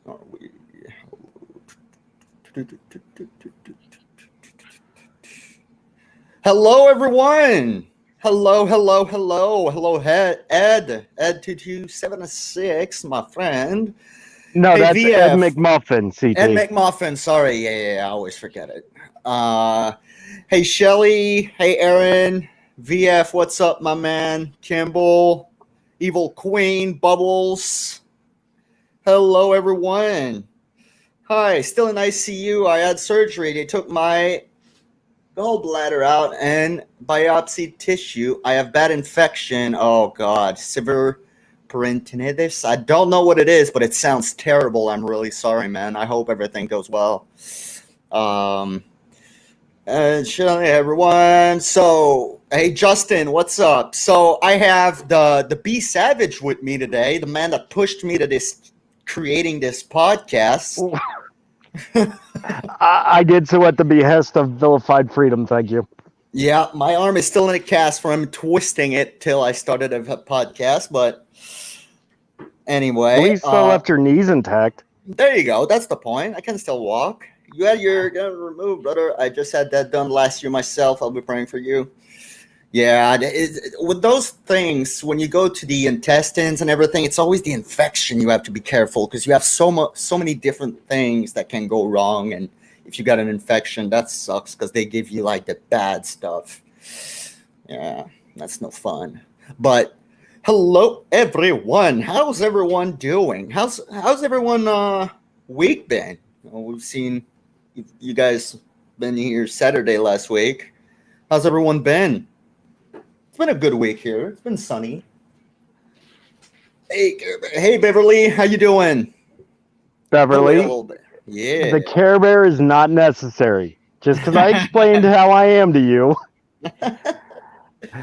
Are we? Hello, everyone. Hello, Ed 2276, my friend. No, Hey, that's Ed VF, McMuffin, Ed CT. McMuffin. Sorry, yeah, I always forget it. Hey, Shelly. Hey, Aaron. VF, what's up, my man? Kimball, Evil Queen, Bubbles. Hello, everyone. Hi, still in ICU. I had surgery. They took my gallbladder out and biopsy tissue. I have bad infection. Oh, God. Severe peritonitis. I don't know what it is, but it sounds terrible. I'm really sorry, man. I hope everything goes well. Hey, everyone. So, hey, Justin, what's up? So, I have the B Savage with me today, the man that pushed me to this creating this podcast. I did so at the behest of Vilified Freedom, thank you. Yeah, my arm is still in a cast from twisting it till I started a podcast, but At anyway, least I left your knees intact. there you go. That's the point. I can still walk. You had your gun removed, brother. I just had that done last year myself. I'll be praying for you. Yeah, with those things, when you go to the intestines and everything, it's always the infection you have to be careful because you have so many different things that can go wrong. And if you got an infection, that sucks because they give you like the bad stuff. Yeah, that's no fun. But hello, everyone. How's everyone doing? How's everyone week been? We've seen you guys been here Saturday last week. How's everyone been? It's been a good week here. It's been sunny. Hey, Beverly, how you doing? Oh, wait a Beverly, little bit. Yeah. the Care Bear is not necessary. Just because I explained how I am to you.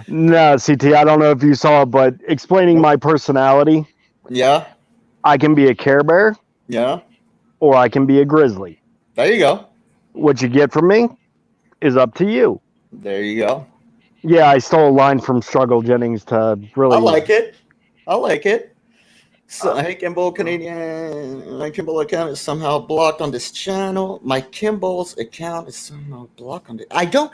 No, CT, I don't know if you saw it, but explaining my personality, Yeah. I can be a Care Bear Yeah. or I can be a Grizzly. There you go. What you get from me is up to you. There you go. Yeah, I stole a line from Struggle Jennings to I really. like it. I like it. So, hey, Kimball Canadian. My Kimball account is somehow blocked on this channel. My Kimball's account is somehow blocked on this. I don't.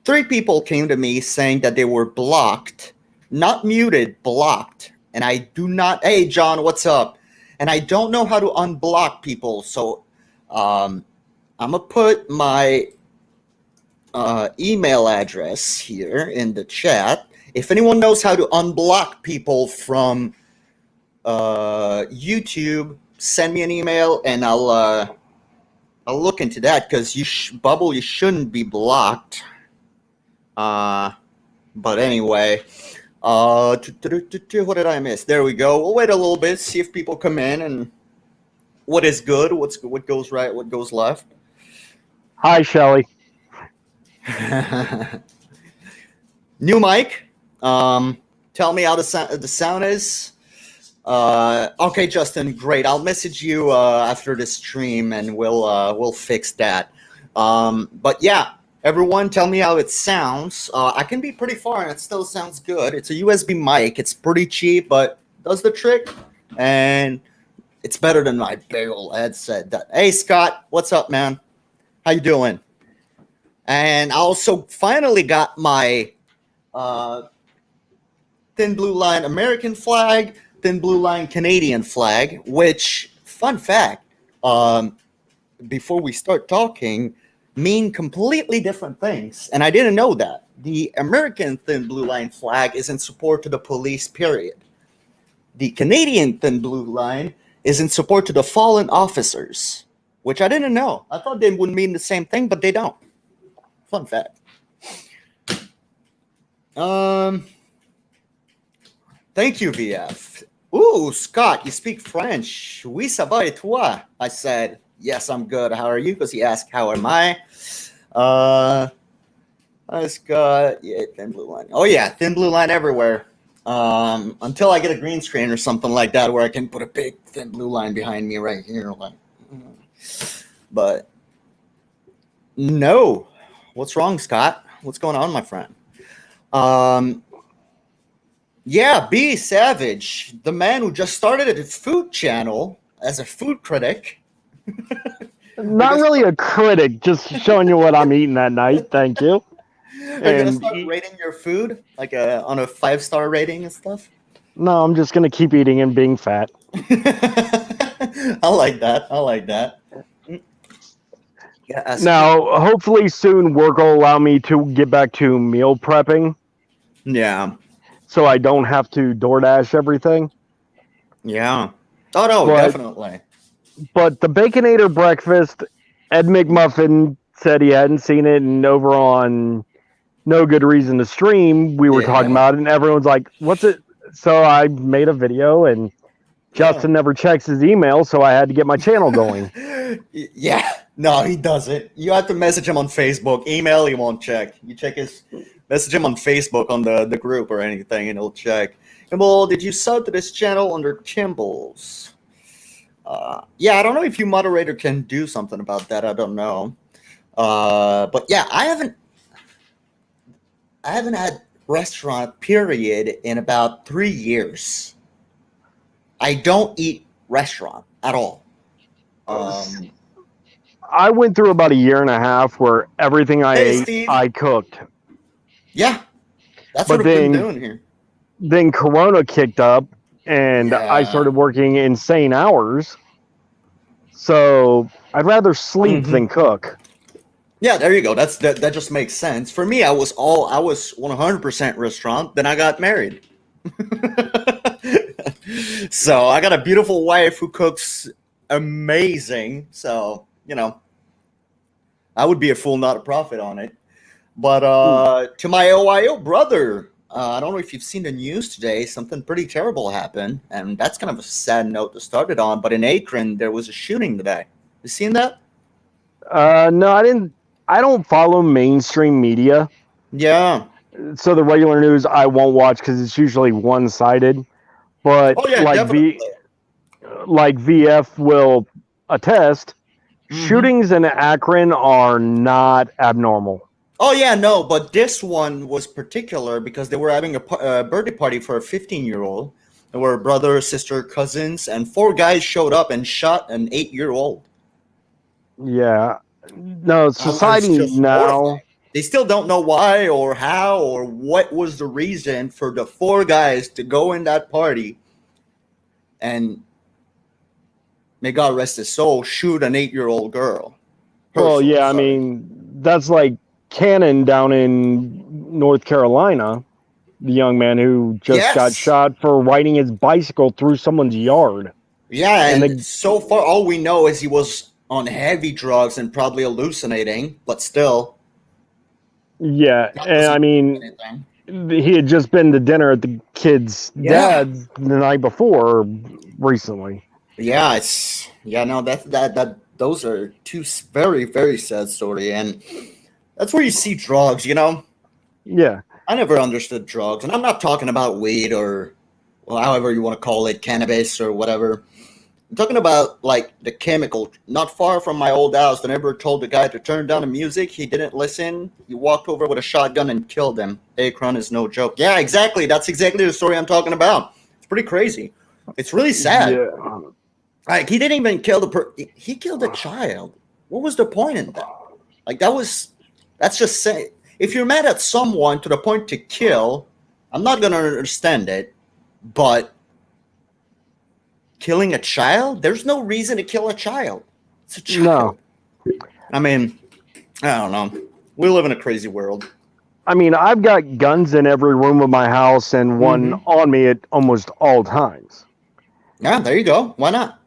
3 people came to me saying that they were blocked, not muted, blocked. And I do not. Hey, John, what's up? And I don't know how to unblock people. So I'm going to put my email address here in the chat. If anyone knows how to unblock people from YouTube, send me an email and I'll look into that because Bubble, you shouldn't be blocked. But anyway, what did I miss? There we go. We'll wait a little bit, see if people come in and what is good, what goes right, what goes left. Hi, Shelly. New mic. Tell me how the sound is. Okay, Justin, great. I'll message you after the stream, and we'll fix that. But yeah, everyone, tell me how it sounds. I can be pretty far, and it still sounds good. It's a USB mic. It's pretty cheap, but does the trick, and it's better than my big old headset. Hey, Scott, what's up, man? How you doing? And I also finally got my Thin Blue Line American flag, Thin Blue Line Canadian flag, which, fun fact, before we start talking, mean completely different things. And I didn't know that. The American Thin Blue Line flag is in support to the police, period. The Canadian Thin Blue Line is in support to the fallen officers, which I didn't know. I thought they would mean the same thing, but they don't. Fun fact. Thank you, VF. Ooh, Scott, you speak French. Oui, ça va et toi? I said, yes, I'm good. How are you? Because he asked, how am I? Hi, Scott. Yeah, Thin Blue Line. Oh, yeah, Thin Blue Line everywhere. Until I get a green screen or something like that where I can put a big Thin Blue Line behind me right here. But no. What's wrong, Scott? What's going on, my friend? Yeah, B Savage, the man who just started a food channel, as a food critic. Not Because really a critic, just showing you what I'm eating that night. Thank you. are you gonna And start rating your food like on a 5-star rating and stuff? no, I'm just gonna keep eating and being fat. I like that. I like that. Yeah, Now, hopefully soon work will allow me to get back to meal prepping, yeah, so I don't have to DoorDash everything. yeah. Oh no, But definitely. the Baconator breakfast, Ed McMuffin said he hadn't seen it, and over on No Good Reason to Stream, we were talking Yeah, about it, and everyone's like, "What's it?" So I made a video, and yeah. Justin never checks his email, so I had to get my channel going. Yeah, no, he doesn't. You have to message him on Facebook. Email, he won't check. You check his message him on Facebook on the group or anything, and he'll check. Kimball, did you sub to this channel under Kimball's? Yeah, I don't know if you moderator can do something about that. I don't know. But yeah, I haven't had restaurant period in about 3 years. I don't eat restaurant at all. I went through about a year and a half where everything I Hey, ate, Steve. I cooked. Yeah, that's But what I've been doing here. Then Corona kicked up, and I Yeah. started working insane hours. So I'd rather sleep than cook. Yeah, there you go. That just makes sense. For me, I was 100% restaurant. Then I got married. So I got a beautiful wife who cooks amazing. So, I would be a fool not to profit on it. But to my OIO brother, I don't know if you've seen the news today. Something pretty terrible happened, and that's kind of a sad note to start it on. But in Akron, there was a shooting today. You seen that? No, I didn't. I don't follow mainstream media, Yeah. so the regular news I won't watch because it's usually one-sided. But Oh yeah, definitely. like VF will attest, shootings in Akron are not abnormal. Oh yeah, no, but this one was particular because they were having a birthday party for a 15-year-old. There were brother, sister, cousins, and 4 guys showed up and shot an 8-year-old. Yeah, no, society now. Horrifying. They still don't know why or how or what was the reason for the 4 guys to go in that party and, may God rest his soul, shoot an 8-year-old girl. Well, yeah, I mean, that's like Cannon down in North Carolina, the young man who just got shot for riding his bicycle through someone's yard. Yeah, and so far all we know is he was on heavy drugs and probably hallucinating, but still. Yeah, and I mean, he had just been to dinner at the kid's dad's the night before, recently. Yeah, those are 2 very, very sad stories, and that's where you see drugs, Yeah. I never understood drugs, and I'm not talking about weed or, well, however you want to call it, cannabis or whatever. I'm talking about, like, the chemical. Not far from my old house, I never told the guy to turn down the music. He didn't listen. He walked over with a shotgun and killed him. Akron is no joke. Yeah, exactly. That's exactly the story I'm talking about. It's pretty crazy. It's really sad. Yeah. Like, he didn't even kill he killed a child. What was the point in that? Like, that's just saying. If you're mad at someone to the point to kill, I'm not going to understand it, but killing a child? There's no reason to kill a child. It's a child. No. I mean, I don't know. We live in a crazy world. I mean, I've got guns in every room of my house and one on me at almost all times. Yeah, there you go. Why not?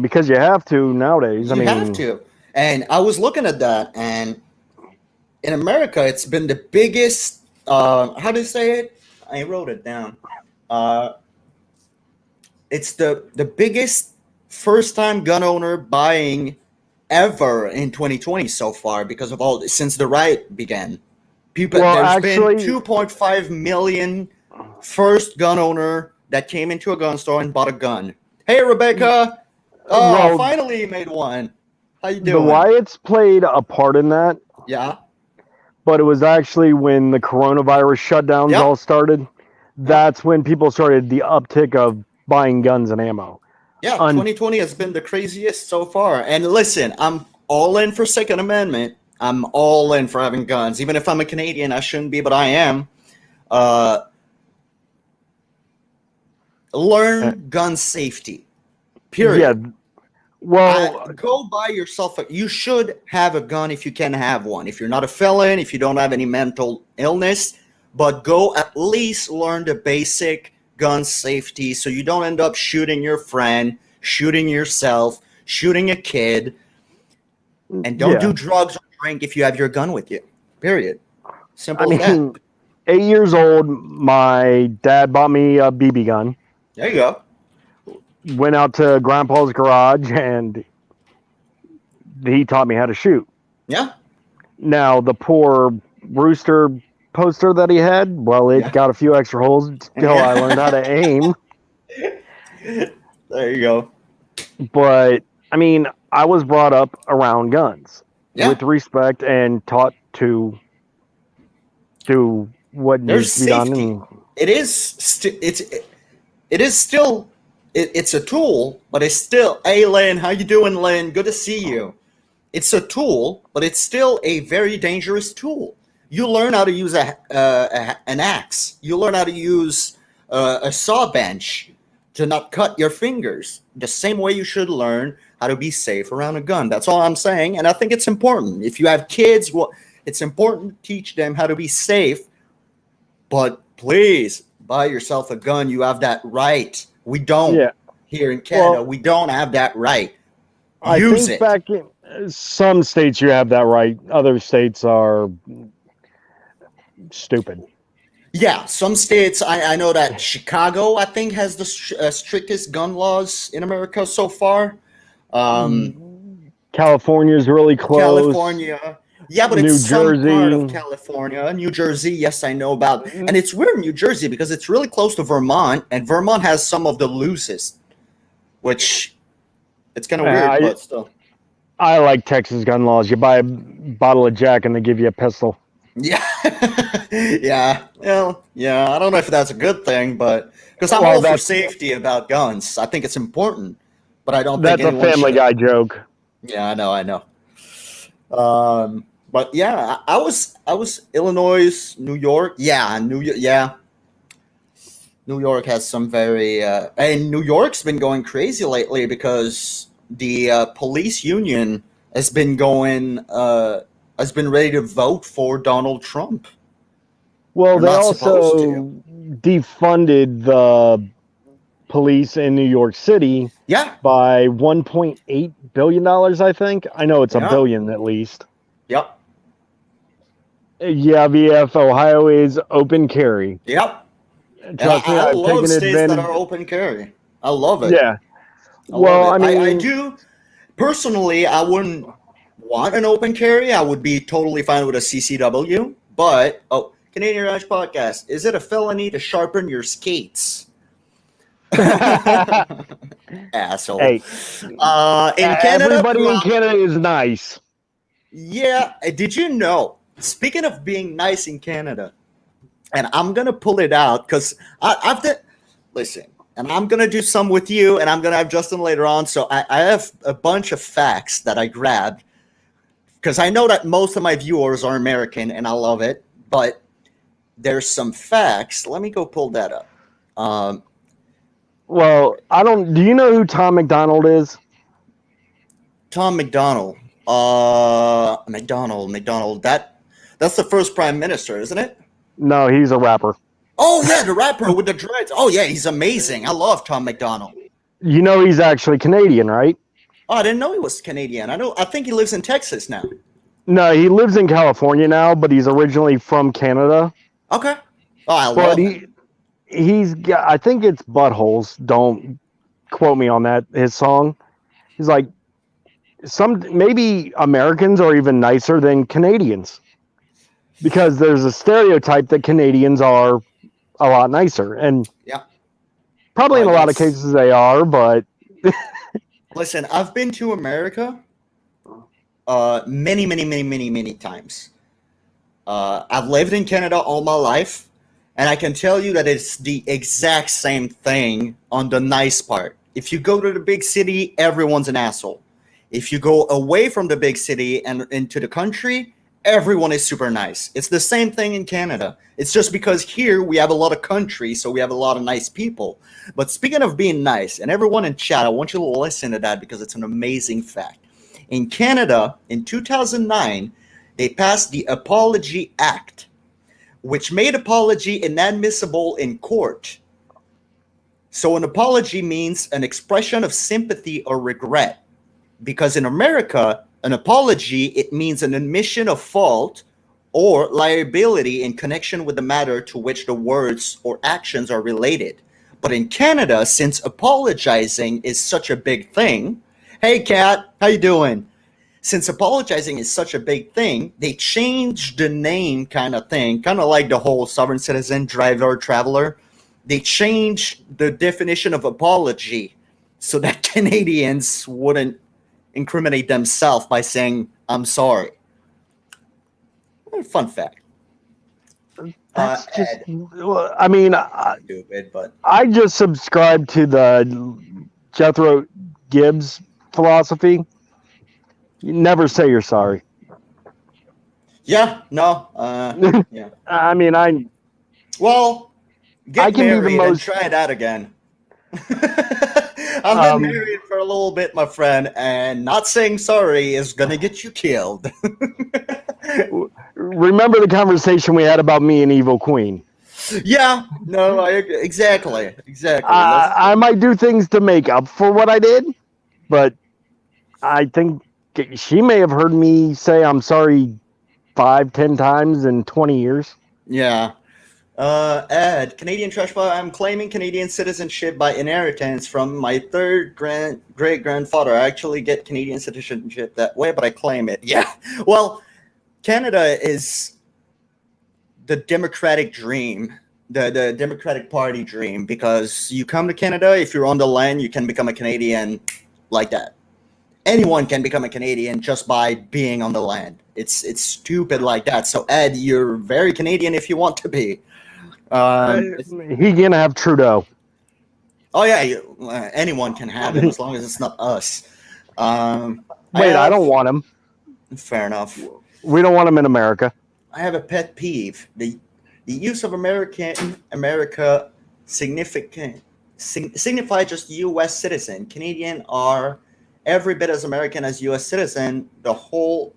Because you have to nowadays. You have to. And I was looking at that, and in America, it's been the biggest, how do you say it? I wrote it down. It's the biggest first-time gun owner buying ever in 2020 so far because of since the riot began. There's been 2.5 million first gun owner that came into a gun store and bought a gun. Hey, Rebecca. Oh, finally you made one. How you doing? The riots played a part in that. Yeah. But it was actually when the coronavirus shutdowns all started. That's when people started the uptick of buying guns and ammo. Yeah, 2020 has been the craziest so far. And listen, I'm all in for Second Amendment. I'm all in for having guns. Even if I'm a Canadian, I shouldn't be, but I am. Learn gun safety. Period. Yeah. Well, go buy yourself you should have a gun if you can have one. If you're not a felon, if you don't have any mental illness, but go at least learn the basic gun safety so you don't end up shooting your friend, shooting yourself, shooting a kid, and don't do drugs or drink if you have your gun with you. Period. Simple as that. 8 years old, my dad bought me a BB gun. There you go. Went out to Grandpa's garage and he taught me how to shoot. Yeah. Now, the poor rooster poster that he had, well, it got a few extra holes until I learned how to aim. There you go. But, I was brought up around guns with respect and taught to do what needs to be done. It is still it's a tool, but it's still. Hey, Lynn, how you doing, Lynn? Good to see you. It's a tool, but it's still a very dangerous tool. You learn how to use an axe. You learn how to use a saw bench to not cut your fingers. The same way you should learn how to be safe around a gun. That's all I'm saying, and I think it's important. If you have kids, well, it's important to teach them how to be safe. But please buy yourself a gun. You have that right. We don't here in Canada. We don't have that right. Use it. Back in some states you have that right. Other states are stupid. Yeah, some states. I know that Chicago, I think, has the strictest gun laws in America so far. California is really close. California. Yeah, but it's some part of California. New Jersey, yes, I know about. And it's weird, New Jersey, because it's really close to Vermont, and Vermont has some of the loosest, which it's kind of weird, but still. I like Texas gun laws. You buy a bottle of Jack and they give you a pistol. Yeah. Yeah. Well, yeah, I don't know if that's a good thing, but because I'm all for safety about guns. I think it's important, but I don't think that's a Family Guy joke. Yeah, I know. But yeah, I was Illinois, New York. Yeah, New York. Yeah, New York has some very and New York's been going crazy lately because the police union has been ready to vote for Donald Trump. Well, they also defunded the police in New York City. Yeah, by $1.8 billion, I think. I know it's a billion at least. Yep. Yeah, VF Ohio is open carry. Yep. Trust me, I I've love taken states advantage. that are open carry. I love it. Yeah. I do. Personally, I wouldn't want an open carry. I would be totally fine with a CCW. But, Canadian Ranch Podcast, is it a felony to sharpen your skates? Asshole. Hey, in Canada, everybody in Canada is nice. Yeah. Did you know, speaking of being nice in Canada, and I'm going to pull it out because listen, and I'm going to do some with you, and I'm going to have Justin later on. So I have a bunch of facts that I grabbed because I know that most of my viewers are American, and I love it. But there's some facts. Let me go pull that up. Well, do you know who Tom McDonald is? Tom McDonald. McDonald. That's the first prime minister, isn't it? No, he's a rapper. Oh, yeah, the rapper with the dreads. Oh, yeah, he's amazing. I love Tom McDonald. You know he's actually Canadian, right? Oh, I didn't know he was Canadian. I think he lives in Texas now. No, he lives in California now, but he's originally from Canada. Okay. Oh, I love it. He's got, I think it's Buttholes. Don't quote me on that. His song. He's like, maybe Americans are even nicer than Canadians because there's a stereotype that Canadians are a lot nicer, and probably in a lot of cases they are. But listen, I've been to America many times. I've lived in Canada all my life. And I can tell you that it's the exact same thing on the nice part. If you go to the big city, everyone's an asshole. If you go away from the big city and into the country, everyone is super nice. It's the same thing in Canada. It's just because here we have a lot of country, so we have a lot of nice people. But speaking of being nice, and everyone in chat, I want you to listen to that because it's an amazing fact. In Canada, in 2009, they passed the Apology Act, which made apology inadmissible in court. So an apology means an expression of sympathy or regret. Because in America, an apology, it means an admission of fault or liability in connection with the matter to which the words or actions are related. But in Canada, since apologizing is such a big thing, hey Kat, how you doing? Since apologizing is such a big thing, they changed the name kind of thing, kind of like the whole sovereign citizen, driver, traveler. They changed the definition of apology so that Canadians wouldn't incriminate themselves by saying, I'm sorry. What a fun fact. That's just, Ed, I mean, stupid, but I just subscribe to the Jethro Gibbs philosophy. You never say you're sorry. yeah, no, yeah. I mean, Well, get I can be the married and most- try that again. I've been married for a little bit, my friend, and not saying sorry is gonna get you killed. remember the conversation we had about me and Evil Queen. Yeah, no, exactly. I might do things to make up for what I did, but I think she may have heard me say I'm sorry 5-10 times in 20 years. Yeah. Ed, Canadian trash pile. I'm claiming Canadian citizenship by inheritance from my third great grandfather. I actually get Canadian citizenship that way, but I claim it. Yeah. Well, Canada is the democratic dream, the Democratic Party dream, because you come to Canada, if you're on the land, you can become a Canadian like that. Anyone can become a Canadian just by being on the land. It's stupid like that. So Ed, you're very Canadian if you want to be. He gonna have Trudeau. Oh yeah, anyone can have him as long as it's not us. Wait, I don't want him. Fair enough. We don't want him in America. I have a pet peeve. The use of America signify just U.S. citizen. Canadian are every bit as American as U.S. citizen. The whole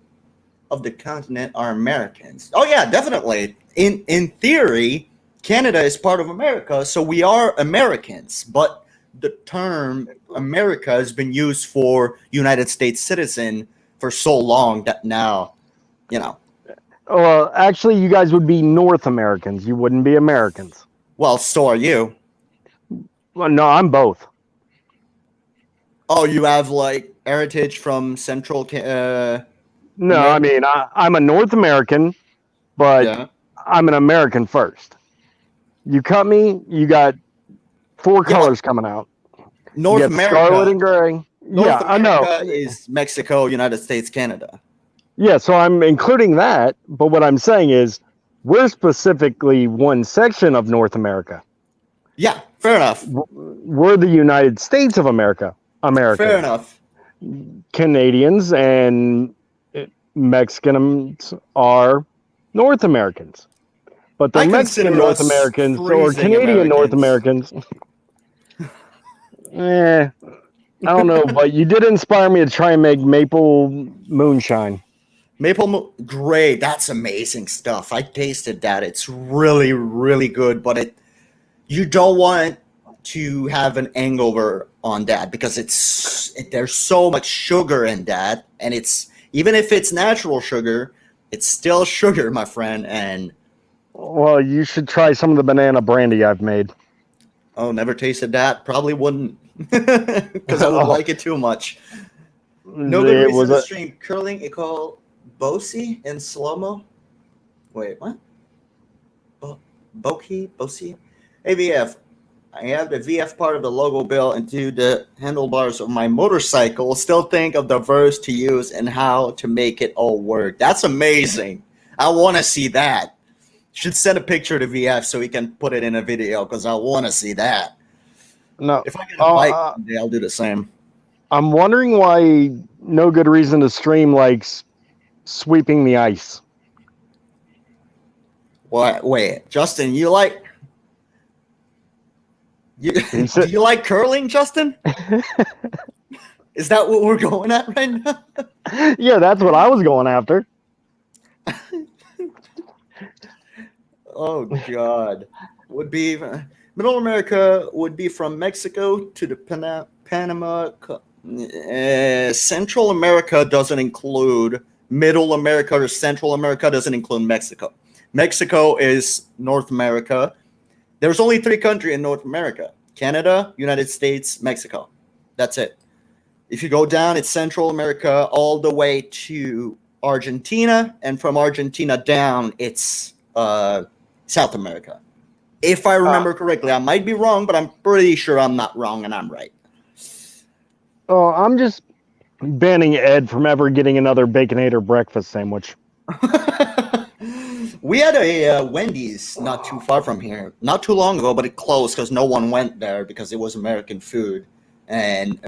of the continent are Americans. Oh yeah, definitely. In theory, Canada is part of America, so we are Americans. But the term America has been used for United States citizen for so long that now, you know. Well, actually, you guys would be North Americans. You wouldn't be Americans. Well, so are you. Well, no, I'm both. Oh, you have like heritage from Central. No, America? I mean, I'm a North American, but Yeah. I'm an American first. You cut me, you got 4 colors coming out. North you got America. Scarlet and gray. North I know. America is Mexico, United States, Canada. Yeah, so I'm including that, but what I'm saying is we're specifically one section of North America. Yeah, fair enough. We're the United States of America. Fair enough. Canadians and Mexicans are North Americans. But they're I Mexican consider North us Americans or freezing Canadian North Americans. I don't know, but you did inspire me to try and make maple moonshine. Great, that's amazing stuff. I tasted that. It's really, really good, but you don't want to have an hangover on that because there's so much sugar in that, and it's even if it's natural sugar, it's still sugar, my friend. And well, you should try some of the banana brandy I've made. oh, never tasted that. Probably wouldn't because I would like it too much. No good reason to stream curling equal Bosi in slow-mo. Wait, what? Boki? AVF. I have the VF part of the logo built into the handlebars of my motorcycle. Still think of the verse to use and how to make it all work. That's amazing. I want to see that. Should send a picture to VF so he can put it in a video because I want to see that. No. If I get a Oh, bike, someday, I'll do the same. I'm wondering why no good reason to stream like sweeping the ice. What? Wait, Justin, you He do said, you like curling, Justin? Is that what we're going at right now? yeah, that's what I was going after. Oh God, would be Middle America would be from Mexico to the Panama. Central America doesn't include Middle America, or Central America doesn't include Mexico. Mexico is North America. There's only 3 countries in North America: Canada, United States, Mexico. That's it. If you go down, it's Central America all the way to Argentina, and from Argentina down, it's South America. If I remember correctly, I might be wrong, but I'm pretty sure I'm not wrong and I'm right. Oh, I'm just banning Ed from ever getting another Baconator breakfast sandwich. We had a Wendy's not too far from here, not too long ago, but it closed because no one went there because it was American food. And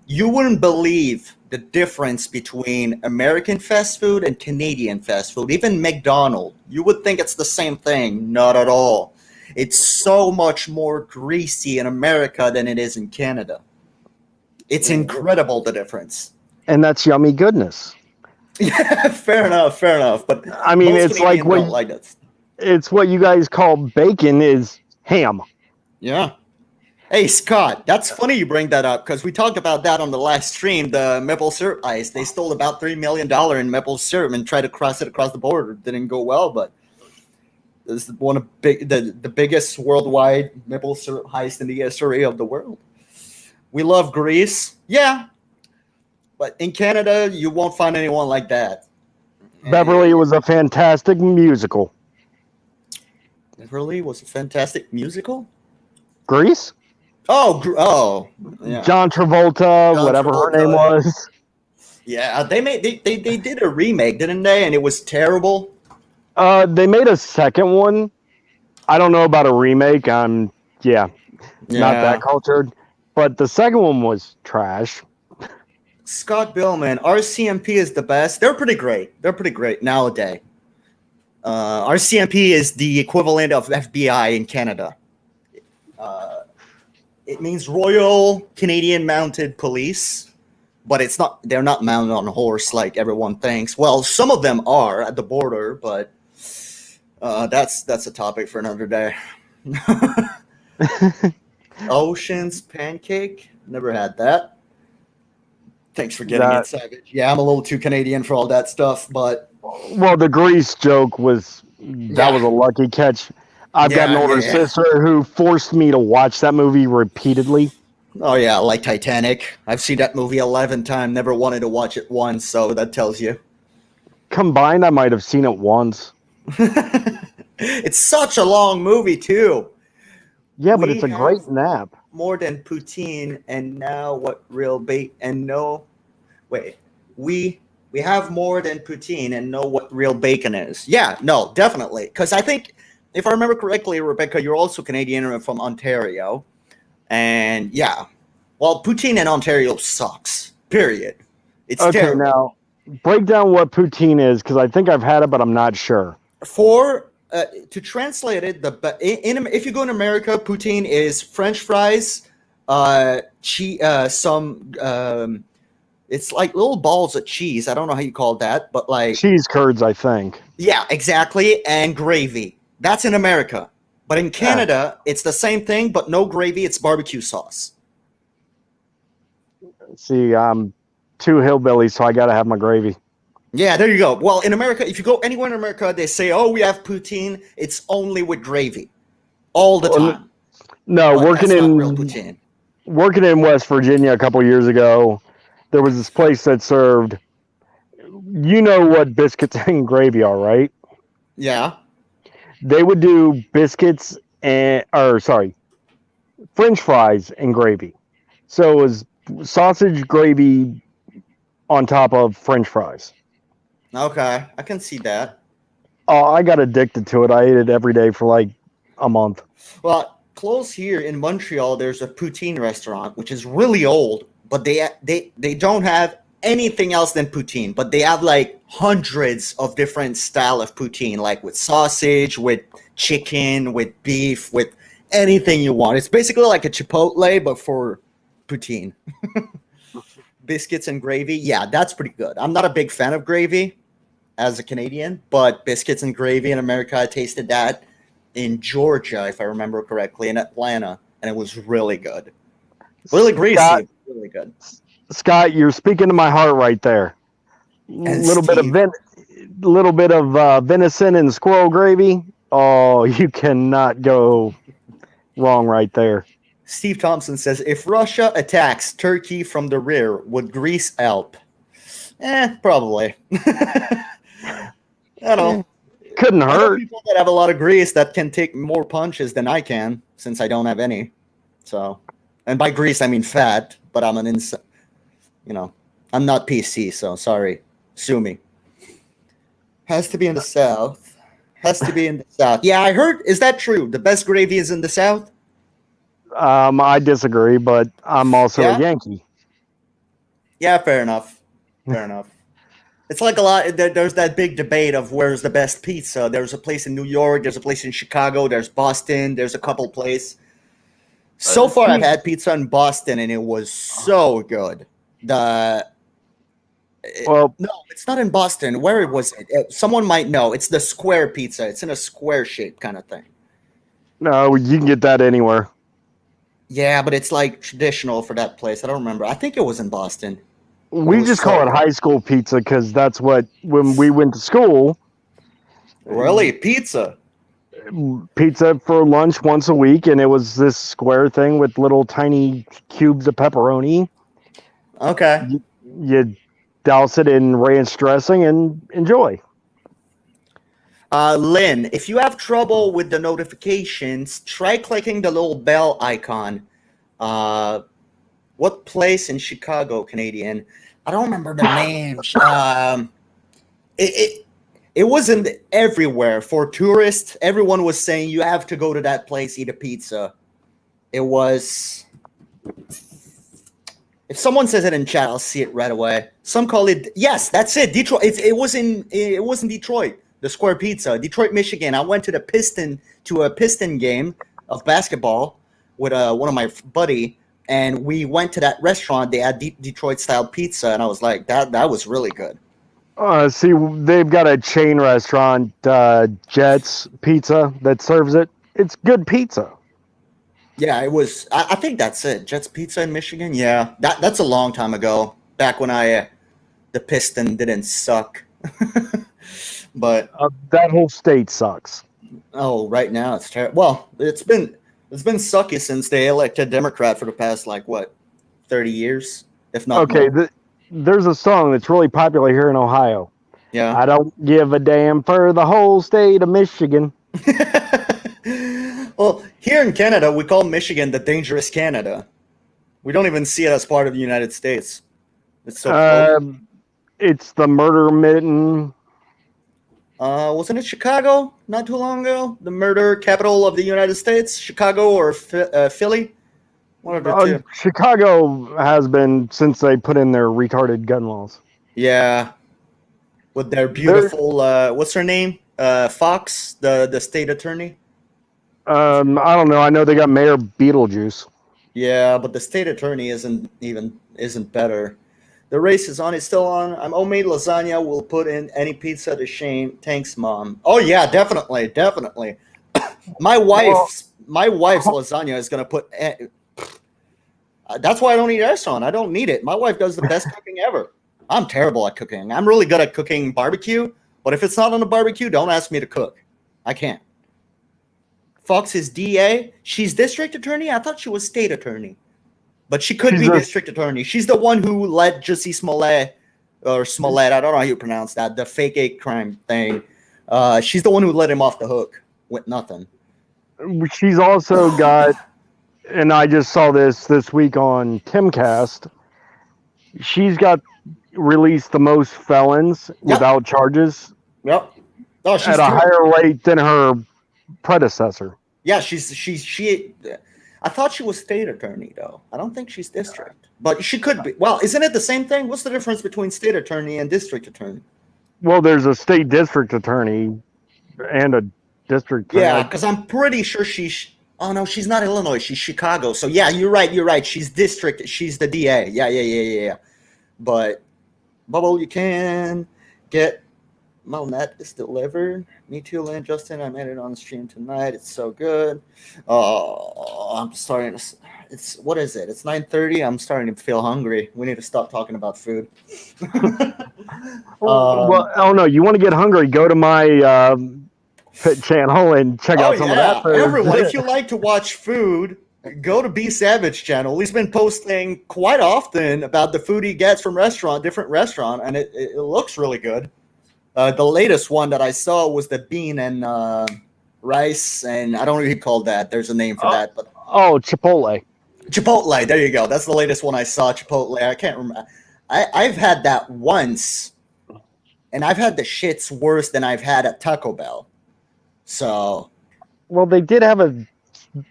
you wouldn't believe the difference between American fast food and Canadian fast food. Even McDonald's, you would think it's the same thing. Not at all. It's so much more greasy in America than it is in Canada. It's incredible, the difference. And that's yummy goodness. Yeah, fair enough. But I mean, most it's like Canadians what don't like that. it's what you guys call bacon is ham. Yeah. Hey, Scott, that's funny you bring that up because we talked about that on the last stream, the maple syrup ice. They stole about $3 million in maple syrup and tried to cross it across the border. It didn't go well, but this is one of the biggest worldwide maple syrup heist in the history of the world. We love Greece. Yeah. But in Canada, you won't find anyone like that. Beverly was a fantastic musical. Beverly was a fantastic musical? Grease? Oh, yeah. John Travolta, whatever her name was. Yeah, they did a remake, didn't they? And it was terrible. They made a second one. I don't know about a remake. Not that cultured. But the second one was trash. Scott Billman, RCMP is the best. They're pretty great nowadays. RCMP is the equivalent of FBI in Canada. It means Royal Canadian Mounted Police, but it's not. They're not mounted on a horse like everyone thinks. Well, some of them are at the border, but that's a topic for another day. Ocean's Pancake, never had that. Thanks for getting it, Savage. Yeah, I'm a little too Canadian for all that stuff, but well, the Grease joke was that was a lucky catch. I've got an older sister who forced me to watch that movie repeatedly. Oh yeah, like Titanic. I've seen that movie 11 times, never wanted to watch it once, so that tells you. Combined, I might have seen it once. It's such a long movie too. Yeah, but it's a great nap. More than poutine, and now what real bait and no wait. We have more than poutine and know what real bacon is. Yeah, no, definitely. Because I think, if I remember correctly, Rebecca, you're also Canadian and from Ontario. And yeah, well, poutine in Ontario sucks, period. It's terrible. Now, break down what poutine is, because I think I've had it, but I'm not sure. To translate it, if you go in America, poutine is French fries, it's like little balls of cheese. I don't know how you call that, but like cheese curds, I think. Yeah, exactly, and gravy. That's in America, but in Canada, it's the same thing, but no gravy. It's barbecue sauce. See, I'm too hillbilly, so I got to have my gravy. Yeah, there you go. Well, in America, if you go anywhere in America, they say, "Oh, we have poutine. It's only with gravy, all the time." No, working in West Virginia a couple years ago, there was this place that served. You know what biscuits and gravy are, right? Yeah. They would do biscuits French fries and gravy. So it was sausage gravy on top of French fries. Okay, I can see that. Oh, I got addicted to it. I ate it every day for like a month. Well, close here in Montreal, there's a poutine restaurant which is really old, but they don't have anything else than poutine. But they have like hundreds of different style of poutine, like with sausage, with chicken, with beef, with anything you want. It's basically like a Chipotle, but for poutine. Biscuits and gravy. Yeah, that's pretty good. I'm not a big fan of gravy as a Canadian, but biscuits and gravy in America, I tasted that in Georgia, if I remember correctly, in Atlanta, and it was really good. Really greasy, Scott, really good. Scott, you're speaking to my heart right there. And Little bit of Steve, venison and squirrel gravy. Oh, you cannot go wrong right there. Steve Thompson says, if Russia attacks Turkey from the rear, would Greece help? Probably. I don't know. Couldn't I know hurt. people that have a lot of grease that can take more punches than I can, since I don't have any. So, and by grease I mean fat, but I'm I'm not PC, so sorry. Sue me. Has to be in the South. Has to be in the South. Yeah, I heard. Is that true? The best gravy is in the South? I disagree, but I'm also Yeah? a Yankee. Yeah, fair enough. Fair enough. It's like a lot. There's that big debate of where's the best pizza. There's a place in New York. There's a place in Chicago. There's Boston. There's a couple places. So far, I've had pizza in Boston, and it was so good. No, it's not in Boston. Where was it? Someone might know. It's the square pizza. It's in a square shape kind of thing. No, you can get that anywhere. Yeah, but it's like traditional for that place. I don't remember. I think it was in Boston. We just call it high school pizza because that's what, when we went to school. Really? Pizza for lunch once a week, and it was this square thing with little tiny cubes of pepperoni. Okay. You douse it in ranch dressing and enjoy. Lynn, if you have trouble with the notifications, try clicking the little bell icon. What place in Chicago, Canadian? I don't remember the names. It wasn't everywhere for tourists. Everyone was saying you have to go to that place, eat a pizza. It was. If someone says it in chat, I'll see it right away. Some call it. Yes, that's it. Detroit. It was in Detroit. The Square Pizza, Detroit, Michigan. I went to a Piston game of basketball with one of my buddy, and we went to that restaurant. They had Detroit style pizza, and I was like, that was really good. See, they've got a chain restaurant, Jets Pizza, that serves it. It's good pizza. Yeah, it was. I think that's it. Jets Pizza in Michigan. Yeah, that's a long time ago. Back when the Piston didn't suck. But that whole state sucks. Oh, right now it's terrible. Well, it's been sucky since they elected Democrat for the past 30 years, if not. Okay, there's a song that's really popular here in Ohio. Yeah. I don't give a damn for the whole state of Michigan. Well, here in Canada, we call Michigan the dangerous Canada. We don't even see it as part of the United States. It's so it's the murder mitten. Wasn't it Chicago not too long ago? The murder capital of the United States? Chicago or Philly? One of the two. Chicago has been since they put in their retarded gun laws. Yeah. With their beautiful, what's her name? Fox, the state attorney? I don't know. I know they got Mayor Beetlejuice. Yeah, but the state attorney isn't better. The race is on. It's still on. I'm homemade lasagna. Will put in any pizza to shame. Thanks, Mom. Oh yeah, definitely. My wife's lasagna is gonna put. That's why I don't eat restaurant. I don't need it. My wife does the best cooking ever. I'm terrible at cooking. I'm really good at cooking barbecue, but if it's not on the barbecue, don't ask me to cook. I can't. Fox is DA. She's district attorney. I thought she was state attorney. But she could be district attorney. She's the one who let Jussie Smollett, I don't know how you pronounce that, the fake hate crime thing. She's the one who let him off the hook with nothing. She's also got, and I just saw this week on Timcast, she's got released the most felons without charges. Yep. Oh, at a higher rate than her predecessor. Yeah, she. I thought she was state attorney though. I don't think she's district, but she could be. Well, isn't it the same thing? What's the difference between state attorney and district attorney? Well, there's a state district attorney and a district attorney. Yeah, because I'm pretty sure she's. Oh no, she's not Illinois. She's Chicago. So yeah, you're right. You're right. She's district. She's the DA. Yeah. But Bubble, you can get Malnet is delivered. Me too, Lynn. Justin, I made it on stream tonight. It's so good. Oh, I'm starting to. It's what is it? It's 9:30. I'm starting to feel hungry. We need to stop talking about food. Well, oh no, you want to get hungry? Go to my Pit channel and check out some of that food. Everyone, if you like to watch food, go to B Savage channel. He's been posting quite often about the food he gets from different restaurant, and it looks really good. The latest one that I saw was the bean and rice, and I don't know what he called that. There's a name for that, but Chipotle. Chipotle. There you go. That's the latest one I saw. Chipotle. I can't remember. I've had that once, and I've had the shits worse than I've had at Taco Bell. So, well, they did have a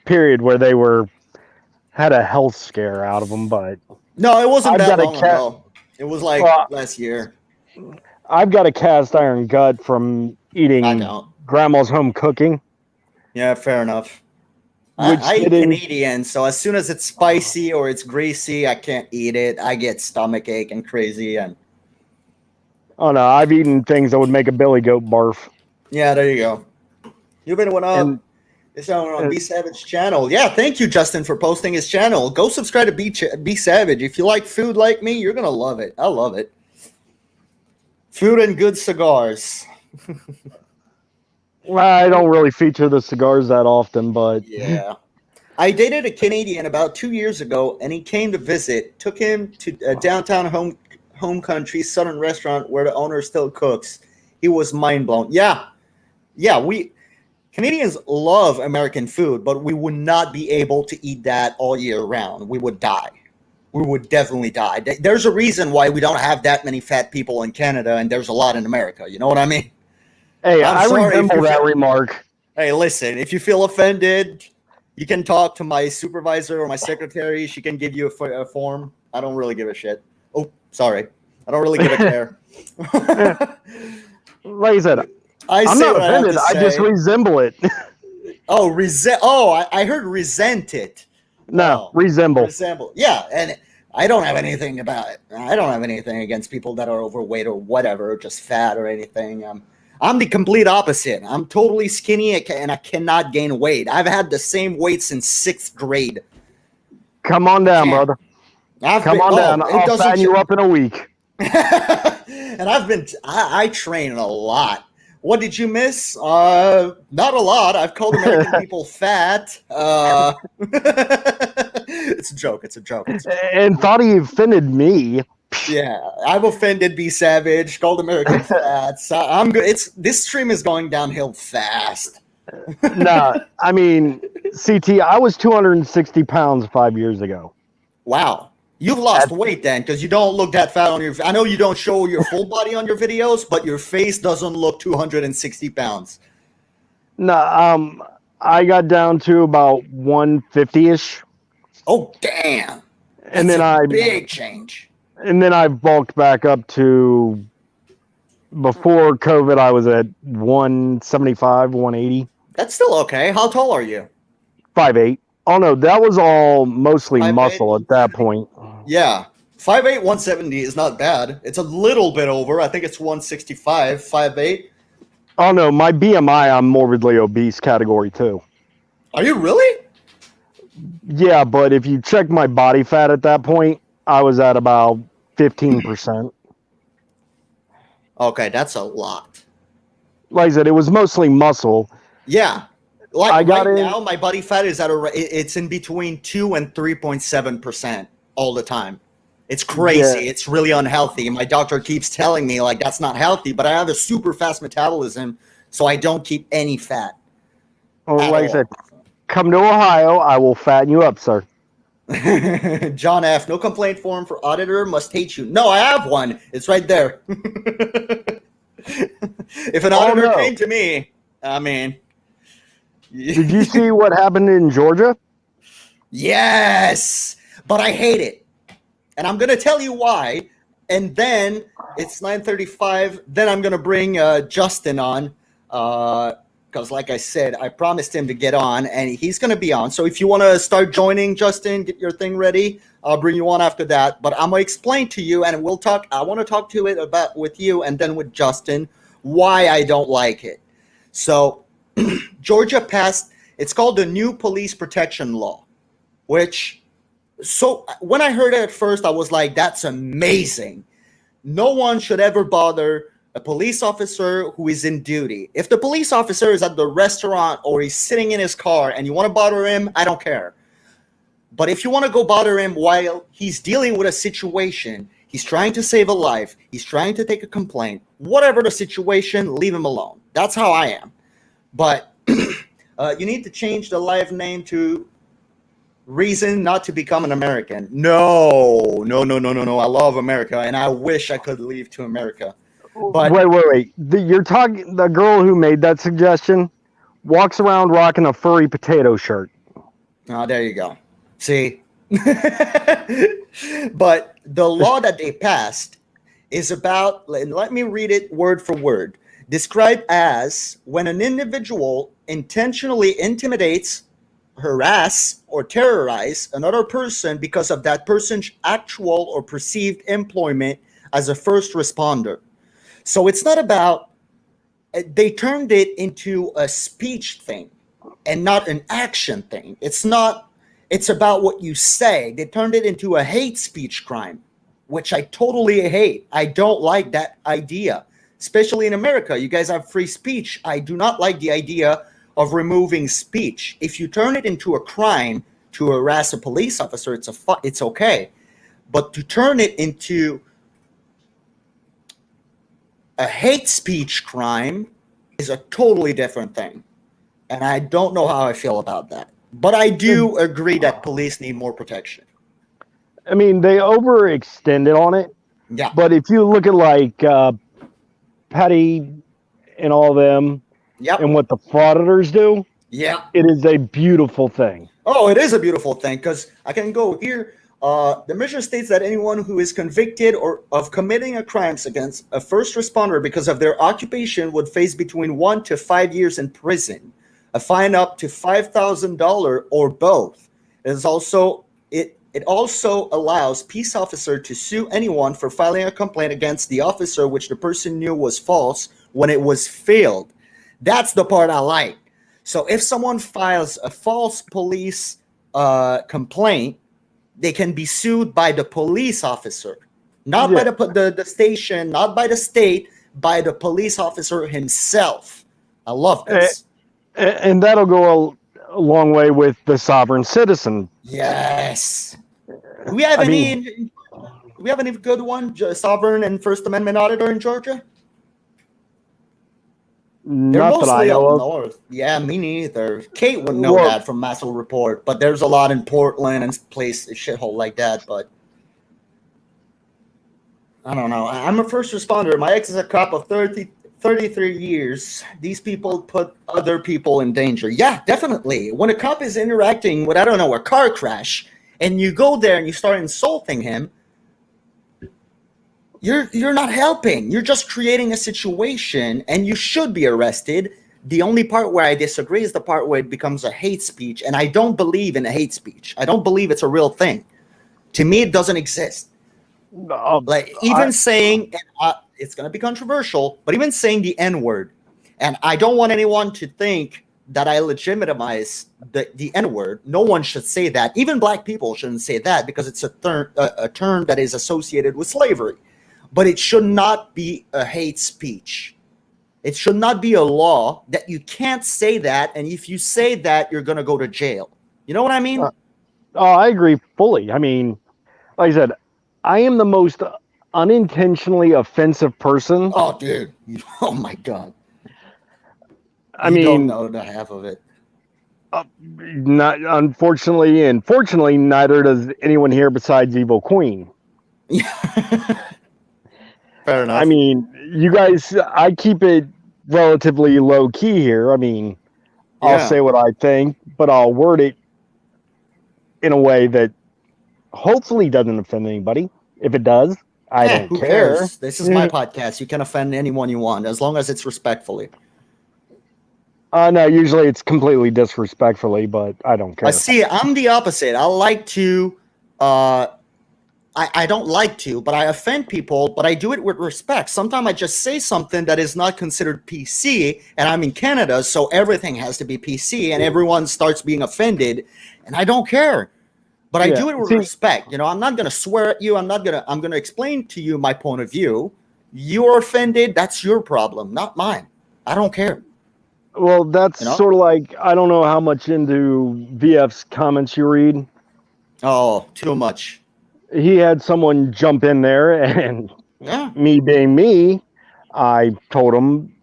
period where they had a health scare out of them, but no, it wasn't that long ago. It was like last year. I've got a cast iron gut from eating grandma's home cooking. Yeah, fair enough. I eat Canadian, so as soon as it's spicy or it's greasy, I can't eat it. I get stomach ache and crazy. And oh no, I've eaten things that would make a billy goat barf. Yeah, there you go. You've been on B Savage channel. Yeah, thank you, Justin, for posting his channel. Go subscribe to B Savage. If you like food like me, you're gonna love it. I love it. Food and good cigars. Well, I don't really feature the cigars that often, but yeah. I dated a Canadian about 2 years ago, and he came to visit. Took him to a downtown home country southern restaurant where the owner still cooks. He was mind blown. Yeah, we Canadians love American food, but we would not be able to eat that all year round. We would die. We would definitely die. There's a reason why we don't have that many fat people in Canada, and there's a lot in America. You know what I mean? Hey, I remember that remark. Hey, listen, if you feel offended, you can talk to my supervisor or my secretary. She can give you a form. I don't really give a shit. Oh, sorry. I don't really give a care. Like I said, I'm not offended. I just resemble it. I heard resent it. No, resemble. Resemble. Yeah, and I don't have anything about it. I don't have anything against people that are overweight or whatever, just fat or anything. I'm the complete opposite. I'm totally skinny and I cannot gain weight. I've had the same weight since 6th grade. Come on down, brother. Come on down. I'll fatten you up in a week. And I train a lot. What did you miss? Not a lot. I've called American people fat. It's a joke. And thought he offended me. Yeah, I've offended B Savage, called American fat. So I'm good. This stream is going downhill fast. Nah, I mean, CT, I was 260 pounds 5 years ago. Wow. You've lost weight then, because you don't look that fat on your. I know you don't show your full body on your videos, but your face doesn't look 260 pounds. No, I got down to about 150-ish. Oh damn! And then big change. And then I bulked back up to. Before COVID, I was at 175, 180. That's still okay. How tall are you? 5'8". Oh no, that was all mostly 5'8". Muscle at that point. Yeah. 5'8", 170 is not bad. It's a little bit over. I think it's 165, 5'8". Oh no, my BMI, I'm morbidly obese category 2. Are you really? Yeah, but if you check my body fat at that point, I was at about 15%. Okay, that's a lot. Like I said, it was mostly muscle. Yeah. Like now, my body fat is it's in between 2 and 3.7% all the time. It's crazy. Yeah. It's really unhealthy. My doctor keeps telling me like that's not healthy, but I have a super fast metabolism, so I don't keep any fat. Oh, like I said, come to Ohio, I will fatten you up, sir. John F. No complaint form for auditor must hate you. No, I have one. It's right there. If an auditor came to me, I mean. Did you see what happened in Georgia? Yes, but I hate it, and I'm gonna tell you why. And then it's 9:35. Then I'm gonna bring Justin on, because like I said, I promised him to get on, and he's gonna be on. So if you want to start joining, Justin, get your thing ready. I'll bring you on after that. But I'm gonna explain to you, and we'll talk. I want to talk to it about with you, and then with Justin, why I don't like it. So Georgia passed. It's called the New Police Protection Law, which, so when I heard it at first, I was like, that's amazing. No one should ever bother a police officer who is in duty. If the police officer is at the restaurant or he's sitting in his car and you want to bother him, I don't care. But if you want to go bother him while he's dealing with a situation, he's trying to save a life, he's trying to take a complaint, whatever the situation, leave him alone. That's how I am. But you need to change the live name to Reason Not to Become an American. No. I love America, and I wish I could leave to America. But wait. You're talking the girl who made that suggestion walks around rocking a furry potato shirt. oh, there you go. See? But the law that they passed is about, let me read it word for word, described as when an individual intentionally intimidates, harass, or terrorize another person because of that person's actual or perceived employment as a first responder. So it's not about, they turned it into a speech thing and not an action thing. It's about what you say. They turned it into a hate speech crime, which I totally hate. I don't like that idea, especially in America. You guys have free speech. I do not like the idea of removing speech. If you turn it into a crime to harass a police officer, it's okay. But to turn it into a hate speech crime is a totally different thing. And I don't know how I feel about that. But I do agree that police need more protection. I mean, they overextended on it. Yeah. But if you look at like Patty and all them, Yep. and what the frauditors do, Yeah. it is a beautiful thing. Oh, it is a beautiful thing, because I can go here. The measure states that anyone who is convicted or of committing a crime against a first responder because of their occupation would face between 1 to 5 years in prison, a fine up to $5,000, or both. It also allows peace officer to sue anyone for filing a complaint against the officer which the person knew was false when it was failed. That's the part I like. So if someone files a false police complaint, they can be sued by the police officer, not by the station, not by the state, by the police officer himself. I love this. And that'll go a long way with the sovereign citizen. Yes. Do we have any good one, sovereign and First Amendment auditor in Georgia? They're Not that I mostly know up of. north. Yeah, me neither. Kate would know that from Masshole Report, but there's a lot in Portland and shithole like that. But I don't know. I'm a first responder. My ex is a cop of 33 years. These people put other people in danger. Yeah, definitely. When a cop is interacting with, I don't know, a car crash, and you go there and you start insulting him, you're not helping. You're just creating a situation, and you should be arrested. The only part where I disagree is the part where it becomes a hate speech, and I don't believe in a hate speech. I don't believe it's a real thing. To me, it doesn't exist. Saying, it's going to be controversial, but even saying the N-word, and I don't want anyone to think that I legitimize the N-word. No one should say that. Even black people shouldn't say that because it's a term that is associated with slavery. But it should not be a hate speech. It should not be a law that you can't say that, and if you say that, you're going to go to jail. You know what I mean? I agree fully. I mean, like I said, I am the most unintentionally offensive person. Oh, dude. Oh, my God. You don't know the half of it. Not unfortunately, and fortunately, neither does anyone here besides Evil Queen. Fair enough. I mean, you guys, I keep it relatively low key here. I mean, I'll Yeah. say what I think, but I'll word it in a way that hopefully doesn't offend anybody. If it does, I don't Who care. cares? This is my podcast. You can offend anyone you want as long as it's respectfully. No, usually it's completely disrespectfully, but I don't care. See, I'm the opposite. I like to, I don't like to, but I offend people, but I do it with respect. Sometimes I just say something that is not considered PC, and I'm in Canada, so everything has to be PC, and everyone starts being offended, and I don't care. But I do it with respect. You know, I'm not going to swear at you. I'm going to explain to you my point of view. You're offended. That's your problem, not mine. I don't care. Well, that's sort of like, I don't know how much into VF's comments you read. Oh, too much. He had someone jump in there, and me being me, I told him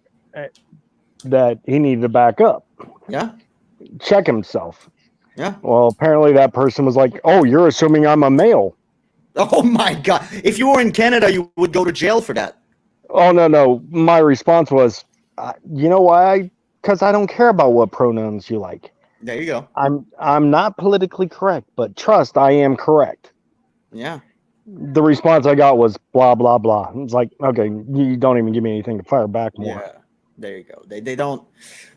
that he needed to back up. Yeah. Check himself. Yeah. Well, apparently that person was like, "Oh, you're assuming I'm a male." Oh my God. If you were in Canada, you would go to jail for that. Oh, no. My response was, you know why? Because I don't care about what pronouns you like. There you go. I'm not politically correct, but trust, I am correct. Yeah. The response I got was blah, blah, blah. It's like, okay, you don't even give me anything to fire back more. Yeah. There you go. They don't.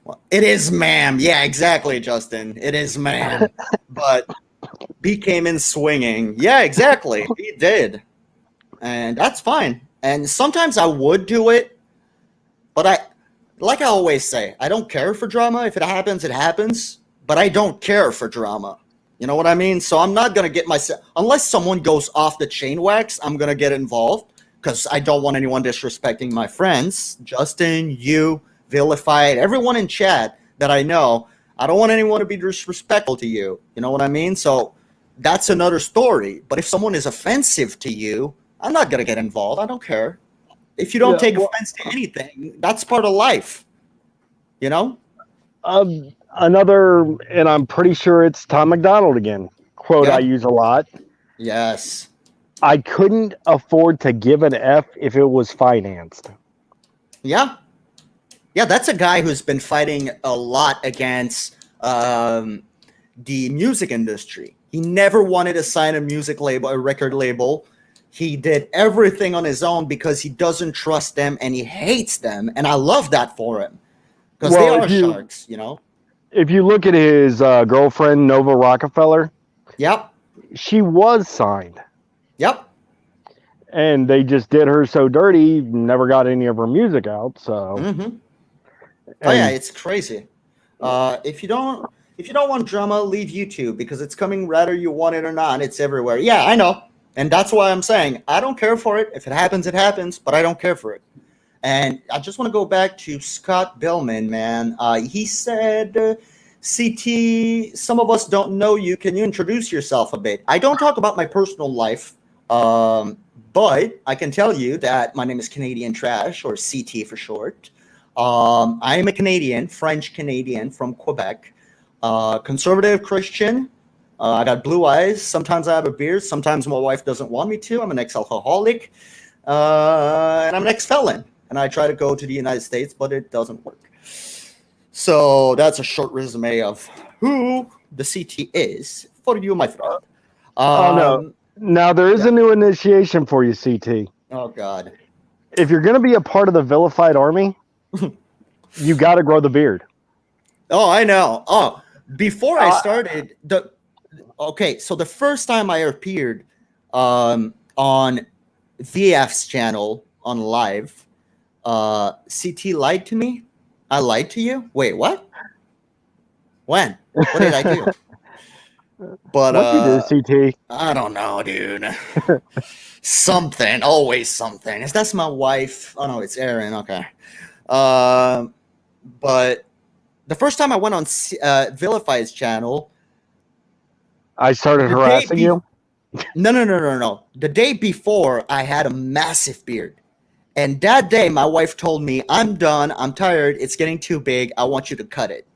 Well, it is, ma'am. Yeah, exactly, Justin. It is, ma'am. But he came in swinging. Yeah, exactly. He did. And that's fine. And sometimes I would do it, but like I always say, I don't care for drama. If it happens, it happens. But I don't care for drama. You know what I mean? So I'm not going to get myself, unless someone goes off the chain wax, I'm going to get involved because I don't want anyone disrespecting my friends. Justin, you, Vilified, everyone in chat that I know. I don't want anyone to be disrespectful to you. You know what I mean? So that's another story. But if someone is offensive to you, I'm not going to get involved. I don't care. If you don't take offense to anything, that's part of life. You know? Another, and I'm pretty sure it's Tom McDonald again, quote I use a lot. Yes. I couldn't afford to give an F if it was financed. Yeah. Yeah, that's a guy who's been fighting a lot against the music industry. He never wanted to sign a music label, a record label. He did everything on his own because he doesn't trust them and he hates them. And I love that for him because they are sharks, you know? If you look at his girlfriend, Nova Rockefeller. Yep. She was signed. Yep. And they just did her so dirty, never got any of her music out. So. Mm-hmm. Oh yeah, it's crazy. If you don't want drama, leave YouTube because it's coming whether you want it or not. It's everywhere. Yeah, I know. And that's why I'm saying I don't care for it. If it happens, it happens, but I don't care for it. And I just want to go back to Scott Billman, man. He said, CT, some of us don't know you. Can you introduce yourself a bit? I don't talk about my personal life, but I can tell you that my name is Canadian Trash, or CT for short. I am a Canadian, French Canadian from Quebec, conservative Christian. I got blue eyes. Sometimes I have a beard. Sometimes my wife doesn't want me to. I'm an ex-alcoholic, and I'm an ex-felon. And I try to go to the United States, but it doesn't work. So that's a short resume of who the CT is for you, my friend. No. Now, there is a new initiation for you, CT. Oh, God. If you're going to be a part of the Vilified army, you got to grow the beard. Oh, I know. Oh, before I started, so the first time I appeared on VF's channel on live, CT lied to me. I lied to you. Wait, what? When? What did I do? But what you do, CT? I don't know, dude. Something, always something. That's my wife. Oh no, it's Erin. Okay. But the first time I went on Vilified's channel, I started harassing you. No. The day before, I had a massive beard. And that day, my wife told me, I'm done. I'm tired. It's getting too big. I want you to cut it.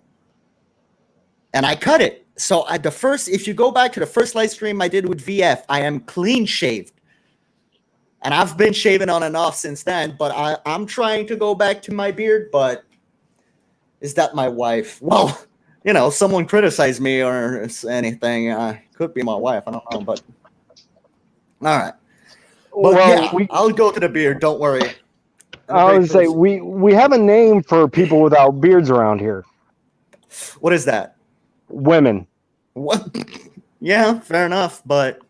And I cut it. So if you go back to the first live stream I did with VF, I am clean shaved. And I've been shaving on and off since then. But I'm trying to go back to my beard. But is that my wife? Well, someone criticized me or anything. Could be my wife. I don't know, but all right. But Well, yeah, I'll go to the beard. Don't worry. I would say we have a name for people without beards around here. What is that? Women. What? Yeah, fair enough. But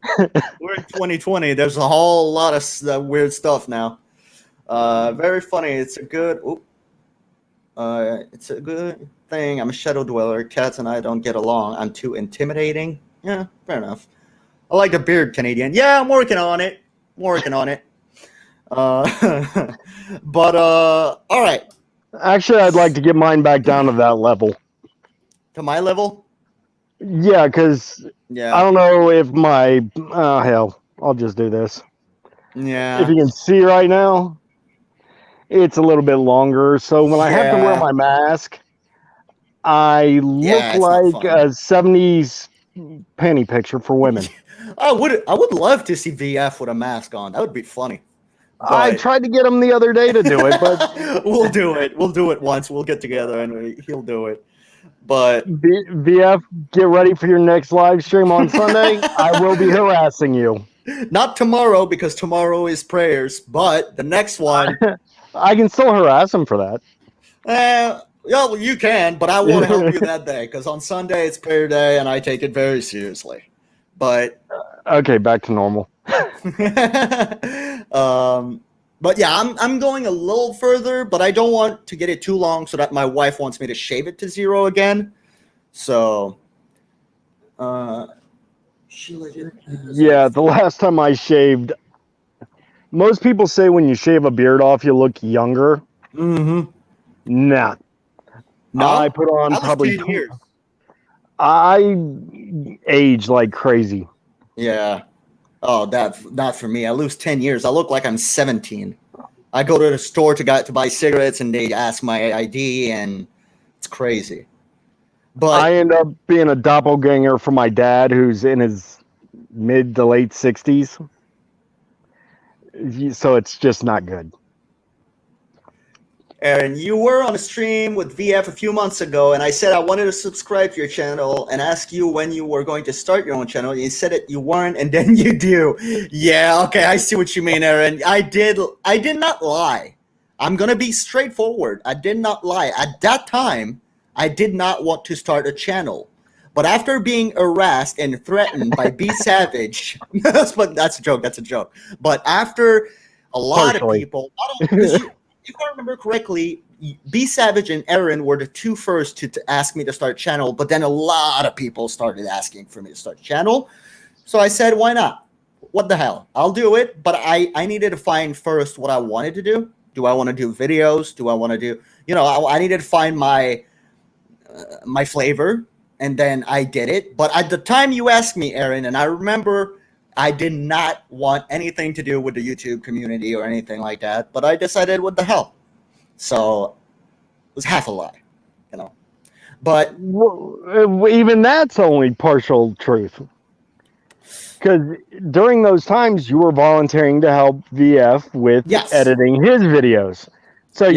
we're in 2020. There's a whole lot of weird stuff now. Very funny. It's a good. It's a good thing. I'm a shadow dweller. Cats and I don't get along. I'm too intimidating. Yeah, fair enough. I like the beard, Canadian. Yeah, I'm working on it. But all right. Actually, I'd like to get mine back down to that level. To my level? Yeah, because I don't know if my hell. I'll just do this. Yeah. If you can see right now, it's a little bit longer. So when I have to wear my mask, I look like a 70s penny picture for women. I would love to see VF with a mask on. That would be funny. But I tried to get him the other day to do it, but we'll do it. We'll do it once. We'll get together and he'll do it. But VF, get ready for your next live stream on Sunday. I will be harassing you. Not tomorrow, because tomorrow is prayers, but the next one. I can still harass him for that. Yeah, well, you can, but I won't help you that day, because on Sunday it's prayer day, and I take it very seriously. But okay, back to normal. But yeah, I'm going a little further, but I don't want to get it too long so that my wife wants me to shave it to 0 again. So, yeah, the last time I shaved, most people say when you shave a beard off, you look younger. Mm-hmm. Nah. No, I put on probably 10 years. I age like crazy. Yeah. Oh, not for me. I lose 10 years. I look like I'm 17. I go to the store to buy cigarettes, and they ask my ID, and it's crazy. But I end up being a doppelganger for my dad, who's in his mid to late 60s. So it's just not good. Aaron, you were on a stream with VF a few months ago, and I said I wanted to subscribe to your channel and ask you when you were going to start your own channel. You said that you weren't, and then you do. Yeah, okay, I see what you mean, Aaron. I did not lie. I'm going to be straightforward. I did not lie. At that time, I did not want to start a channel. But after being harassed and threatened by B Savage, that's a joke. But after a lot of people, if I remember correctly, B Savage and Aaron were the two first to ask me to start a channel, but then a lot of people started asking for me to start a channel. So I said, why not? What the hell? I'll do it, but I needed to find first what I wanted to do. Do I want to do videos? Do I want to do, I needed to find my flavor, and then I did it. But at the time you asked me, Aaron, and I remember I did not want anything to do with the YouTube community or anything like that, but I decided, what the hell? So it was half a lie, But even that's only partial truth. Because during those times, you were volunteering to help VF with editing his videos. So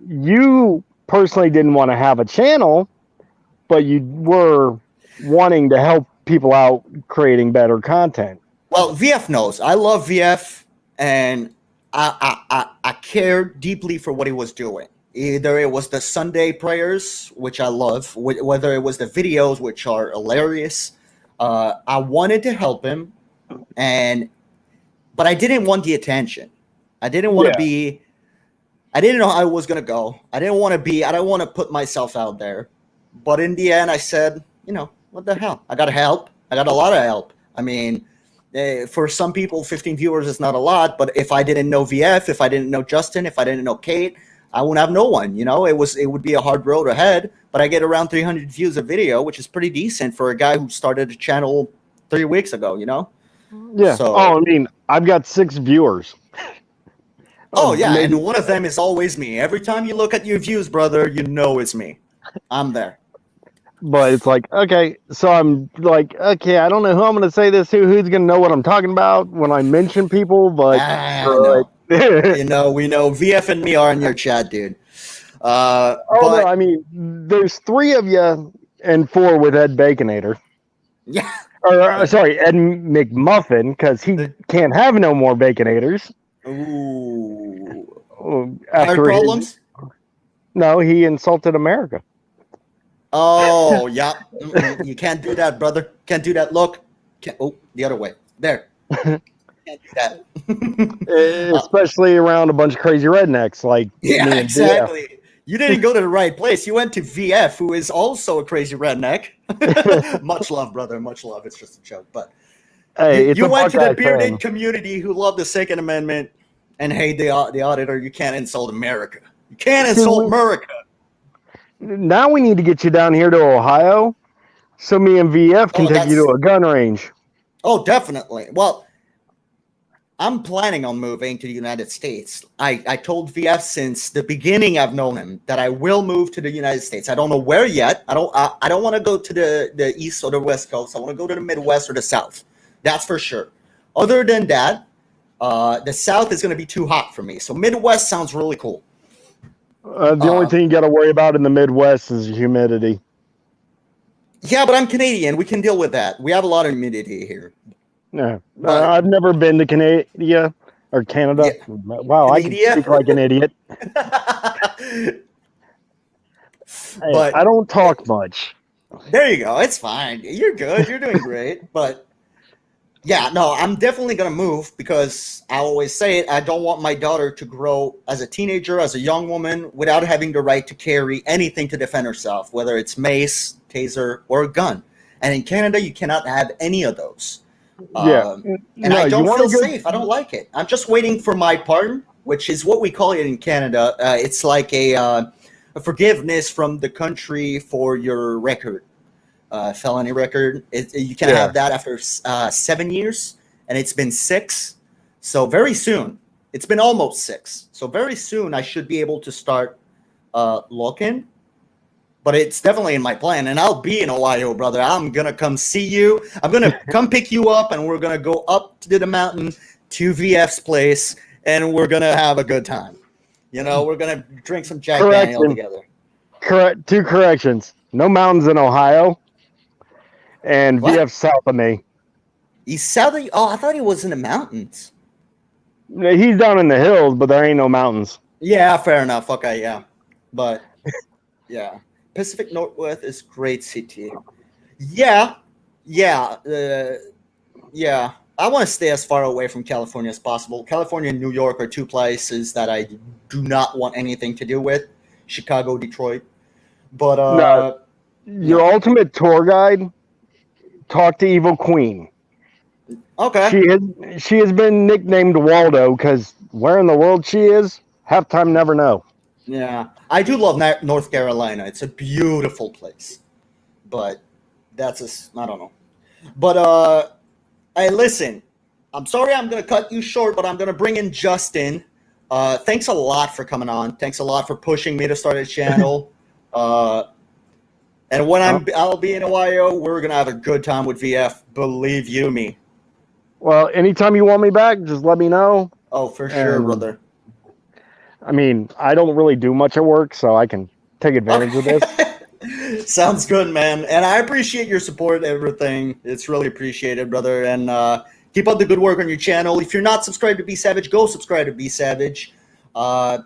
you personally didn't want to have a channel, but you were wanting to help people out creating better content. Well, VF knows. I love VF, and I cared deeply for what he was doing. Either it was the Sunday prayers, which I love, whether it was the videos, which are hilarious. I wanted to help him, but I didn't want the attention. I didn't want to be. I didn't know how I was gonna go. I don't want to put myself out there. But in the end, I said, what the hell? I got help. I got a lot of help. I mean, for some people, 15 viewers is not a lot. But if I didn't know VF, if I didn't know Justin, if I didn't know Kate, I wouldn't have no one. It would be a hard road ahead. But I get around 300 views a video, which is pretty decent for a guy who started a channel 3 weeks ago. Yeah. So, I mean, I've got 6 viewers. Oh yeah, and one of them is always me. Every time you look at your views, brother, it's me. I'm there. But it's like, okay, so I'm like, okay, I don't know who I'm going to say this to, who's going to know what I'm talking about when I mention people, but... we know VF and me are in your chat, dude. No, I mean, there's 3 of you, and 4 with Ed Baconator. Yeah. Or sorry, Ed McMuffin, because he can't have no more Baconators. Ooh. Heart After problems? No, he insulted America. Oh, yeah. You can't do that, brother. Can't do that. Look. The other way. There. Can't do that. Especially around a bunch of crazy rednecks like me and exactly. VF. You didn't go to the right place. You went to VF, who is also a crazy redneck. Much love, brother. Much love. It's just a joke. But Hey, you went to the bearded fan. community who love the Second Amendment and hate the auditor. You can't insult America. You can't insult America. Now we need to get you down here to Ohio so me and VF can take you to a gun range. Oh, definitely. Well, I'm planning on moving to the United States. I told VF since the beginning I've known him that I will move to the United States. I don't know where yet. I don't want to go to the East or the West Coast. I want to go to the Midwest or the South. That's for sure. Other than that, the South is going to be too hot for me. So Midwest sounds really cool. The only thing you got to worry about in the Midwest is humidity. Yeah, but I'm Canadian. We can deal with that. We have a lot of humidity here. Yeah, I've never been to Canada or Canada. Yeah. Wow, Canada? I can speak like an idiot. But I don't talk much. There you go. It's fine. You're good. You're doing great. But yeah, no, I'm definitely going to move because I always say it. I don't want my daughter to grow as a teenager, as a young woman, without having the right to carry anything to defend herself, whether it's mace, taser, or a gun. And in Canada, you cannot have any of those. Yeah. And I don't feel safe. I don't like it. I'm just waiting for my pardon, which is what we call it in Canada. It's like a forgiveness from the country for your record. Felony record. You can have that after 7 years, and it's been 6. So very soon, it's been almost 6. So very soon, I should be able to start looking. But it's definitely in my plan, and I'll be in Ohio, brother. I'm gonna come see you. I'm gonna come pick you up, and we're gonna go up to the mountain to VF's place, and we're gonna have a good time. You know, we're gonna drink some Jack Daniel together. Correct. 2 corrections. No mountains in Ohio. And VF south of me. He's south of? Oh, I thought he was in the mountains. He's down in the hills, but there ain't no mountains. Yeah, fair enough. Okay, yeah. But, yeah. Pacific Northwest is great city. Yeah. I want to stay as far away from California as possible. California and New York are 2 places that I do not want anything to do with. Chicago, Detroit. But, your ultimate tour guide, talk to Evil Queen. Okay. She has been nicknamed Waldo because where in the world she is, half time never know. Yeah, I do love North Carolina. It's a beautiful place, but I don't know. But hey, listen, I'm sorry I'm gonna cut you short, but I'm gonna bring in Justin. Thanks a lot for coming on. Thanks a lot for pushing me to start a channel. And when I'll be in Ohio, we're gonna have a good time with VF. Believe you me. Well, anytime you want me back, just let me know. Oh, for sure, brother. I mean, I don't really do much at work, so I can take advantage of this. Sounds good, man. And I appreciate your support and everything. It's really appreciated, brother. And keep up the good work on your channel. If you're not subscribed to Be Savage, go subscribe to Be Savage.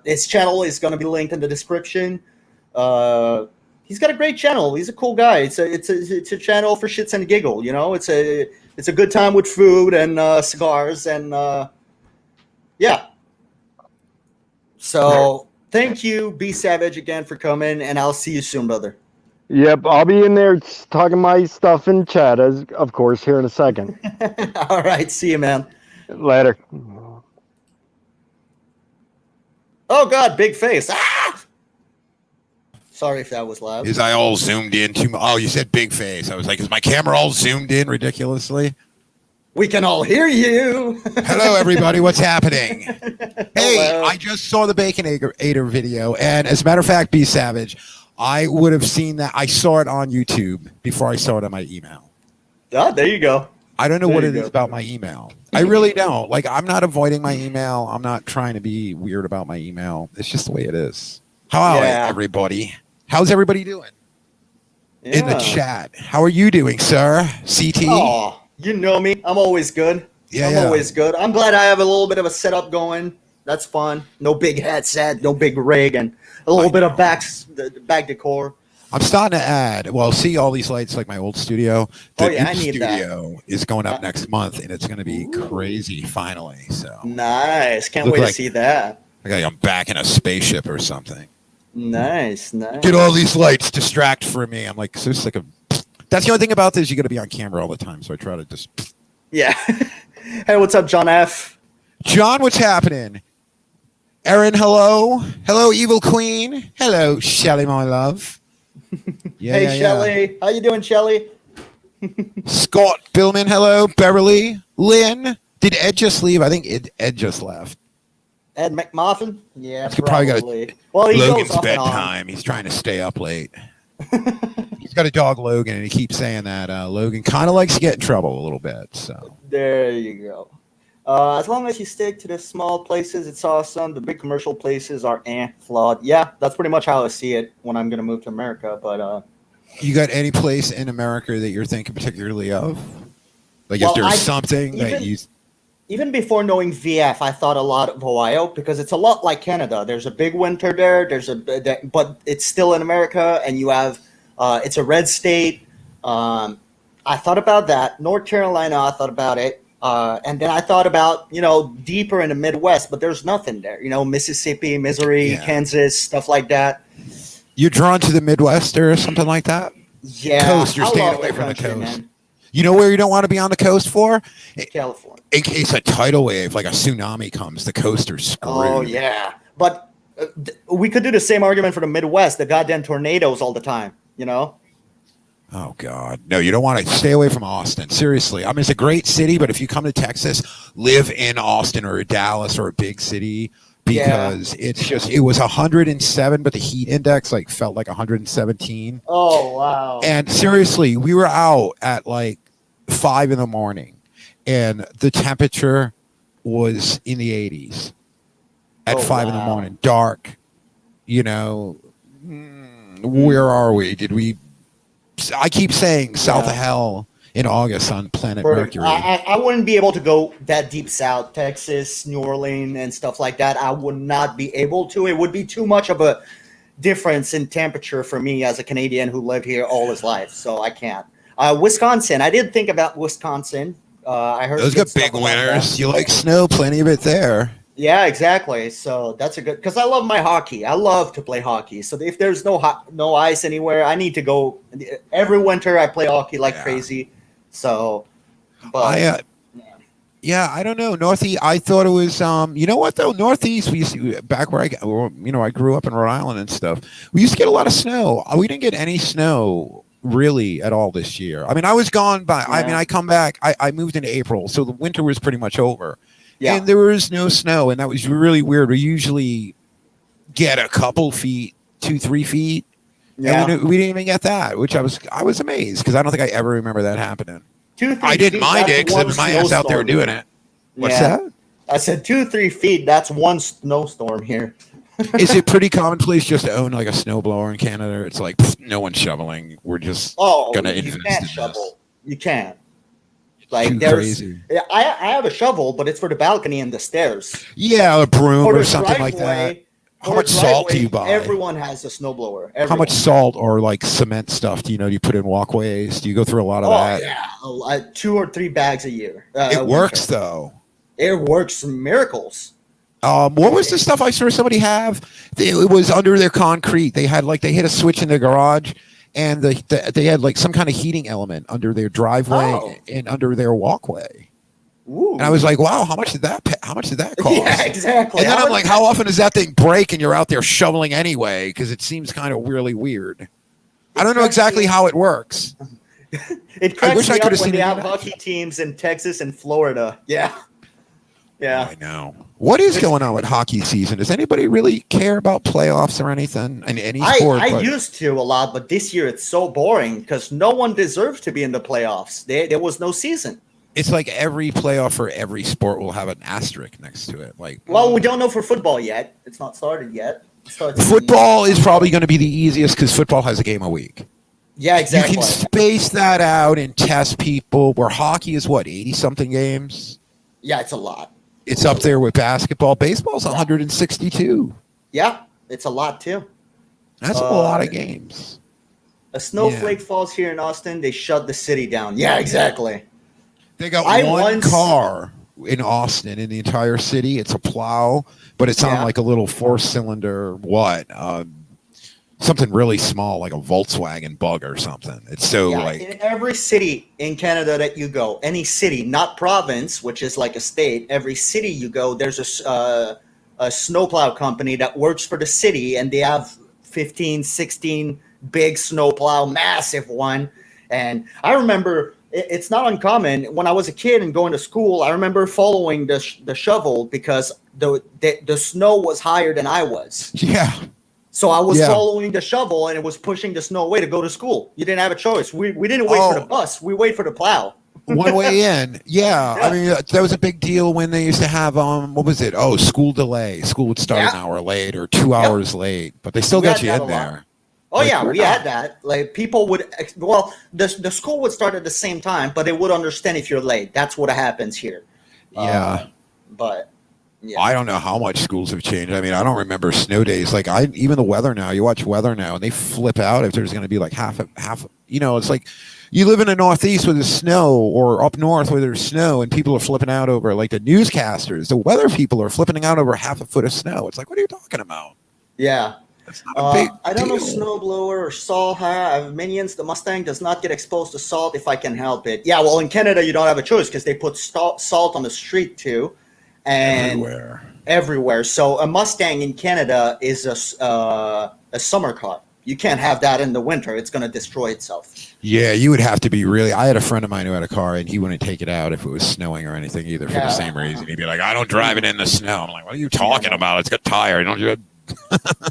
His channel is going to be linked in the description. He's got a great channel. He's a cool guy. It's a channel for shits and giggle. You know, it's a good time with food and cigars and yeah. So thank you, Be Savage, again for coming, and I'll see you soon, brother. Yep, I'll be in there talking my stuff in chat, of course, here in a second. All right, see you, man. Later. Oh, God, big face. Ah! Sorry if that was loud. Is I all zoomed in too much? Oh, you said big face. I was like, is my camera all zoomed in ridiculously? We can all hear you. Hello, everybody. What's happening? Hey, I just saw the Baconator video. And as a matter of fact, Be Savage, I would have seen that. I saw it on YouTube before I saw it on my email. Ah, there you go. I don't know what it is about my email. I really don't. Like, I'm not avoiding my email. I'm not trying to be weird about my email. It's just the way it is. How are everybody? How's everybody doing? in the Yeah. chat. How are you doing, sir? CT? Oh, you know me. I'm always good. Yeah, I'm yeah. always good. I'm glad I have a little bit of a setup going. That's fun. No big headset, no big rig, and a little bit of back decor. I'm starting to add. Well, see all these lights like my old studio. The Oh, yeah, new I need that. studio is going up next month, and it's going to be crazy. Finally, so Nice. Can't Look wait like- to see that. like I'm back in a spaceship or something. Nice, nice. Get all these lights distract from me. I'm like so sick of. That's the only thing about this. You got to be on camera all the time, so I try to just. Yeah. Hey, what's up, John F? John, what's happening? Erin, hello. Hello, Evil Queen. Hello, Shelly, my love. Yeah, Hey, yeah, yeah. Shelly. How you doing, Shelly? Scott Billman, hello. Beverly. Lynn. Did Ed just leave? I think Ed just left. Ed McMuffin? Yeah, He probably got probably. Well, he Logan's goes off and on. bedtime. He's trying to stay up late. He's got a dog, Logan, and he keeps saying that Logan kind of likes to get in trouble a little bit. So There you go. As long as you stick to the small places, it's awesome. The big commercial places are flawed. Yeah, that's pretty much how I see it when I'm going to move to America. But you got any place in America that you're thinking particularly of? Like, Well, if there's I- something that even- you... even before knowing VF, I thought a lot of Ohio because it's a lot like Canada. There's a big winter there. But it's still in America, and you have it's a red state. I thought about that. North Carolina, I thought about it. And then I thought about, deeper in the Midwest, but there's nothing there. Mississippi, Missouri, Yeah. Kansas, stuff like that. You're drawn to the Midwest or something like that? Yeah. Coast, you're I staying love away the from the country, coast. man. You know where you don't want to be on the coast for? California. In case a tidal wave, like a tsunami comes, the coast are screwed. Oh, yeah. But we could do the same argument for the Midwest, the goddamn tornadoes all the time, Oh, God. No, you don't want to stay away from Austin. Seriously. I mean, it's a great city, but if you come to Texas, live in Austin or Dallas or a big city because it was 107, but the heat index felt like 117. Oh, wow. And seriously, we were out at 5 in the morning and the temperature was in the 80s at 5 in the morning. Dark, where are we? I keep saying south of hell in August on planet Mercury. I wouldn't be able to go that deep south, Texas, New Orleans, and stuff like that. I would not be able to. It would be too much of a difference in temperature for me as a Canadian who lived here all his life. So I can't. Wisconsin. I did think about Wisconsin. I heard Those good got big stuff about winters. that. You like snow, plenty of it there. Yeah, exactly. So that's a good because I love my hockey. I love to play hockey. So if there's no ice anywhere, I need to go. Every winter I play hockey like crazy. So, but I don't know. Northeast. I thought it was. You know what though? Northeast. We used to, back where I grew up in Rhode Island and stuff. We used to get a lot of snow. We didn't get any snow really at all this year. I mean, I was gone by. I mean, I come back. I moved in April, so the winter was pretty much over. Yeah. And there was no snow, and that was really weird. We usually get a couple feet, 2-3 feet. Yeah. And we didn't even get that, which I was amazed because I don't think I ever remember that happening. 2-3 I didn't feet, mind that's it because my ass out there doing it. What's that? I said 2-3 feet. That's one snowstorm here. Is it pretty commonplace just to own a snowblower in Canada? It's like no one's shoveling. We're just gonna invest can't in shovel. this. You can't. Too crazy. I have a shovel, but it's for the balcony and the stairs. Yeah, a broom For or the something like driveway, that. How much salt do you buy? Everyone has a snowblower. How much salt or cement stuff do you put in walkways? Do you go through a lot of that? Yeah, 2 or 3 bags a year. It works though. It works miracles. What was the stuff I saw somebody have? It was under their concrete. They had they hit a switch in their garage, and they had some kind of heating element under their driveway and under their walkway. Ooh. And I was like, wow, how much did that cost? Yeah, exactly. And then I'm like, how often does that thing break and you're out there shoveling anyway? Because it seems kind of really weird. I don't know exactly how it works. It cracks me up when they have hockey teams in Texas and Florida. Yeah. Yeah. I know. What is going on with hockey season? Does anybody really care about playoffs or anything in any sport? I used to a lot, but this year it's so boring because no one deserves to be in the playoffs. There was no season. It's like every playoff for every sport will have an asterisk next to it. Well, we don't know for football yet. It's not started yet. Football is probably going to be the easiest because football has a game a week. Yeah, exactly. You can space that out and test people. Where hockey is what, 80-something games? Yeah, it's a lot. It's up there with basketball. Baseball's 162. Yeah, it's a lot too. That's a lot of games. A snowflake falls here in Austin, they shut the city down. Yeah, exactly. They got one car in Austin in the entire city. It's a plow, but it's on like a little 4-cylinder, something really small, like a Volkswagen Bug or something. It's so like in every city in Canada that you go, any city, not province, which is like a state, every city you go, there's a snowplow company that works for the city, and they have 15, 16 big snowplow, massive one. And I remember it's not uncommon when I was a kid and going to school. I remember following the shovel because the snow was higher than I was. Yeah. So I was following the shovel, and it was pushing the snow away to go to school. You didn't have a choice. We didn't wait for the bus. We wait for the plow. One way in. Yeah. I mean, that was a big deal when they used to have, what was it? Oh, school delay. School would start an hour late or 2 hours late, but they still got you in there. Oh, yeah, we had that. Like, people would, the school would start at the same time, but they would understand if you're late. That's what happens here. Yeah. But, yeah. I don't know how much schools have changed. I mean, I don't remember snow days. Like, even the weather now, you watch weather now, and they flip out if there's going to be like half, it's like you live in the Northeast where there's snow, or up north where there's snow, and people are flipping out over, like the newscasters, the weather people are flipping out over half a foot of snow. It's like, what are you talking about? Yeah. That's not a big I don't know, deal. snowblower or salt. I have minions. The Mustang does not get exposed to salt if I can help it. Yeah, well, in Canada, you don't have a choice because they put salt on the street too. And everywhere. So a Mustang in Canada is a summer car. You can't have that in the winter. It's going to destroy itself. Yeah, you would have to be really. I had a friend of mine who had a car, and he wouldn't take it out if it was snowing or anything either, for the same reason. He'd be like, "I don't drive it in the snow." I'm like, "What are you talking about? It's got tire. Don't you?"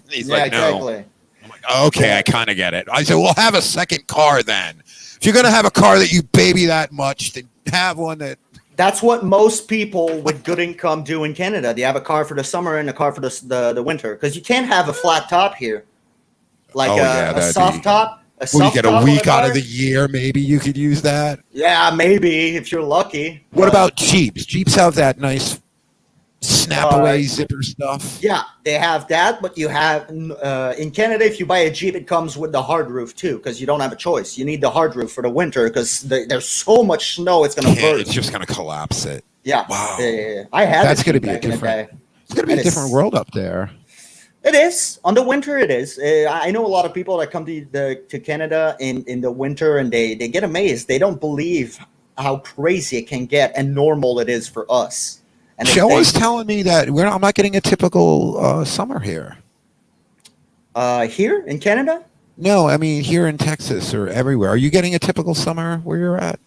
He's like, "No." Exactly. I'm like, "Okay, I kind of get it." I said, "Well, have a second car then. If you're going to have a car that you baby that much, then have one that." That's what most people with good income do in Canada. They have a car for the summer and a car for the winter, because you can't have a flat top here, like a soft top. You get a week out of the year, maybe you could use that. Yeah, maybe if you're lucky. What about Jeeps? Jeeps have that nice snap away zipper stuff. Yeah, they have that, but you have in Canada, if you buy a Jeep, it comes with the hard roof too, because you don't have a choice. You need the hard roof for the winter because there's so much snow it's going to burst. It's just going to collapse it. Yeah. Wow. I had. That's going to be a different. It's going to be a different world up there. It is. On the winter, it is. I know a lot of people that come to Canada in the winter, and they get amazed. They don't believe how crazy it can get and normal it is for us. And Joe was telling me that I'm not getting a typical summer here. Here in Canada? No, I mean here in Texas or everywhere. Are you getting a typical summer where you're at?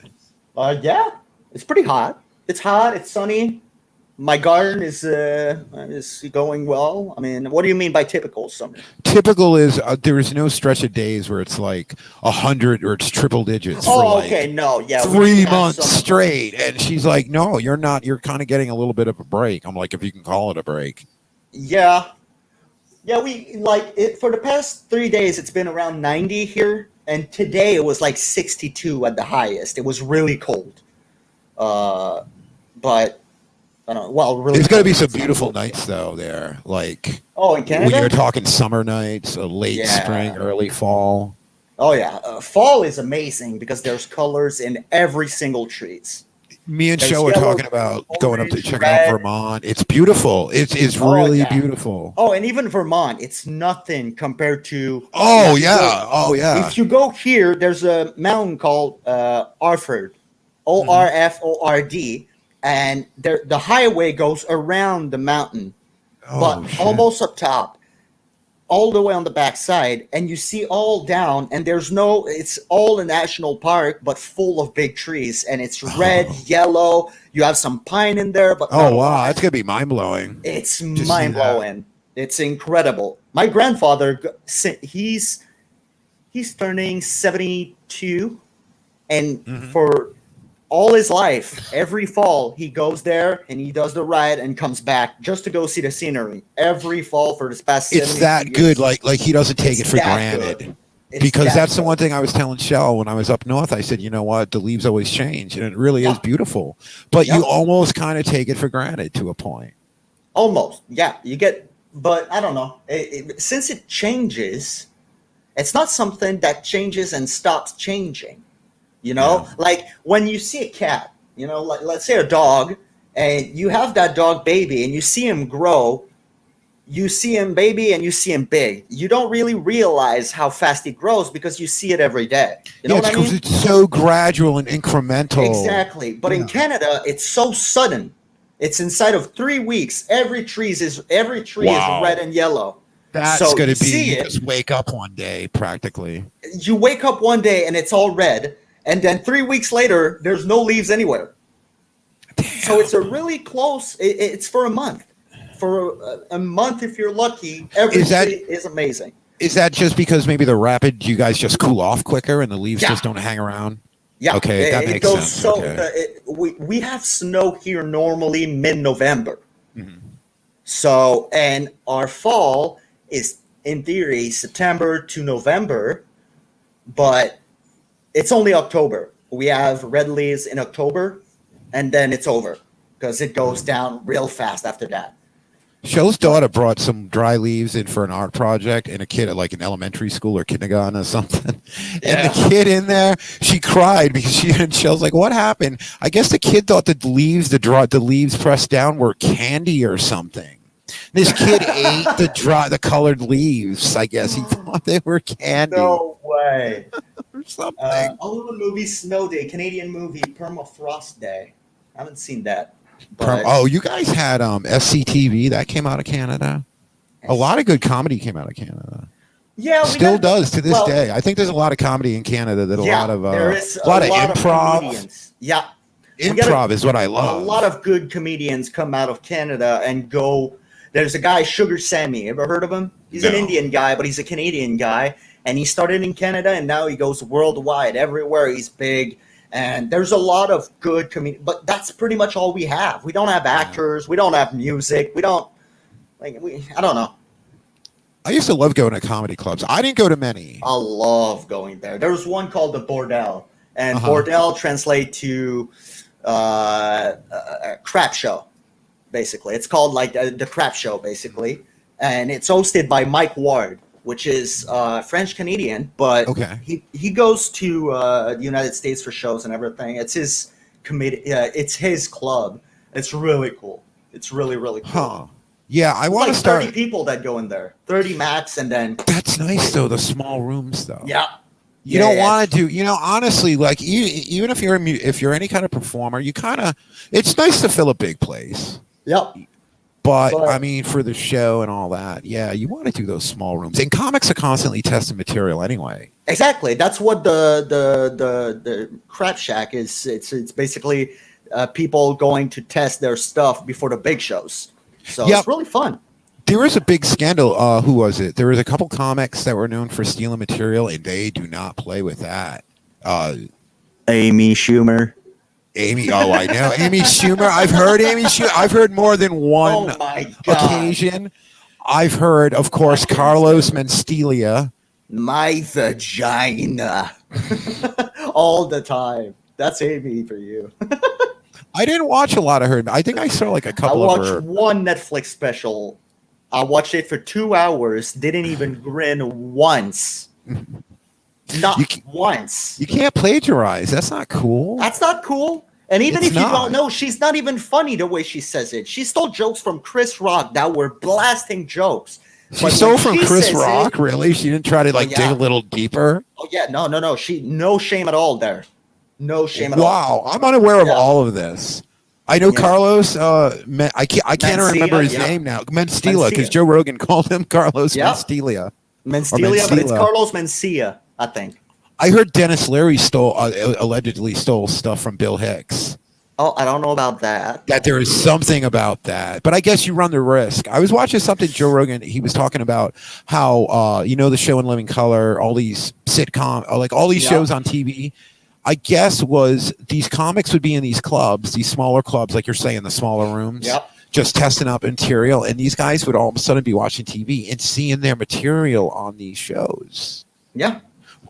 Yeah, it's pretty hot. It's hot. It's sunny. My garden is going well. I mean, what do you mean by typical summer? Typical is there is no stretch of days where it's like 100 or it's triple digits. Oh, okay, no, yeah, 3 months straight, and she's like, "No, you're not. You're kind of getting a little bit of a break." I'm like, "If you can call it a break." Yeah, we like it for the past 3 days. It's been around 90 here, and today it was like 62 at the highest. It was really cold, but. Really, there's going to be some beautiful nights though there, like in Canada. When you're talking summer nights, late spring, early fall. Oh yeah, fall is amazing because there's colors in every single trees. Me and Joe are talking about going up to check out Vermont. It's beautiful. It's really beautiful. Oh, and even Vermont, it's nothing compared to. Oh yeah. If you go here, there's a mountain called Orford, Orford. And the highway goes around the mountain, but almost up top, all the way on the backside, and you see all down, and it's all a national park, but full of big trees, and it's red, yellow. You have some pine in there, but wow, that's gonna be mind-blowing. It's mind-blowing. It's incredible. My grandfather, he's turning 72, and for all his life, every fall, he goes there and he does the ride and comes back just to go see the scenery. Every fall for this past 70 It's that years. good. Like he doesn't take it for granted. Good. Because that that's the good. one thing I was telling Shell when I was up north. I said, you know what? The leaves always change, and it really is beautiful. But you almost kind of take it for granted to a point. Almost, yeah. You get, but I don't know. Since it changes, it's not something that changes and stops changing. You know, like when you see a cat, you know, like let's say a dog, and you have that dog baby, and you see him grow. You see him baby and you see him big. You don't really realize how fast he grows because you see it every day. You know what I mean? It's so gradual and incremental. Exactly. But in Canada, it's so sudden. It's inside of 3 weeks. Every tree is red and yellow. That's going to be you just wake up one day practically. You wake up one day and it's all red, and then 3 weeks later, there's no leaves anywhere. Damn. So it's a really close. It's for a month. For a month, if you're lucky, every tree is amazing. Is that just because maybe you guys just cool off quicker and the leaves just don't hang around? Yeah. Okay, that makes sense. So we have snow here normally mid-November. Mm-hmm. So, and our fall is in theory September to November, but it's only October. We have red leaves in October, and then it's over because it goes down real fast after that. Shell's daughter brought some dry leaves in for an art project, and a kid at like an elementary school or kindergarten or something. And the kid in there, she cried because Shell's like, "What happened?" I guess the kid thought the leaves pressed down were candy or something. This kid ate the colored leaves. I guess he thought they were candy. No way. Or something. Older movie, Snow Day, Canadian movie, Permafrost Day. I haven't seen that. But you guys had SCTV that came out of Canada. A lot of good comedy came out of Canada. Yeah, still does to this day. I think there's a lot of comedy in Canada that there is a lot of improv. Yeah, improv is what I love. A lot of good comedians come out of Canada and go. There's a guy, Sugar Sammy. Ever heard of him? He's an Indian guy, but he's a Canadian guy, and he started in Canada, and now he goes worldwide. Everywhere he's big. And there's a lot of good comedy, but that's pretty much all we have. We don't have actors. We don't have music. We don't I don't know. I used to love going to comedy clubs. I didn't go to many. I love going there. There was one called the Bordel, and Bordel translate to a crap show, basically. It's called like the crap show, basically, and it's hosted by Mike Ward, which is French Canadian, but he goes to the United States for shows and everything. It's his committee. It's his club. It's really cool. It's really, really cool. Huh. Yeah, I want to start. 30 people that go in there, 30 max, and then that's nice though. The small rooms though. Yeah. You don't want to do. You know, honestly, like even if you're any kind of performer, it's nice to fill a big place. Yep. But I mean, for the show and all that, you want to do those small rooms. And comics are constantly testing material anyway. Exactly. That's what the Crap Shack is. It's basically people going to test their stuff before the big shows. So it's really fun. There was a big scandal. Who was it? There was a couple comics that were known for stealing material, and they do not play with that. Amy Schumer. I know Amy Schumer. I've heard Amy Schumer. I've heard more than one occasion. I've heard, of course, Carlos Mencia. My vagina. All the time. That's Amy for you. I didn't watch a lot of her. I think I saw like a couple of her. I watched one Netflix special. I watched it for 2 hours. Didn't even grin once. Not once. You can't plagiarize. That's not cool. That's not cool. And even if you don't know, she's not even funny the way she says it. She stole jokes from Chris Rock that were blasting jokes. She stole from Chris Rock? Really? She didn't try to dig a little deeper? Oh, yeah. No. No shame at all there. No shame at all. Wow. I'm unaware of all of this. I know Carlos. I can't remember his name now. Mencia, because Joe Rogan called him Carlos Mencia. Mencia, but it's Carlos Mencia, I think. I heard Dennis Leary allegedly stole stuff from Bill Hicks. Oh, I don't know about that. That there is something about that, but I guess you run the risk. I was watching something Joe Rogan. He was talking about how the show In Living Color, all these sitcom, like all these shows on TV. I guess was these comics would be in these clubs, these smaller clubs, like you're saying, the smaller rooms. Yep. Just testing up material, and these guys would all of a sudden be watching TV and seeing their material on these shows. Yeah.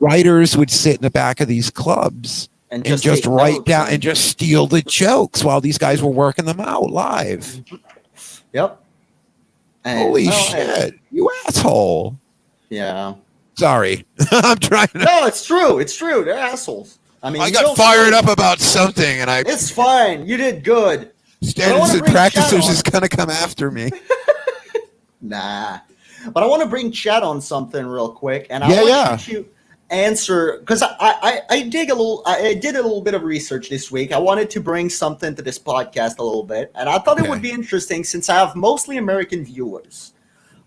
writers would sit in the back of these clubs and just take write notes down and just steal the jokes while these guys were working them out live. Yep. And, Holy shit, you asshole. Yeah. Sorry. I'm trying to. No, it's true. It's true. They're assholes. I mean, I got fired up about something, and I. It's fine. You did good. Standards and practices is going to come after me. Nah. But I want to bring Chad on something real quick, and I want you to answer, because I did a little bit of research this week. I wanted to bring something to this podcast a little bit, and I thought it would be interesting, since I have mostly American viewers,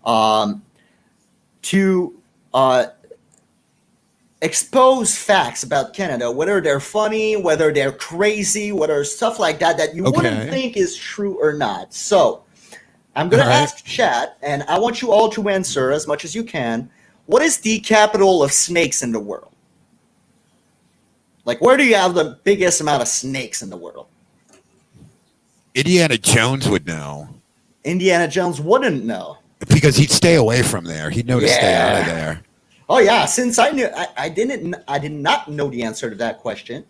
to expose facts about Canada, whether they're funny, whether they're crazy, whether stuff like that you wouldn't think is true or not. So I'm going to ask chat, and I want you all to answer as much as you can. What is the capital of snakes in the world? Like, where do you have the biggest amount of snakes in the world? Indiana Jones would know. Indiana Jones wouldn't know. Because he'd stay away from there. He'd know to stay out of there. Oh yeah, since I knew, I did not know the answer to that question,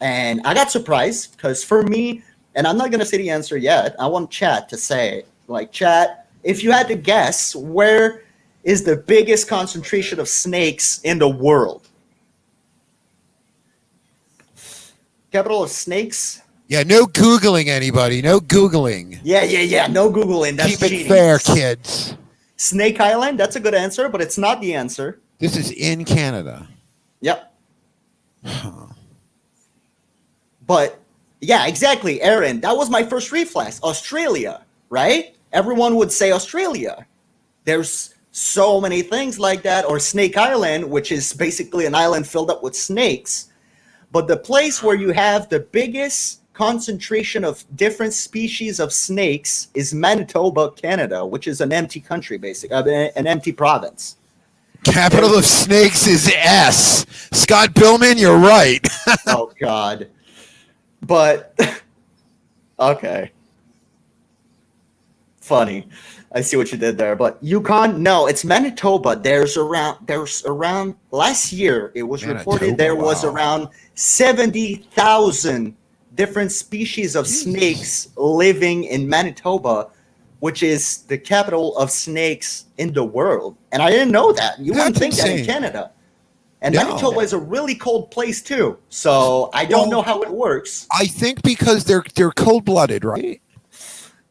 and I got surprised, because for me, and I'm not gonna say the answer yet. I want chat to say, like, chat, if you had to guess, where is the biggest concentration of snakes in the world? Capital of snakes? Yeah, no Googling anybody. No Googling. Yeah. No Googling. That's Keep it cheating. fair, kids. Snake Island? That's a good answer, but it's not the answer. This is in Canada. Yep. But, yeah, exactly, Aaron. That was my first reflex. Australia, right? Everyone would say Australia. There's so many things like that. Or Snake Island, which is basically an island filled up with snakes. But the place where you have the biggest concentration of different species of snakes is Manitoba, Canada, which is an empty country, basically, an empty province. Capital of snakes is S. Scott Billman, you're right. Oh, God. But, okay. Funny. I see what you did there. But Yukon, no, it's Manitoba. There's around, last year, it was reported there was around 70,000 different species of snakes living in Manitoba, which is the capital of snakes in the world. And I didn't know that. You wouldn't think that in Canada. And Manitoba is a really cold place too. So I don't know how it works. I think because they're cold-blooded, right?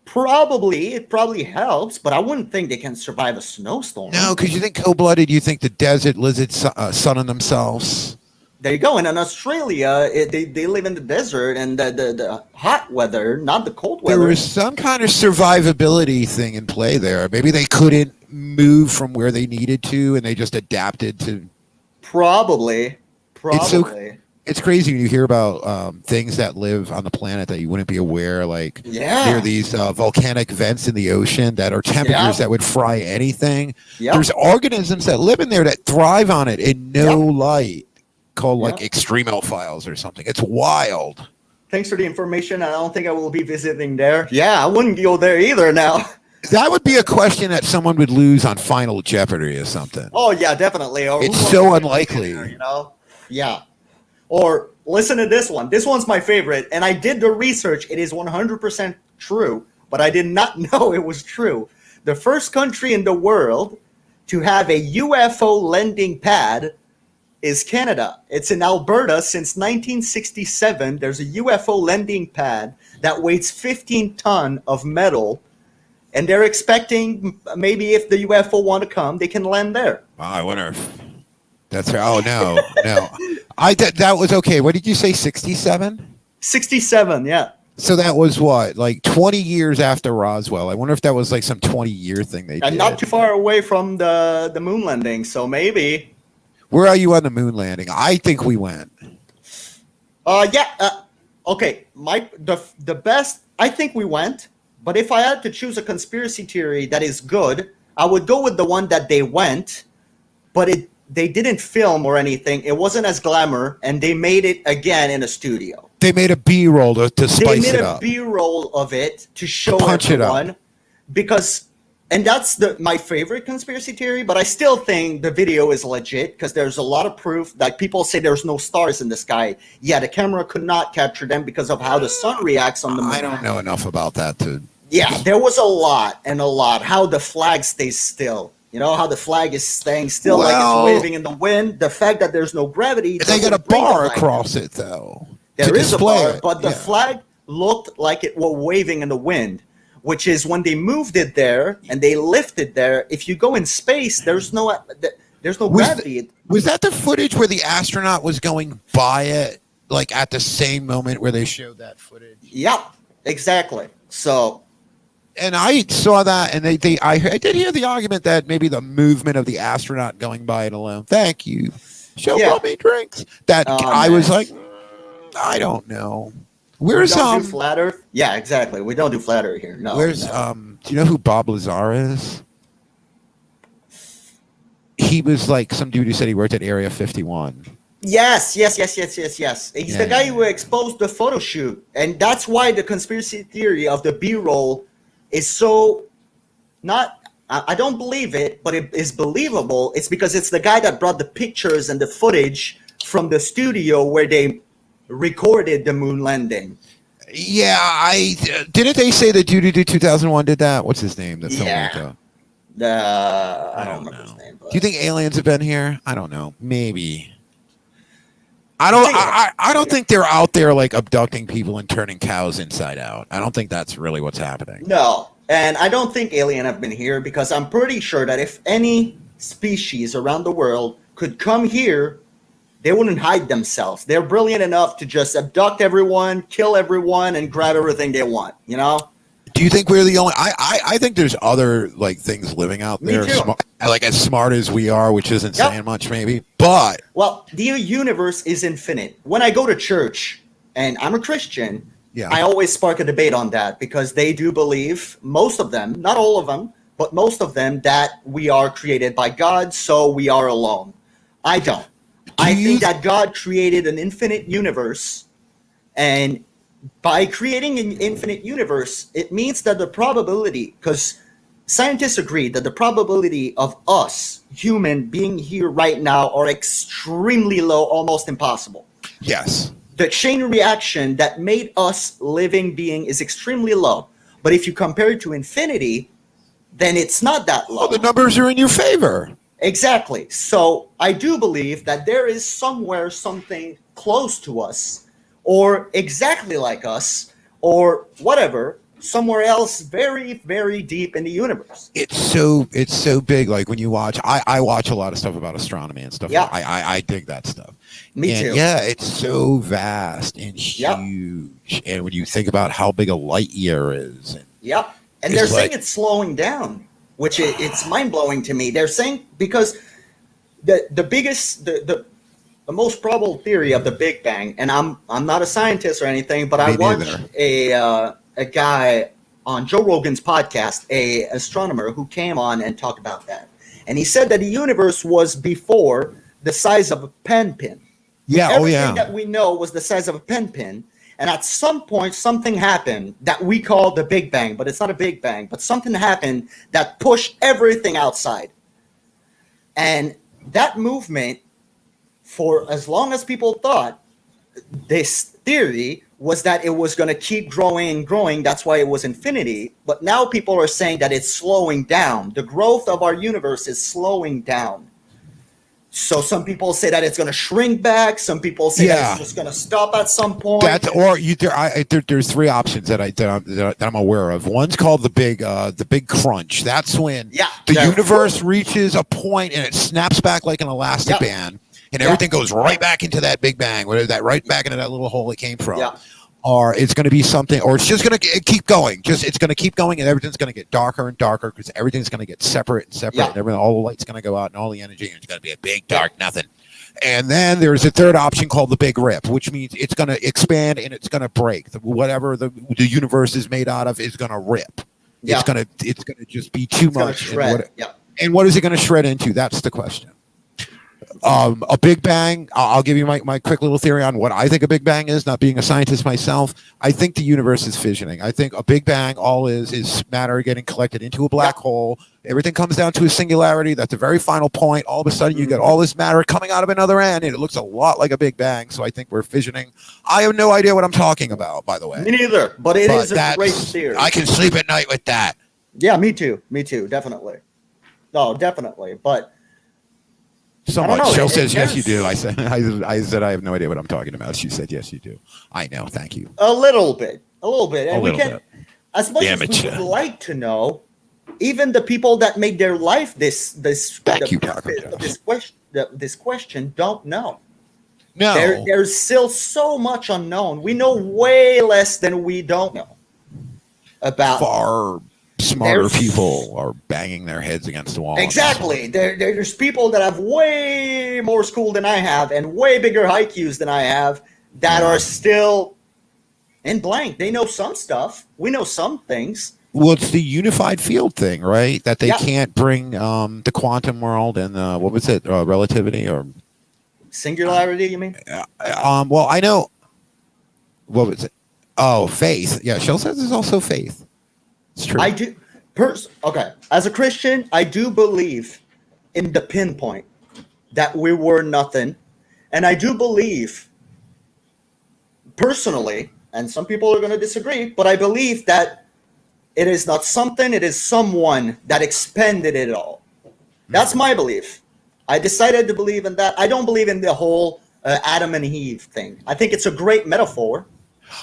Probably. It probably helps, but I wouldn't think they can survive a snowstorm. No, because you think cold-blooded, you think the desert lizards sunning themselves. There you go. And in Australia, they live in the desert and the hot weather, not the cold weather. There was some kind of survivability thing in play there. Maybe they couldn't move from where they needed to, and they just adapted to. Probably. It's crazy when you hear about things that live on the planet that you wouldn't be aware. Like there are these volcanic vents in the ocean that are temperatures that would fry anything. Yep. There's organisms that live in there that thrive on it in no light, called like extremophiles or something. It's wild. Thanks for the information. I don't think I will be visiting there. Yeah, I wouldn't go there either now. That would be a question that someone would lose on Final Jeopardy or something. Oh, yeah, definitely. Or it's so unlikely. There, you know? Yeah. Or listen to this one. This one's my favorite, and I did the research. It is 100% true, but I did not know it was true. The first country in the world to have a UFO landing pad is Canada. It's in Alberta since 1967. There's a UFO landing pad that weighs 15 tons of metal, and they're expecting maybe if the UFO want to come, they can land there. Wow, I wonder if that's no. That was okay. What did you say? 67? 67, yeah. So that was what, like 20 years after Roswell. I wonder if that was like some 20-year thing they did. And not too far away from the moon landing, so maybe. Where are you on the moon landing? I think we went. Okay. The best, I think we went. But if I had to choose a conspiracy theory that is good, I would go with the one that they went, but they didn't film or anything. It wasn't as glamour, and they made it again in a studio. They made a B-roll to spice it up. They made a B-roll of it to show everyone, because And that's my favorite conspiracy theory, but I still think the video is legit because there's a lot of proof. Like people say there's no stars in the sky. Yeah, the camera could not capture them because of how the sun reacts on the moon. I don't know enough about that to. Yeah, there was a lot. How the flag stays still. You know how the flag is staying still, like it's waving in the wind. The fact that there's no gravity. They got a bar across it, though. There is a bar, but the flag looked like it was waving in the wind. Which is when they moved it there and they lifted there. If you go in space, there's no gravity. Was that the footage where the astronaut was going by it, like at the same moment where they showed that footage? Yep, exactly. So, and I saw that, and I did hear the argument that maybe the movement of the astronaut going by it alone. Thank you. Brought me drinks. I was like, I don't know. Where's do flat Earth? Yeah, exactly. We don't do flat Earth here. No. Where's do you know who Bob Lazar is? He was like some dude who said he worked at Area 51. Yes. He's the guy who exposed the photo shoot, and that's why the conspiracy theory of the B-roll is so not. I don't believe it, but it is believable. It's because it's the guy that brought the pictures and the footage from the studio where they recorded the moon landing. Yeah, didn't they say that dude who did 2001 did that? What's his name? That's I don't remember his name. But. Do you think aliens have been here? I don't know. Maybe. I don't think they're out there like abducting people and turning cows inside out. I don't think that's really what's happening. No, and I don't think aliens have been here because I'm pretty sure that if any species around the world could come here, they wouldn't hide themselves. They're brilliant enough to just abduct everyone, kill everyone, and grab everything they want. You know? Do you think we're the only? I think there's other like things living out there, Me too. like as smart as we are, which isn't saying much, maybe. But the universe is infinite. When I go to church, and I'm a Christian, I always spark a debate on that because they do believe, most of them, not all of them, but most of them, that we are created by God, so we are alone. I don't. I think that God created an infinite universe, and by creating an infinite universe, it means that the probability, because scientists agree that the probability of us, human, being here right now are extremely low, almost impossible. Yes. The chain reaction that made us living being is extremely low. But if you compare it to infinity, then it's not that low. Well, the numbers are in your favor. Exactly. So I do believe that there is somewhere something close to us or exactly like us or whatever, somewhere else very, very deep in the universe. It's so big. Like when you watch, I watch a lot of stuff about astronomy and stuff. Yeah. I dig that stuff. Me too. Yeah, it's so vast and huge. And when you think about how big a light year is. And they're saying it's slowing down. Which it's mind-blowing to me. They're saying because the most probable theory of the Big Bang, and I'm not a scientist or anything, but I watched a guy on Joe Rogan's podcast, a astronomer who came on and talked about that, and he said that the universe was before the size of a pen pin. Yeah, everything that we know was the size of a pen pin. And at some point, something happened that we call the Big Bang, but it's not a Big Bang, but something happened that pushed everything outside. And that movement, for as long as people thought, this theory was that it was going to keep growing and growing. That's why it was infinity. But now people are saying that it's slowing down. The growth of our universe is slowing down. So some people say that it's going to shrink back. Some people say that it's just going to stop at some point. There's three options that I'm aware of. One's called the big crunch. That's when the universe reaches a point and it snaps back like an elastic band, and everything goes right back into that Big Bang, right back into that little hole it came from. Yeah. Or it's going to be something, or it's just going to keep going. It's going to keep going, and everything's going to get darker and darker because everything's going to get separate and separate, and everything, all the light's going to go out, and all the energy, and it's going to be a big dark nothing. And then there's a third option called the Big Rip, which means it's going to expand and it's going to break. Whatever the universe is made out of is going to rip. Yeah. It's going to just be too much. Shred. And what is it going to shred into? That's the question. A Big Bang, I'll give you my quick little theory on what I think a Big Bang is, not being a scientist myself. I think the universe is fissioning. I think a Big Bang all is matter getting collected into a black hole. Everything comes down to a singularity. That's the very final point. All of a sudden, you get all this matter coming out of another end, and it looks a lot like a Big Bang. So I think we're fissioning. I have no idea what I'm talking about, by the way. Me neither, but it is a great theory. I can sleep at night with that. Yeah, me too. Me too, definitely. No, definitely, but... Somewhat. Cheryl says, yes, you do. I said I have no idea what I'm talking about. She said, yes, you do. I know. Thank you. A little bit. And we can, as much as we would like to know, even the people that made their life this question don't know. No. There's still so much unknown. We know way less than we don't know about. Far smarter people are banging their heads against the wall. Exactly. There's people that have way more school than I have and way bigger IQs than I have that are still in blank. They know some stuff. We know some things. Well, it's the unified field thing, right? That they can't bring the quantum world and what was it? Relativity or singularity? You mean? Well, I know. What was it? Oh, faith. Yeah, Shell says there's also faith. It's true. I do. Okay, as a Christian, I do believe in the pinpoint that we were nothing, and I do believe, personally, and some people are going to disagree, but I believe that it is not something; it is someone that expended it all. That's my belief. I decided to believe in that. I don't believe in the whole Adam and Eve thing. I think it's a great metaphor.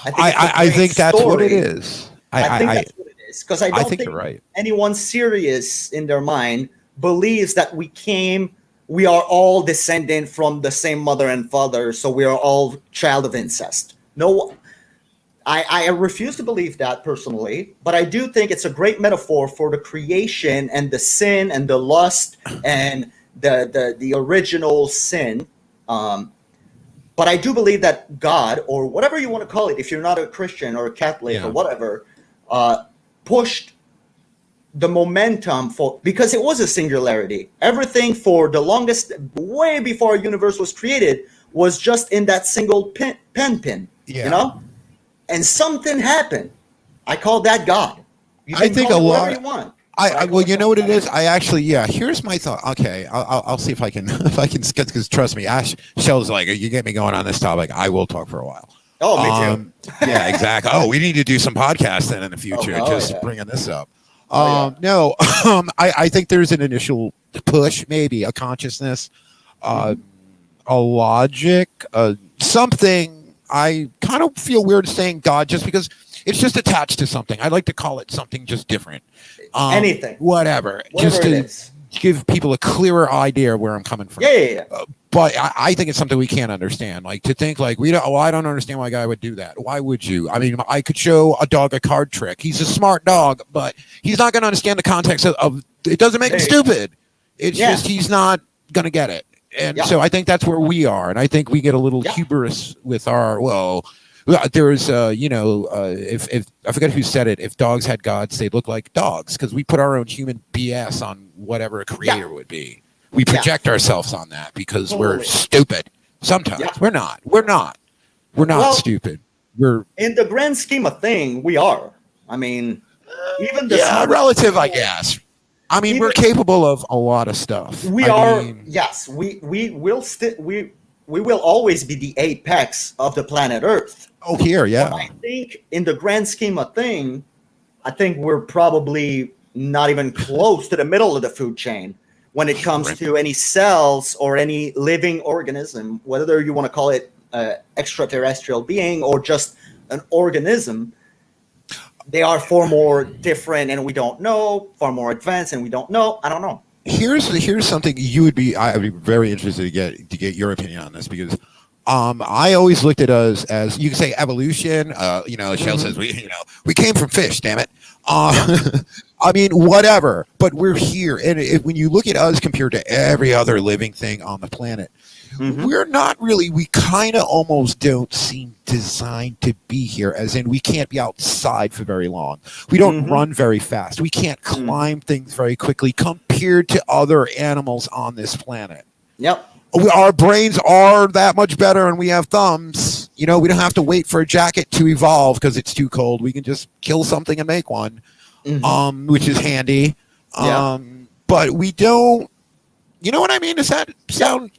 I think that's what it is. I think that's what it is, because I don't think you're right. anyone serious in their mind believes that we are all descendant from the same mother and father, so we are all child of incest. No, I refuse to believe that personally, but I do think it's a great metaphor for the creation and the sin and the lust and the original sin. But I do believe that God, or whatever you want to call it, if you're not a Christian or a Catholic or whatever, pushed the momentum because it was a singularity. Everything for the longest, way before our universe was created, was just in that single pin, you know? And something happened. I call that God. I think a lot. You want. Well, you know what it is? I actually, here's my thought. Okay, I'll see if I can, because trust me, Shell's like, you get me going on this topic, I will talk for a while. Oh, me too. Yeah, exactly. Oh, we need to do some podcasts then in the future, bringing this up. No, I think there's an initial push, maybe a consciousness, a logic, something. I kind of feel weird saying God just because it's just attached to something. I like to call it something just different. Anything. Whatever. Just to give people a clearer idea of where I'm coming from. Yeah. But I think it's something we can't understand. Like to think like I don't understand why a guy would do that. Why would you? I mean, I could show a dog a card trick. He's a smart dog, but he's not going to understand the context of it. Doesn't make him stupid. It's just he's not going to get it. And so I think that's where we are. And I think we get a little hubris with our, there was, if I forget who said it, if dogs had gods, they'd look like dogs because we put our own human BS on whatever a creator would be. We project ourselves on that because we're stupid. Sometimes we're not. We're not stupid. We're in the grand scheme of thing. We are. I mean, even the relative, I guess. I mean, we're capable of a lot of stuff. We will always be the apex of the planet Earth. Oh, here, yeah. But I think in the grand scheme of thing, I think we're probably not even close to the middle of the food chain when it comes to any cells or any living organism, whether you want to call it extraterrestrial being or just an organism. They are far more different, and we don't know. Far more advanced, and we don't know. I don't know. Here's something I would be very interested to get your opinion on this because I always looked at us as you can say evolution. Shell says we came from fish. Damn it. I mean, whatever. But we're here, and when you look at us compared to every other living thing on the planet, we're not really. We kind of almost don't seem designed to be here. As in, we can't be outside for very long. We don't run very fast. We can't climb things very quickly compared to other animals on this planet. Yep. our brains are that much better, and we have thumbs. We don't have to wait for a jacket to evolve because it's too cold. We can just kill something and make one, which is handy. Yeah. But we don't. You know what I mean? Does that sound?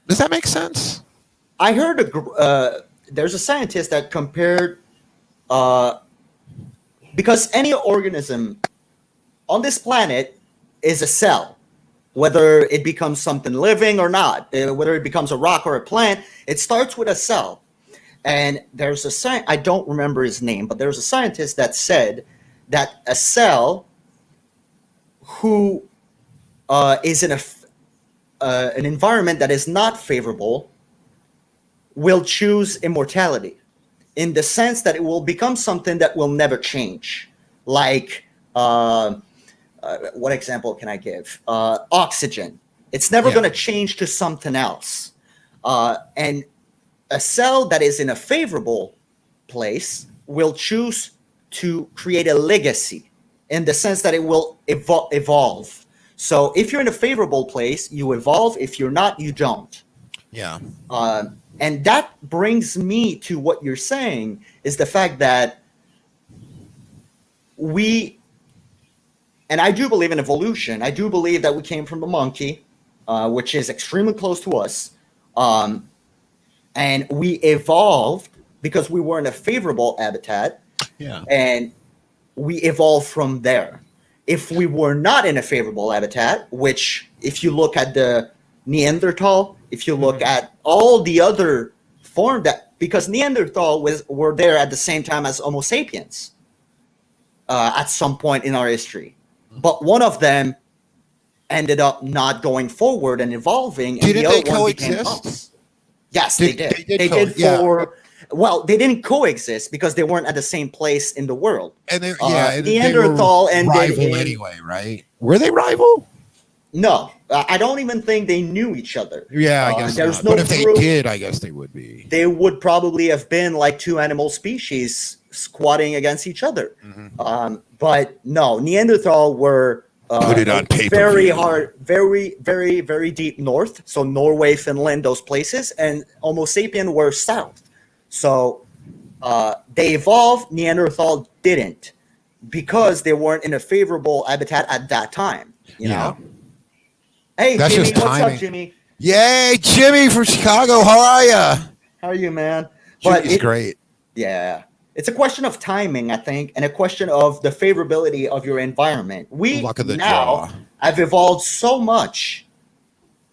Does that make sense? I heard there's a scientist that compared because any organism on this planet is a cell. Whether it becomes something living or not, whether it becomes a rock or a plant, it starts with a cell. And there's I don't remember his name, but there's a scientist that said that a cell who is in an environment that is not favorable will choose immortality, in the sense that it will become something that will never change. Like, what example can I give? Oxygen. It's never going to change to something else. And a cell that is in a favorable place will choose to create a legacy, in the sense that it will evolve. So if you're in a favorable place, you evolve. If you're not, you don't. Yeah. And that brings me to what you're saying, is the fact that and I do believe in evolution. I do believe that we came from the monkey, which is extremely close to us. And we evolved because we were in a favorable habitat. Yeah. And we evolved from there. If we were not in a favorable habitat, which if you look at the Neanderthal, if you look at all the other form because Neanderthal were there at the same time as Homo sapiens at some point in our history. But one of them ended up not going forward and evolving, and the other one became us. Yes, they did. They did well, they didn't coexist because they weren't at the same place in the world. And Neanderthal and rival anyway, right? Were they rival? No, I don't even think they knew each other. Yeah, I guess there's not. no But if they did, I guess they would be. They would probably have been like two animal species squatting against each other. But no, Neanderthal were put it on paper. Very hard, very, very, very deep north. So Norway, Finland, those places, and Homo sapien were south. So they evolved. Neanderthal didn't, because they weren't in a favorable habitat at that time. You know. Hey, that's Jimmy, just what's up, Jimmy? Yay, Jimmy from Chicago. How are you? How are you, man? Jimmy's great. Yeah. It's a question of timing, I think, and a question of the favorability of your environment. We now have evolved so much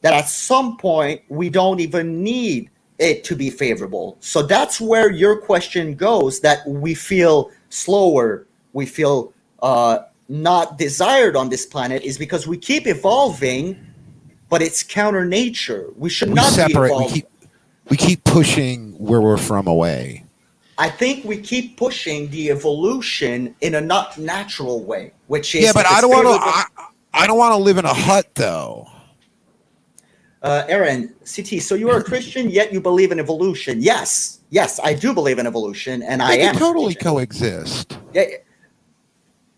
that at some point we don't even need it to be favorable. So that's where your question goes, that we feel slower, we feel not desired on this planet, is because we keep evolving, but it's counter nature. We should not be evolving. We keep pushing where we're from away. I think we keep pushing the evolution in a not natural way, which is but I don't want to. I don't want to live in a hut, though. Aaron, CT. So you are a Christian, yet you believe in evolution. Yes, I do believe in evolution, and I am. They totally coexist. Yeah.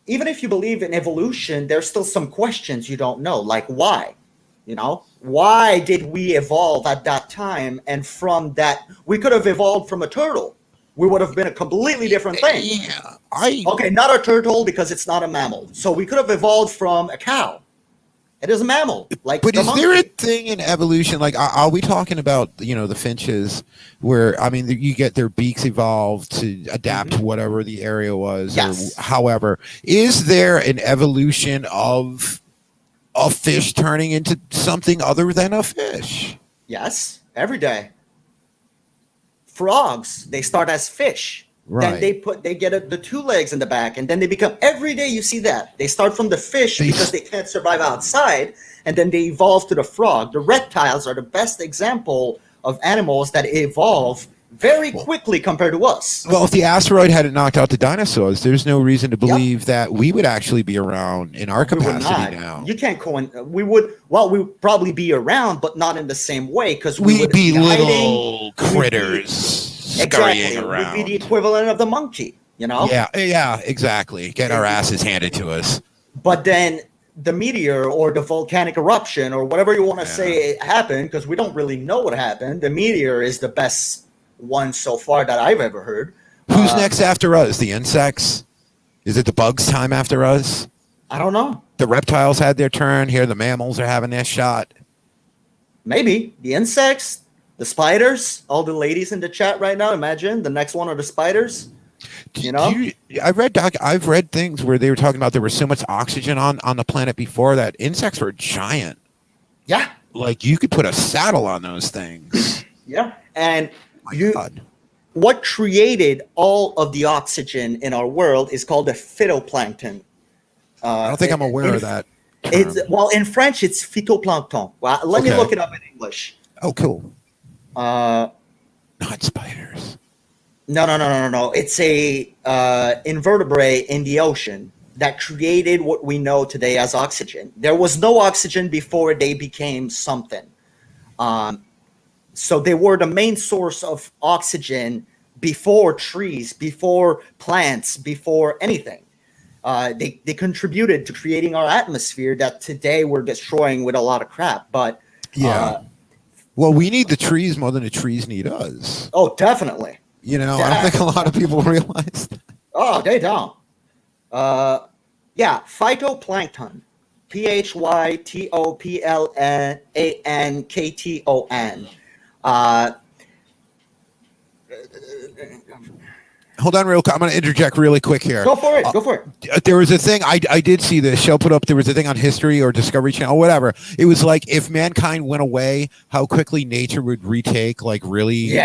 Even if you believe in evolution, there's still some questions you don't know, like why. You know, why did we evolve at that time? And from that, we could have evolved from a turtle. We would have been a completely different thing. Yeah, okay, not a turtle because it's not a mammal. So we could have evolved from a cow. It is a mammal. Like, but is there a thing in evolution? Like, are we talking about the finches, where you get their beaks evolved to adapt to whatever the area was, yes. or however? Is there an evolution of a fish turning into something other than a fish? Yes, every day. Frogs, they start as fish. Right. Then they get the two legs in the back, and then they become, every day you see that. They start from the fish because they can't survive outside, and then they evolve to the frog. The reptiles are the best example of animals that evolve very quickly compared to us. Well, if the asteroid hadn't knocked out the dinosaurs, there's no reason to believe that we would actually be around in our capacity now. You can't we would probably be around, but not in the same way, because we'd be little critters scurrying around. We'd be the equivalent of the monkey, Yeah, exactly. Get our asses handed to us. But then the meteor or the volcanic eruption or whatever you want to say happened, because we don't really know what happened. The meteor is the best one so far that I've ever heard. Who's next after us? The insects? Is it the bugs' time after us? I don't know. The reptiles had their turn. Here, the mammals are having their shot. Maybe the insects, the spiders, all the ladies in the chat right now. Imagine the next one are the spiders. You know, I've read things where they were talking about there was so much oxygen on the planet before that insects were giant. Yeah, like you could put a saddle on those things. Yeah, and God. What created all of the oxygen in our world is called the phytoplankton. I don't think I'm aware of that. Well, in French, it's phytoplankton. Well, let me look it up in English. Oh, cool. Not spiders. No. It's a invertebrate in the ocean that created what we know today as oxygen. There was no oxygen before they became something. So they were the main source of oxygen before trees, before plants, before anything. They contributed to creating our atmosphere that today we're destroying with a lot of crap. But well, we need the trees more than the trees need us. Oh, definitely. You know, I don't think a lot of people realize that. Oh, they don't. Phytoplankton. Phytoplankton. Hold on real quick. I'm going to interject really quick here. Go for it. There was a thing, I did see this show put up, there was a thing on History or Discovery Channel, whatever. It was like if mankind went away, how quickly nature would retake like really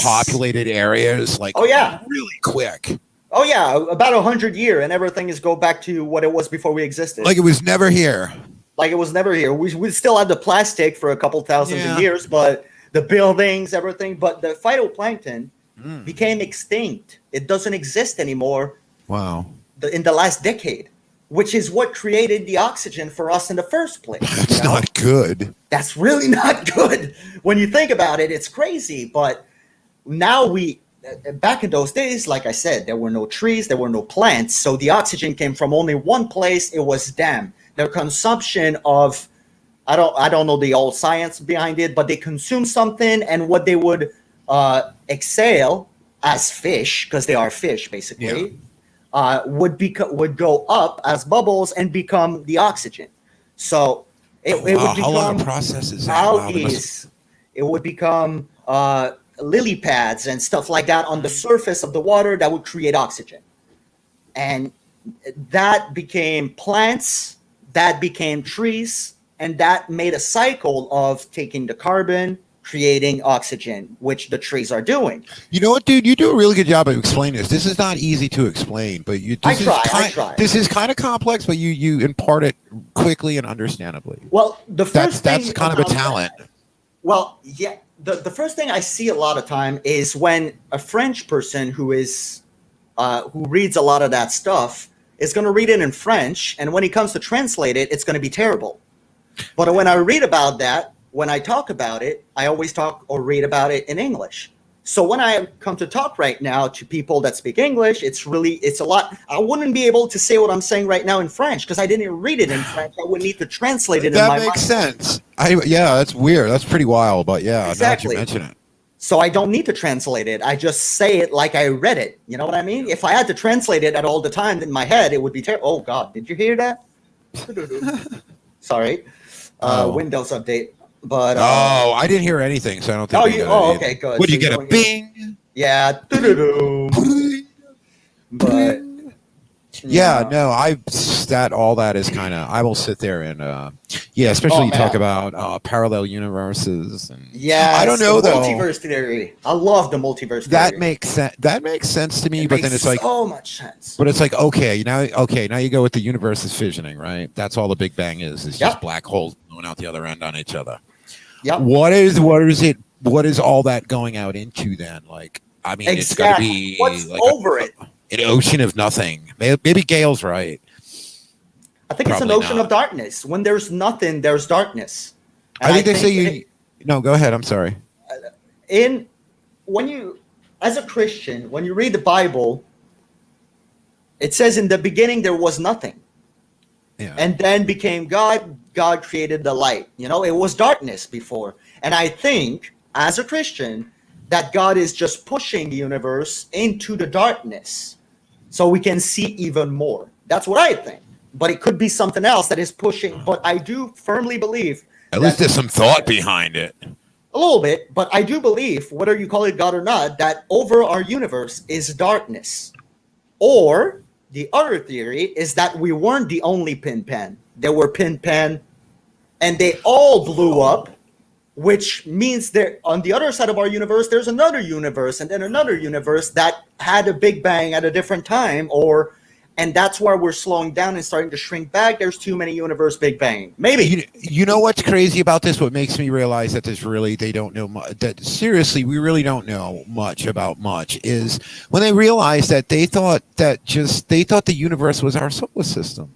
populated areas. Like, really quick. Oh, yeah, about 100 years and everything is go back to what it was before we existed. Like it was never here. We still had the plastic for a couple thousand years, but the buildings, everything. But the phytoplankton became extinct. It doesn't exist anymore. Wow. In the last decade, which is what created the oxygen for us in the first place. That's not good. That's really not good. When you think about it, it's crazy. But now back in those days, like I said, there were no trees, there were no plants. So the oxygen came from only one place. It was them. Their consumption of, I don't know the old science behind it, but they consume something, and what they would exhale as fish, because they are fish basically, would go up as bubbles and become the oxygen. So it would become how long a process is that? algaes. It would become lily pads and stuff like that on the surface of the water that would create oxygen, and that became plants. That became trees, and that made a cycle of taking the carbon, creating oxygen, which the trees are doing. You know what, dude? You do a really good job of explaining this. This is not easy to explain, but I try. This is kind of complex, but you impart it quickly and understandably. Well, that's kind of a talent. The first thing I see a lot of time is when a French person who reads a lot of that stuff is going to read it in French, and when he comes to translate it, it's going to be terrible. But when I read about that, when I talk about it, I always talk or read about it in English. So when I come to talk right now to people that speak English, it's a lot. I wouldn't be able to say what I'm saying right now in French because I didn't read it in French. I would need to translate it in my mind. That makes sense. That's weird. That's pretty wild, but exactly. Now that you mention it. So I don't need to translate it. I just say it like I read it. You know what I mean? If I had to translate it at all the time in my head, it would be terrible. Oh, God. Did you hear that? Sorry. Windows update. But I didn't hear anything, so I don't think. Okay, good. Would you get a bing? Yeah. But all that is kind of. I will sit there and especially you talk about parallel universes and I don't know though. Multiverse theory. I love the multiverse theory. That makes sense. That makes sense to me, but then it's like so much sense. But it's like now you go with the universe is fissioning, right? That's all the Big Bang is just black holes going out the other end on each other. Yeah. What is all that going out into then? Like, I mean, it's got to be over it. An ocean of nothing. Maybe Gail's right. I think it's an ocean of darkness. When there's nothing, there's darkness. And I think they say No, go ahead. I'm sorry. As a Christian, when you read the Bible, it says in the beginning there was nothing. and then became God. God created the light. You know, it was darkness before. And I think, as a Christian, that God is just pushing the universe into the darkness so we can see even more. That's what I think. But it could be something else that is pushing. But I do firmly believe. At least there's some thought behind it. A little bit, but I do believe, whether you call it God or not, that over our universe is darkness. Or the other theory is that we weren't the only Pin-Pen. There were Pin-Pen, and they all blew up, which means that on the other side of our universe, there's another universe, and then another universe that had a Big Bang at a different time, and that's why we're slowing down and starting to shrink back. There's too many universe Big Bang. Maybe. You know what's crazy about this? What makes me realize that they don't know much, that seriously, we really don't know much about much, is when they realized that they thought the universe was our solar system.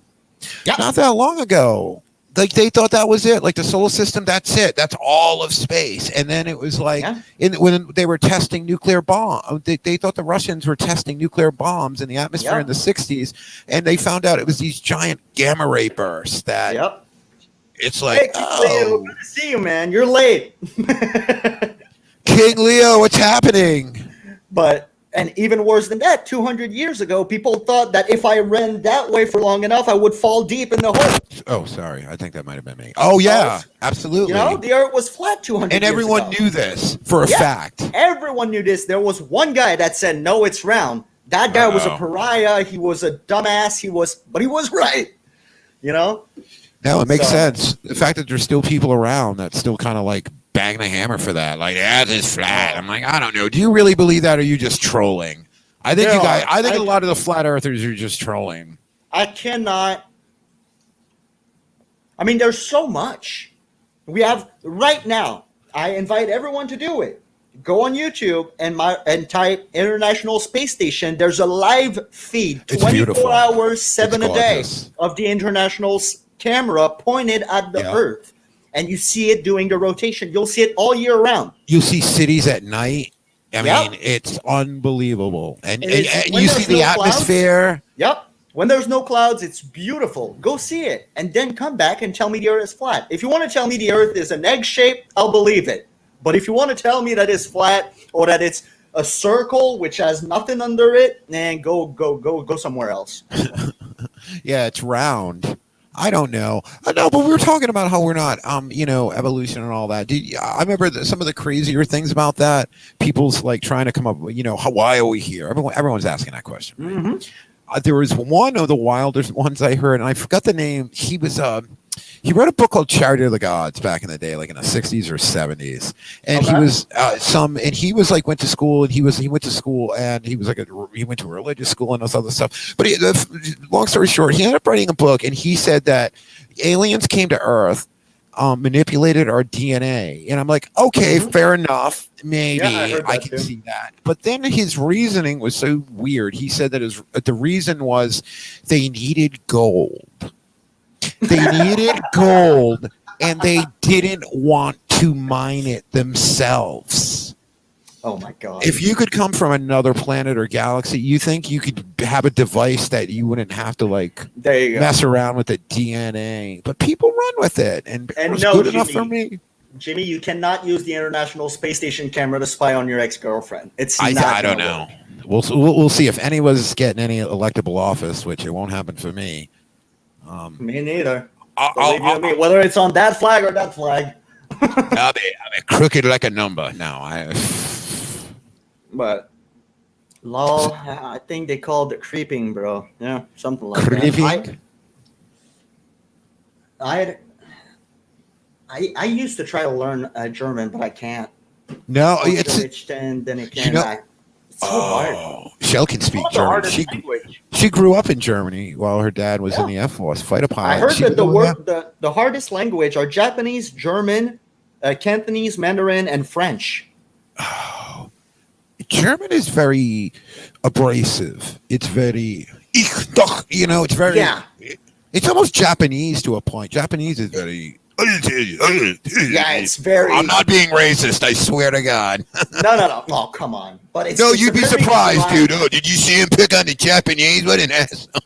Yeah. Not that long ago. Like they thought that was it. Like the solar system, that's it. That's all of space. And then it was like when they were testing nuclear bombs, they thought the Russians were testing nuclear bombs in the atmosphere in the 60s, and they found out it was these giant gamma ray bursts that it's like, hey, Leo, good to see you, man. You're late. King Leo, what's happening? And even worse than that, 200 years ago, people thought that if I ran that way for long enough, I would fall deep in the hole. Oh, sorry. I think that might have been me. Oh, yeah, absolutely. You know, the Earth was flat 200 years ago. And everyone knew this for a fact. Everyone knew this. There was one guy that said, no, it's round. That guy was a pariah. He was a dumbass. But he was right. You know? No, it makes sense. The fact that there's still people around that still kind of like bang the hammer for that. Like, this is flat. I'm like, I don't know. Do you really believe that, or are you just trolling? I think a lot of the flat earthers are just trolling. I cannot. I mean, there's so much. We have right now. I invite everyone to do it. Go on YouTube and type International Space Station. There's a live feed, It's 24 beautiful. hours, 7 a day, gorgeous. of the International camera pointed at the Earth. And you see it doing the rotation. You'll see it all year round. You see cities at night. I mean, it's unbelievable. And you see the atmosphere. Yep. When there's no clouds, it's beautiful. Go see it. And then come back and tell me the Earth is flat. If you want to tell me the Earth is an egg shape, I'll believe it. But if you want to tell me that it's flat or that it's a circle which has nothing under it, then go somewhere else. Yeah, it's round. I don't know. No, but we were talking about how we're not, evolution and all that. I remember some of the crazier things about that. People's like trying to come up with, why are we here? Everyone's asking that question. Right? Mm-hmm. There was one of the wildest ones I heard, and I forgot the name. He was, he wrote a book called Charity of the Gods back in the day, like in the 60s or 70s. And he was he was like, went to school, and he went to school, and he was like, he went to a religious school and all this other stuff. But long story short, he ended up writing a book, and he said that aliens came to Earth, manipulated our DNA. And I'm like, okay, fair enough. Maybe I can see that. But then his reasoning was so weird. He said that the reason was they needed gold. They needed gold, and they didn't want to mine it themselves. Oh, my God. If you could come from another planet or galaxy, you think you could have a device that you wouldn't have to, like, mess around with the DNA. But people run with it, and it's good enough for me. Jimmy, you cannot use the International Space Station camera to spy on your ex-girlfriend. I don't know. We'll see if anyone's getting any electable office, which it won't happen for me. Me neither. Believe you me, whether it's on that flag or that flag. I'll be crooked like a number now. But lol, I think they called it creeping, bro. Yeah, something like creeping? that. I used to try to learn German, but I can't. No, it's then it can't. It's so hard. Shell can speak German. She grew up in Germany while her dad was in the Air Force, fighter pilot. I heard that the hardest language are Japanese, German, Cantonese, Mandarin, and French. Oh, German is very abrasive. It's very, it's very, it's almost Japanese to a point. Japanese is very. It's very. I'm not being racist. I swear to God. No. Oh, come on. But you'd be surprised, dude. Oh, did you see him pick on the Japanese? What an asshole.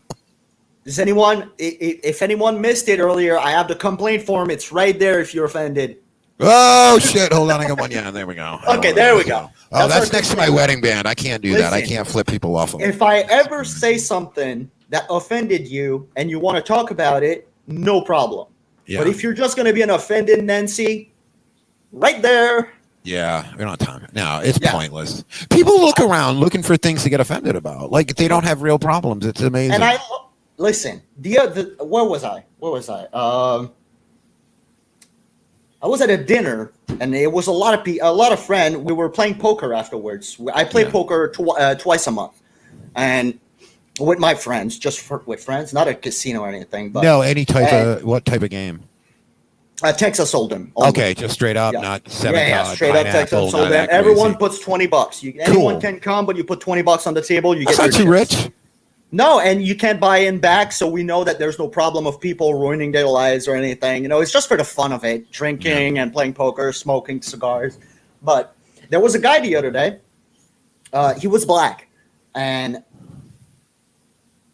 Does anyone, if anyone missed it earlier, I have the complaint form. It's right there if you're offended. Oh shit! Hold on, I got one. Yeah, there we go. Okay, there we go. Oh, that's next to my wedding band. I can't do that. I can't flip people off of it. If I ever say something that offended you and you want to talk about it, no problem. Yeah. But if you're just going to be an offended Nancy, right there. Yeah, we don't have time. No, it's pointless. People look around looking for things to get offended about. Like they don't have real problems. It's amazing. And listen. Where was I? I was at a dinner, and it was a lot of friends. We were playing poker afterwards. I play poker twice a month, and with my friends, with friends, not a casino or anything. But no, any type of what type of game? Texas Hold'em. Okay, just straight up, not seven. Yeah, straight up Texas Hold'em. Everyone puts $20. Anyone can come, but you put $20 on the table. You That's get not too rich. No, and you can't buy in back, so we know that there's no problem of people ruining their lives or anything. It's just for the fun of it, drinking and playing poker, smoking cigars. But there was a guy the other day. He was black, and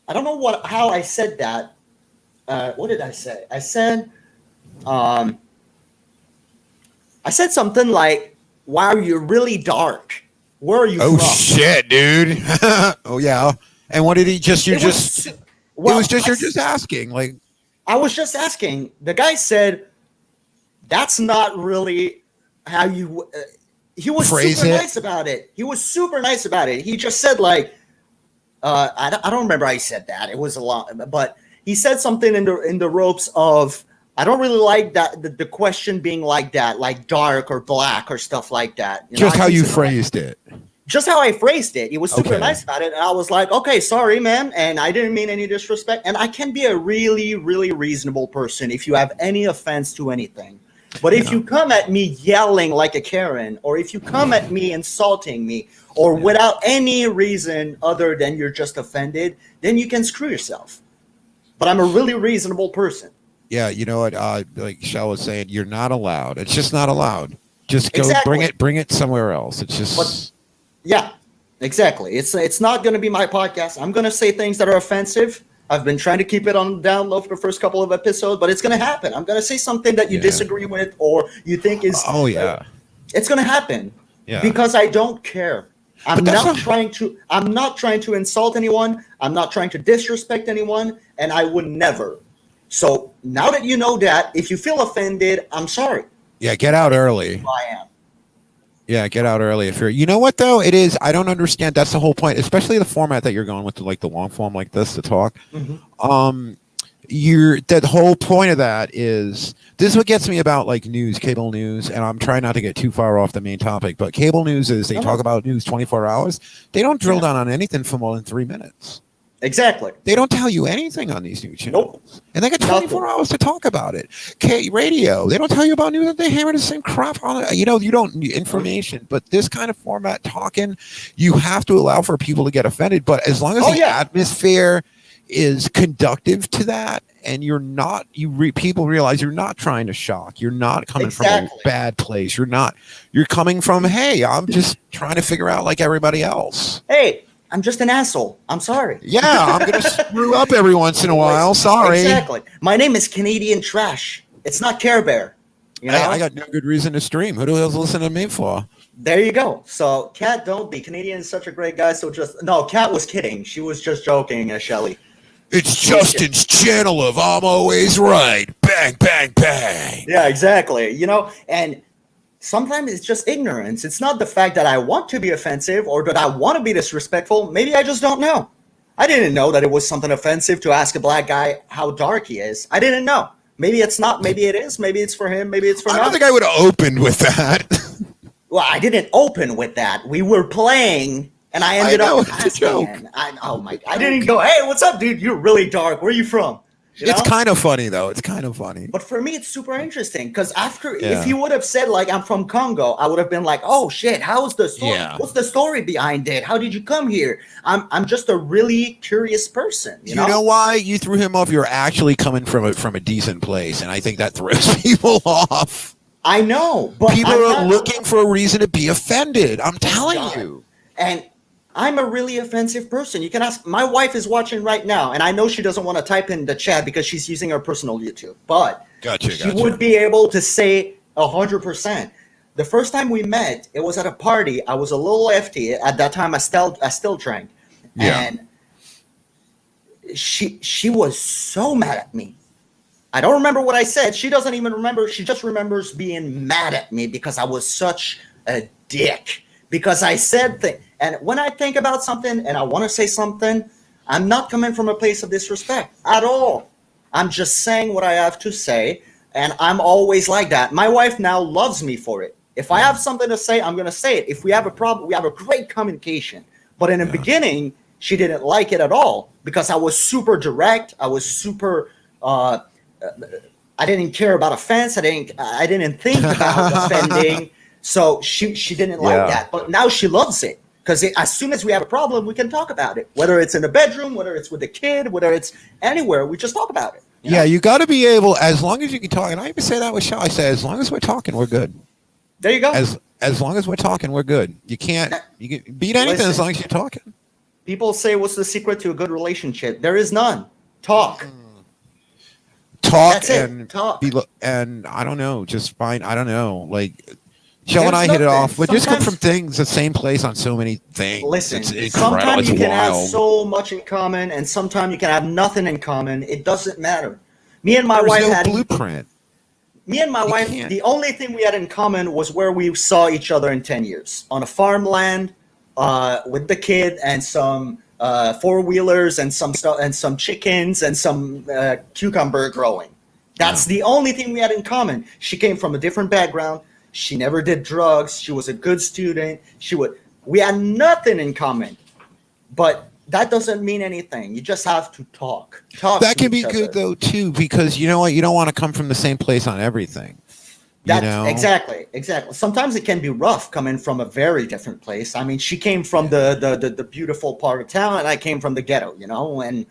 I don't know how I said that. What did I say? I said something like, "Wow, you're really dark. Where are you from?" Oh shit, dude. Oh yeah. And what did he just? You're just asking. Like, I was just asking. The guy said, "That's not really how you." He was super nice about it. He just said like, I don't remember how he said that. It was a lot, but he said something in the ropes of, "I don't really like that the question being like that, like dark or black or stuff like that." Just how you phrased it. Just how I phrased it. He was super nice about it. And I was like, okay, sorry, man. And I didn't mean any disrespect. And I can be a really, really reasonable person if you have any offense to anything. But if you come at me yelling like a Karen, or if you come at me insulting me, or without any reason other than you're just offended, then you can screw yourself. But I'm a really reasonable person. Yeah, you know what? Like Shell was saying, you're not allowed. It's just not allowed. Just go bring it somewhere else. It's just... Yeah, exactly. It's not going to be my podcast. I'm going to say things that are offensive. I've been trying to keep it on the down low for the first couple of episodes, but it's going to happen. I'm going to say something that you disagree with or you think is... Oh, yeah. It's going to happen. Yeah. Because I don't care. I'm not trying to insult anyone. I'm not trying to disrespect anyone, and I would never. So now that you know that, if you feel offended, I'm sorry. Yeah, get out early. I am. Yeah, get out early if you're. You know what though? It is. I don't understand. That's the whole point, especially the format that you're going with, like the long form like this to talk. Mm-hmm. That whole point of that is this is what gets me about like news, cable news, and I'm trying not to get too far off the main topic. But cable news is they talk about news 24 hours. They don't drill down on anything for more than 3 minutes. Exactly. They don't tell you anything on these news channels. Nope. And they got 24 hours to talk about it. Radio, they don't tell you about news. They hammer the same crap on it. You don't need information. But this kind of format talking, you have to allow for people to get offended. But as long as the atmosphere is conductive to that, and you're not, people realize you're not trying to shock. You're not coming from a bad place. You're coming from, hey, I'm just trying to figure out like everybody else. Hey, I'm just an asshole. I'm sorry. Yeah, I'm going to screw up every once in a while. Sorry. Exactly. My name is Canadian Trash. It's not Care Bear. You know? I got no good reason to stream. Who the hell's listening to me for? There you go. So, Kat, don't be. Canadian is such a great guy. So Kat was kidding. She was just joking, Shelly. It's Justin's channel of I'm always right. Bang, bang, bang. Yeah, exactly. And sometimes it's just ignorance. It's not the fact that I want to be offensive or that I want to be disrespectful. Maybe I just don't know. I didn't know that it was something offensive to ask a black guy how dark he is. I didn't know. Maybe it's not. Maybe it is. Maybe it's for him. Maybe it's for me. I don't think I would have opened with that. Well, I didn't open with that. We were playing, and I ended up asking. I didn't go, hey, what's up, dude? You're really dark. Where are you from? It's kind of funny, though. It's kind of funny. But for me, it's super interesting because if he would have said, like, I'm from Congo, I would have been like, oh, shit, how's the story? Yeah. What's the story behind it? How did you come here? I'm just a really curious person. You know why you threw him off? You're actually coming from a decent place, and I think that throws people off. I know. But people are looking for a reason to be offended. I'm telling you. And I'm a really offensive person. You can ask. My wife is watching right now, and I know she doesn't want to type in the chat because she's using her personal YouTube. But she would be able to say 100%. The first time we met, it was at a party. I was a little lefty at that time. I still drank, and she was so mad at me. I don't remember what I said. She doesn't even remember. She just remembers being mad at me because I was such a dick. Because I said things. And when I think about something and I want to say something, I'm not coming from a place of disrespect at all. I'm just saying what I have to say. And I'm always like that. My wife now loves me for it. If I have something to say, I'm going to say it. If we have a problem, we have a great communication. But in the beginning, she didn't like it at all because I was super direct. I was super, I didn't care about offense. I didn't think about offending. So she didn't like that. But now she loves it because as soon as we have a problem, we can talk about it. Whether it's in the bedroom, whether it's with the kid, whether it's anywhere, we just talk about it. Yeah, you got to be able, as long as you can talk. And I even say that with Shaw. I say, as long as we're talking, we're good. There you go. As long as we're talking, we're good. You can beat anything as long as you're talking. People say, what's the secret to a good relationship? There is none. Talk. Talk. And I don't know, just find, I don't know, like Shell and I hit it off. We just come from things, the same place on so many things. Listen, it's sometimes you can wild. have so much in common, and sometimes you can have nothing in common. It doesn't matter. Me and my wife had blueprint. Me and my wife, the only thing we had in common was where we saw each other in 10 years. On a farmland, with the kid and some four-wheelers and some stuff and some chickens and some cucumber growing. That's the only thing we had in common. She came from a different background. She never did drugs. She was a good student. We had nothing in common. But that doesn't mean anything. You just have to talk. That can be good though too, because you know what? You don't want to come from the same place on everything. Exactly. Sometimes it can be rough coming from a very different place. I mean, she came from the beautiful part of town, and I came from the ghetto, and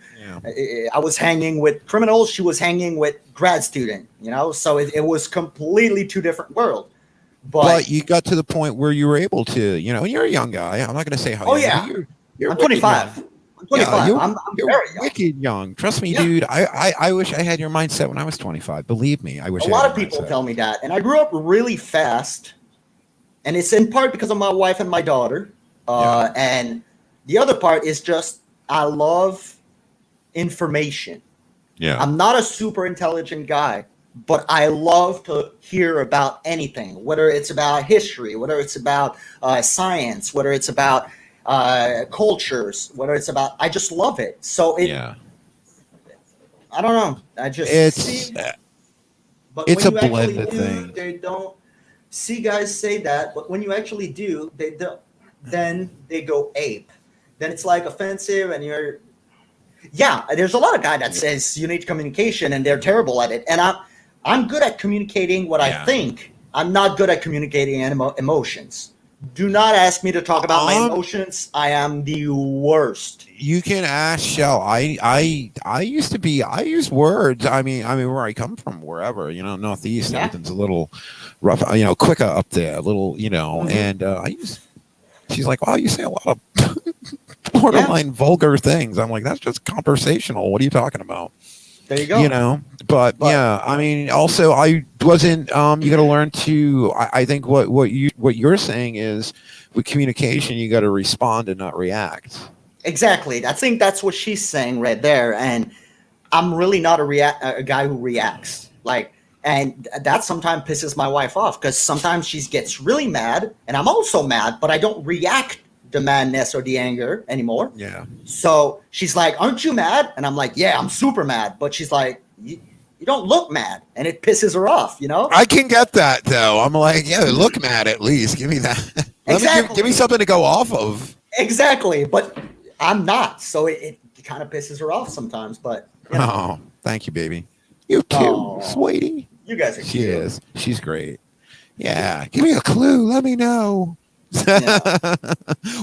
I was hanging with criminals. She was hanging with grad student, so it was completely two different worlds. But you got to the point where you were able to, and you're a young guy. I'm not going to say how young. You're I'm 25. I'm 25. Yeah, I'm you're very young. Wicked young. Trust me, dude. I wish I had your mindset when I was 25. Believe me, I wish. A lot of people tell me that, and I grew up really fast, and it's in part because of my wife and my daughter, and the other part is just I love information. Yeah, I'm not a super intelligent guy, but I love to hear about anything, whether it's about history, whether it's about science, whether it's about cultures, whether it's about, I just love it. So I don't know. It's a blend of things. They don't see guys say that, but when you actually do, they don't. Then they go ape. Then it's like offensive, and there's a lot of guy that says you need communication, and they're terrible at it. And I'm good at communicating what I think. I'm not good at communicating emotions. Do not ask me to talk about my emotions. I am the worst. You can ask Shell. I use words. I mean where I come from, wherever, Northeast, everything's a little rough, quicker up there, a little, and she's like, wow, you say a lot of borderline vulgar things. I'm like, that's just conversational. What are you talking about? There you go. But I mean, also I wasn't, you got to learn to, I think what you're saying is with communication, you got to respond and not react. Exactly. I think that's what she's saying right there. And I'm really not a guy who reacts, and that sometimes pisses my wife off because sometimes she gets really mad and I'm also mad, but I don't react the madness or the anger anymore. Yeah. So she's like, aren't you mad? And I'm like, yeah, I'm super mad. But she's like, you don't look mad. And it pisses her off, I can get that though. I'm like, yeah, look mad at least. Give me that. Give me something to go off of. Exactly. But I'm not. So it kind of pisses her off sometimes. But oh, thank you, baby. You too, sweetie. You guys are cute. She is. She's great. Yeah. Give me a clue. Let me know.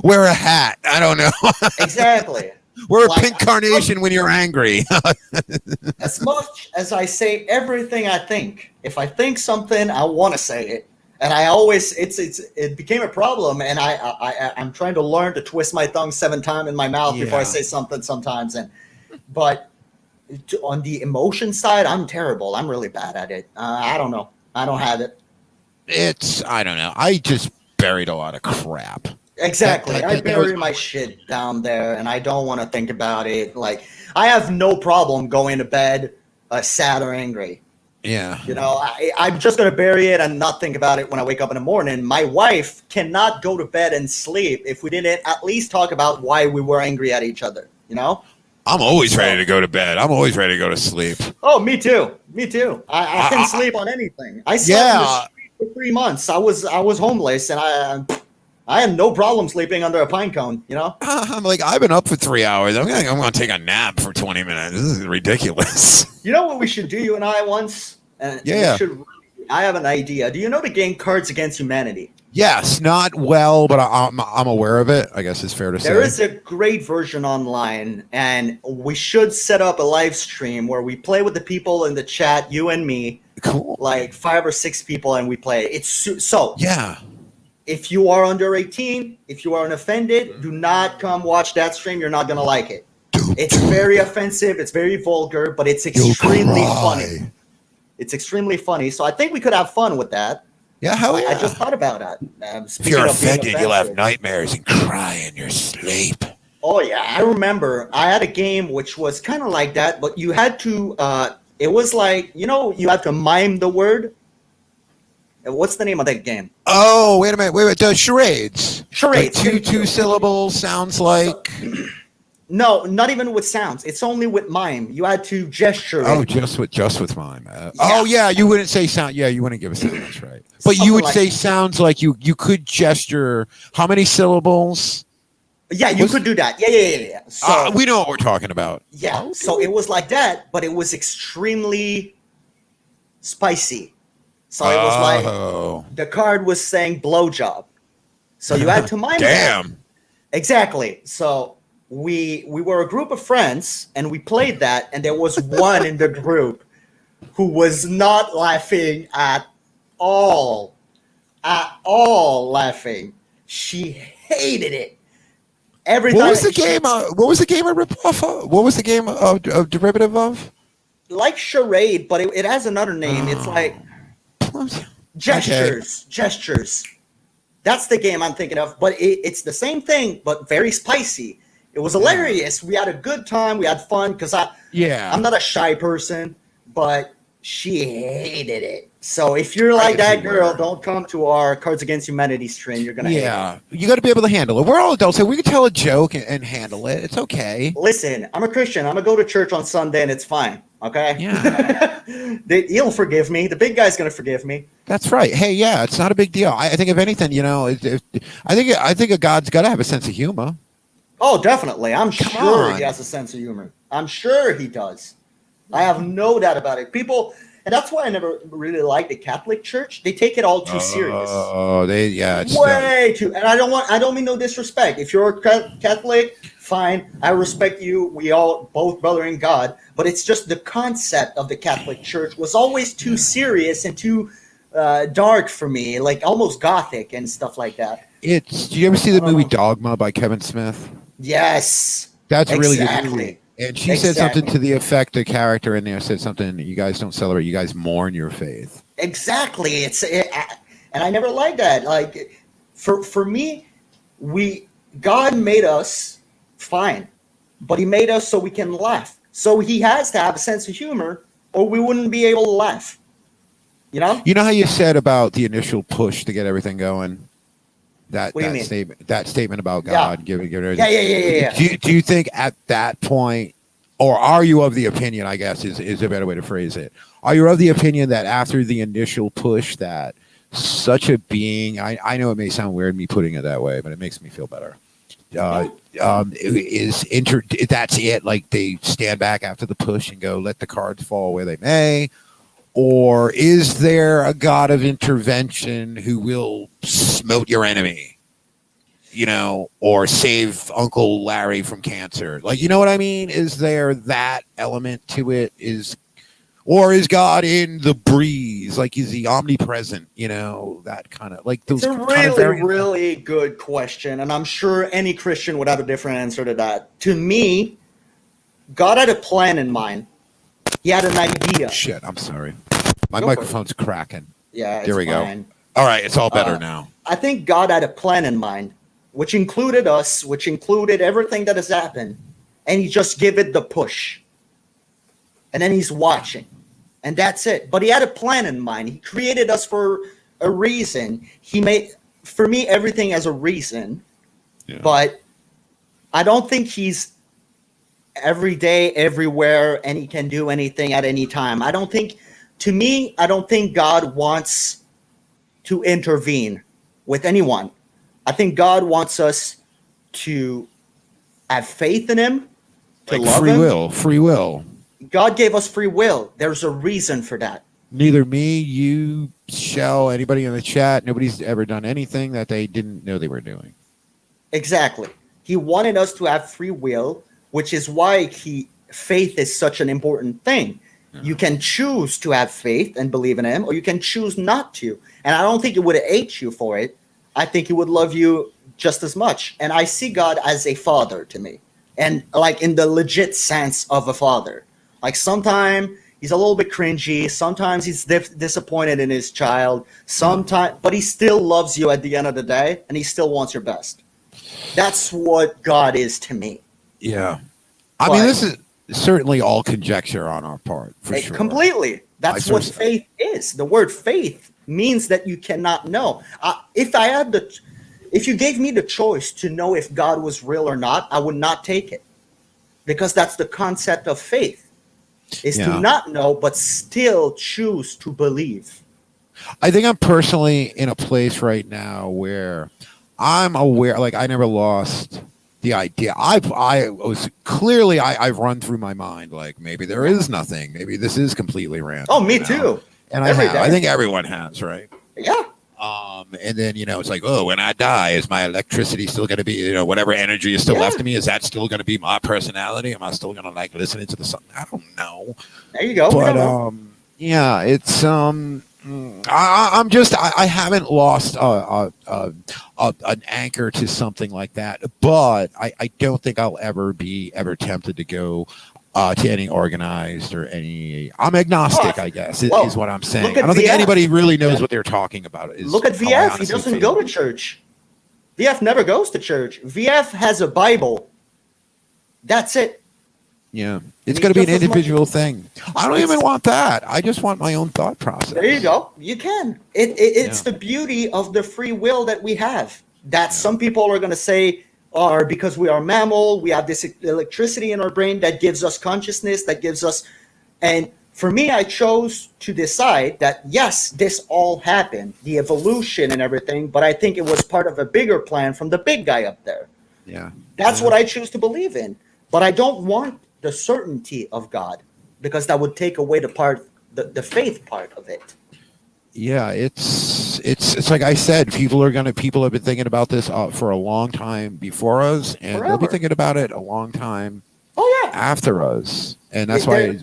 Wear a hat. I don't know. Exactly. Wear a pink carnation when you're angry. As much as I say everything I think, if I think something, I want to say it. And I always it became a problem, and I'm trying to learn to twist my tongue 7 times in my mouth before I say something sometimes. But on the emotion side, I'm terrible. I'm really bad at it. I don't know. I don't have it. I don't know. I just buried a lot of crap. Exactly. I bury my shit down there, and I don't want to think about it. Like, I have no problem going to bed sad or angry. Yeah. You know, I'm just going to bury it and not think about it when I wake up in the morning. My wife cannot go to bed and sleep if we didn't at least talk about why we were angry at each other, you know? I'm always ready to go to bed. I'm always ready to go to sleep. Oh, me too. Me too. I can sleep on anything. I slept in the street for 3 months. I was homeless, and I had no problem sleeping under a pine cone, you know? I'm like, I've been up for 3 hours. I'm going to take a nap for 20 minutes. This is ridiculous. You know what we should do, you and I, once? Yeah. I have an idea. Do you know the game Cards Against Humanity? Yes, not well, but I'm aware of it, I guess it's fair to say. There is a great version online, and we should set up a live stream where we play with the people in the chat, you and me. Cool. Like 5 or 6 people, and we play. It's so. Yeah. If you are under 18, if you are unoffended, do not come watch that stream. You're not going to like it. It's very offensive. It's very vulgar, but it's extremely funny. It's extremely funny. So I think we could have fun with that. Yeah, hell yeah. I just thought about that. If you're offended, you'll have nightmares and cry in your sleep. Oh, yeah. I remember I had a game which was kind of like that, but you had to, it was like, you know, you had to mime the word. What's the name of that game? Oh, wait a minute. The charades. Charades. Like two syllables sounds like. No, not even with sounds. It's only with mime. You had to gesture. Oh, just with mime. Oh, yeah. You wouldn't say sound. Yeah, you wouldn't give a sound. That's right. But you would say sounds like you could gesture. How many syllables? Yeah, you could do that. Yeah. So we know what we're talking about. Yeah. Okay. So it was like that, but it was extremely spicy. So it was like the card was saying blowjob. So you had to mime Damn. That. Exactly. So we were a group of friends, and we played that, and there was one in the group who was not laughing at all laughing. She hated it. Every time. What was the game? What was the game of rip-off of? What was the game of derivative of? Like charade, but it has another name. It's like gestures. Okay. Gestures. That's the game I'm thinking of. But it's the same thing, but very spicy. It was hilarious. We had a good time. We had fun because I'm not a shy person, but she hated it. So if you're like that girl, don't come to our Cards Against Humanity stream. You're gonna hate it. You got to be able to handle it. We're all adults, so we can tell a joke and handle it. It's okay. Listen, I'm a Christian. I'm gonna go to church on Sunday, and it's fine. Okay. Yeah. He'll forgive me. The big guy's gonna forgive me. That's right. Hey, yeah, it's not a big deal. I think if anything, you know, I think a God's got to have a sense of humor. Oh, definitely. I'm sure he has a sense of humor. I'm sure he does. I have no doubt about it. People. And that's why I never really liked the Catholic Church. They take it all too serious. Oh, it's way too. And I don't mean no disrespect. If you're a Catholic, fine. I respect you. We all both brother in God. But it's just the concept of the Catholic Church was always too serious and too dark for me, like almost gothic and stuff like that. Did you ever see the movie Dogma by Kevin Smith? Yes. That's a really good movie. And she said something to the effect, the character in there said something, you guys don't celebrate, you guys mourn your faith. Exactly. And I never liked that. Like, for me, God made us fine, but he made us so we can laugh. So he has to have a sense of humor, or we wouldn't be able to laugh. You know? You know how you said about the initial push to get everything going? That statement about God giving everything. Yeah. Do you think at that point, or are you of the opinion, I guess is a better way to phrase it, are you of the opinion that after the initial push that such a being, I know it may sound weird me putting it that way, but it makes me feel better, that's it, like they stand back after the push and go, let the cards fall where they may? Or is there a God of intervention who will smote your enemy, you know, or save Uncle Larry from cancer? Like, you know what I mean? Is there that element to it? Or is God in the breeze? Like, is he omnipresent? You know, that kind of like those. It's a kind of really, really good question, and I'm sure any Christian would have a different answer to that. To me, God had a plan in mind. He had an idea. Shit, I'm sorry. My Go for it. microphone's cracking. Yeah, There we fine. go. All right, it's all better now. I think God had a plan in mind, which included us, which included everything that has happened, and he just gave it the push. And then he's watching. And that's it. But he had a plan in mind. He created us for a reason. He made, for me, everything has a reason. Yeah. But I don't think he's every day, everywhere, and he can do anything at any time. I don't think God wants to intervene with anyone. I think God wants us to have faith in him, to Like love him. Free will. God gave us free will. There's a reason for that. Neither me, you, Shell, anybody in the chat, nobody's ever done anything that they didn't know they were doing. Exactly. He wanted us to have free will, which is why faith is such an important thing. Yeah. You can choose to have faith and believe in him, or you can choose not to. And I don't think he would hate you for it. I think he would love you just as much. And I see God as a father to me. And like in the legit sense of a father. Like sometimes he's a little bit cringy. Sometimes he's disappointed in his child. Sometimes, but he still loves you at the end of the day, and he still wants your best. That's what God is to me. Yeah. I mean, this is certainly all conjecture on our part, for sure. Completely. That's what faith is. The word faith means that you cannot know. If you gave me the choice to know if God was real or not, I would not take it. Because that's the concept of faith. Is to not know, but still choose to believe. I think I'm personally in a place right now where I'm aware, like I never lost the idea. I've run through my mind, like maybe there is nothing. Maybe this is completely random. Oh, me too. And I think everyone has, right? Yeah. And then, it's like, oh, when I die, is my electricity still going to be, whatever energy is still left of me, is that still going to be my personality? Am I still going to like listen into the sun? I don't know. There you go. But, yeah, it's, I haven't lost an anchor to something like that, but I don't think I'll ever be tempted to go to any organized or any. I'm agnostic, I guess, is what I'm saying. I don't think anybody really knows what they're talking about. Look at VF. He doesn't go to church. VF never goes to church. VF has a Bible. That's it. Yeah. It's going to be an individual thing. I don't even want that. I just want my own thought process. There you go. You can. It's the beauty of the free will that we have. That some people are going to say, or because we are mammal, we have this electricity in our brain that gives us consciousness, that gives us, and for me, I chose to decide that yes, this all happened, the evolution and everything, but I think it was part of a bigger plan from the big guy up there. Yeah. That's what I choose to believe in, but I don't want the certainty of God because that would take away the faith part of it. Yeah, it's like I said, people have been thinking about this for a long time before us, and they'll be thinking about it a long time after us. And that's why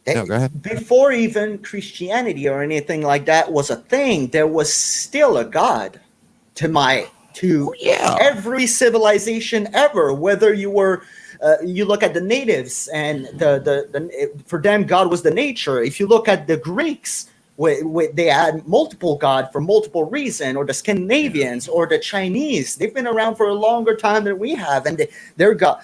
no, go ahead. Before even Christianity or anything like that was a thing, there was still a God every civilization ever, whether you were you look at the natives and for them God was the nature. If you look at the Greeks, they had multiple God for multiple reasons, or the Scandinavians or the Chinese. They've been around for a longer time than we have, and they're God.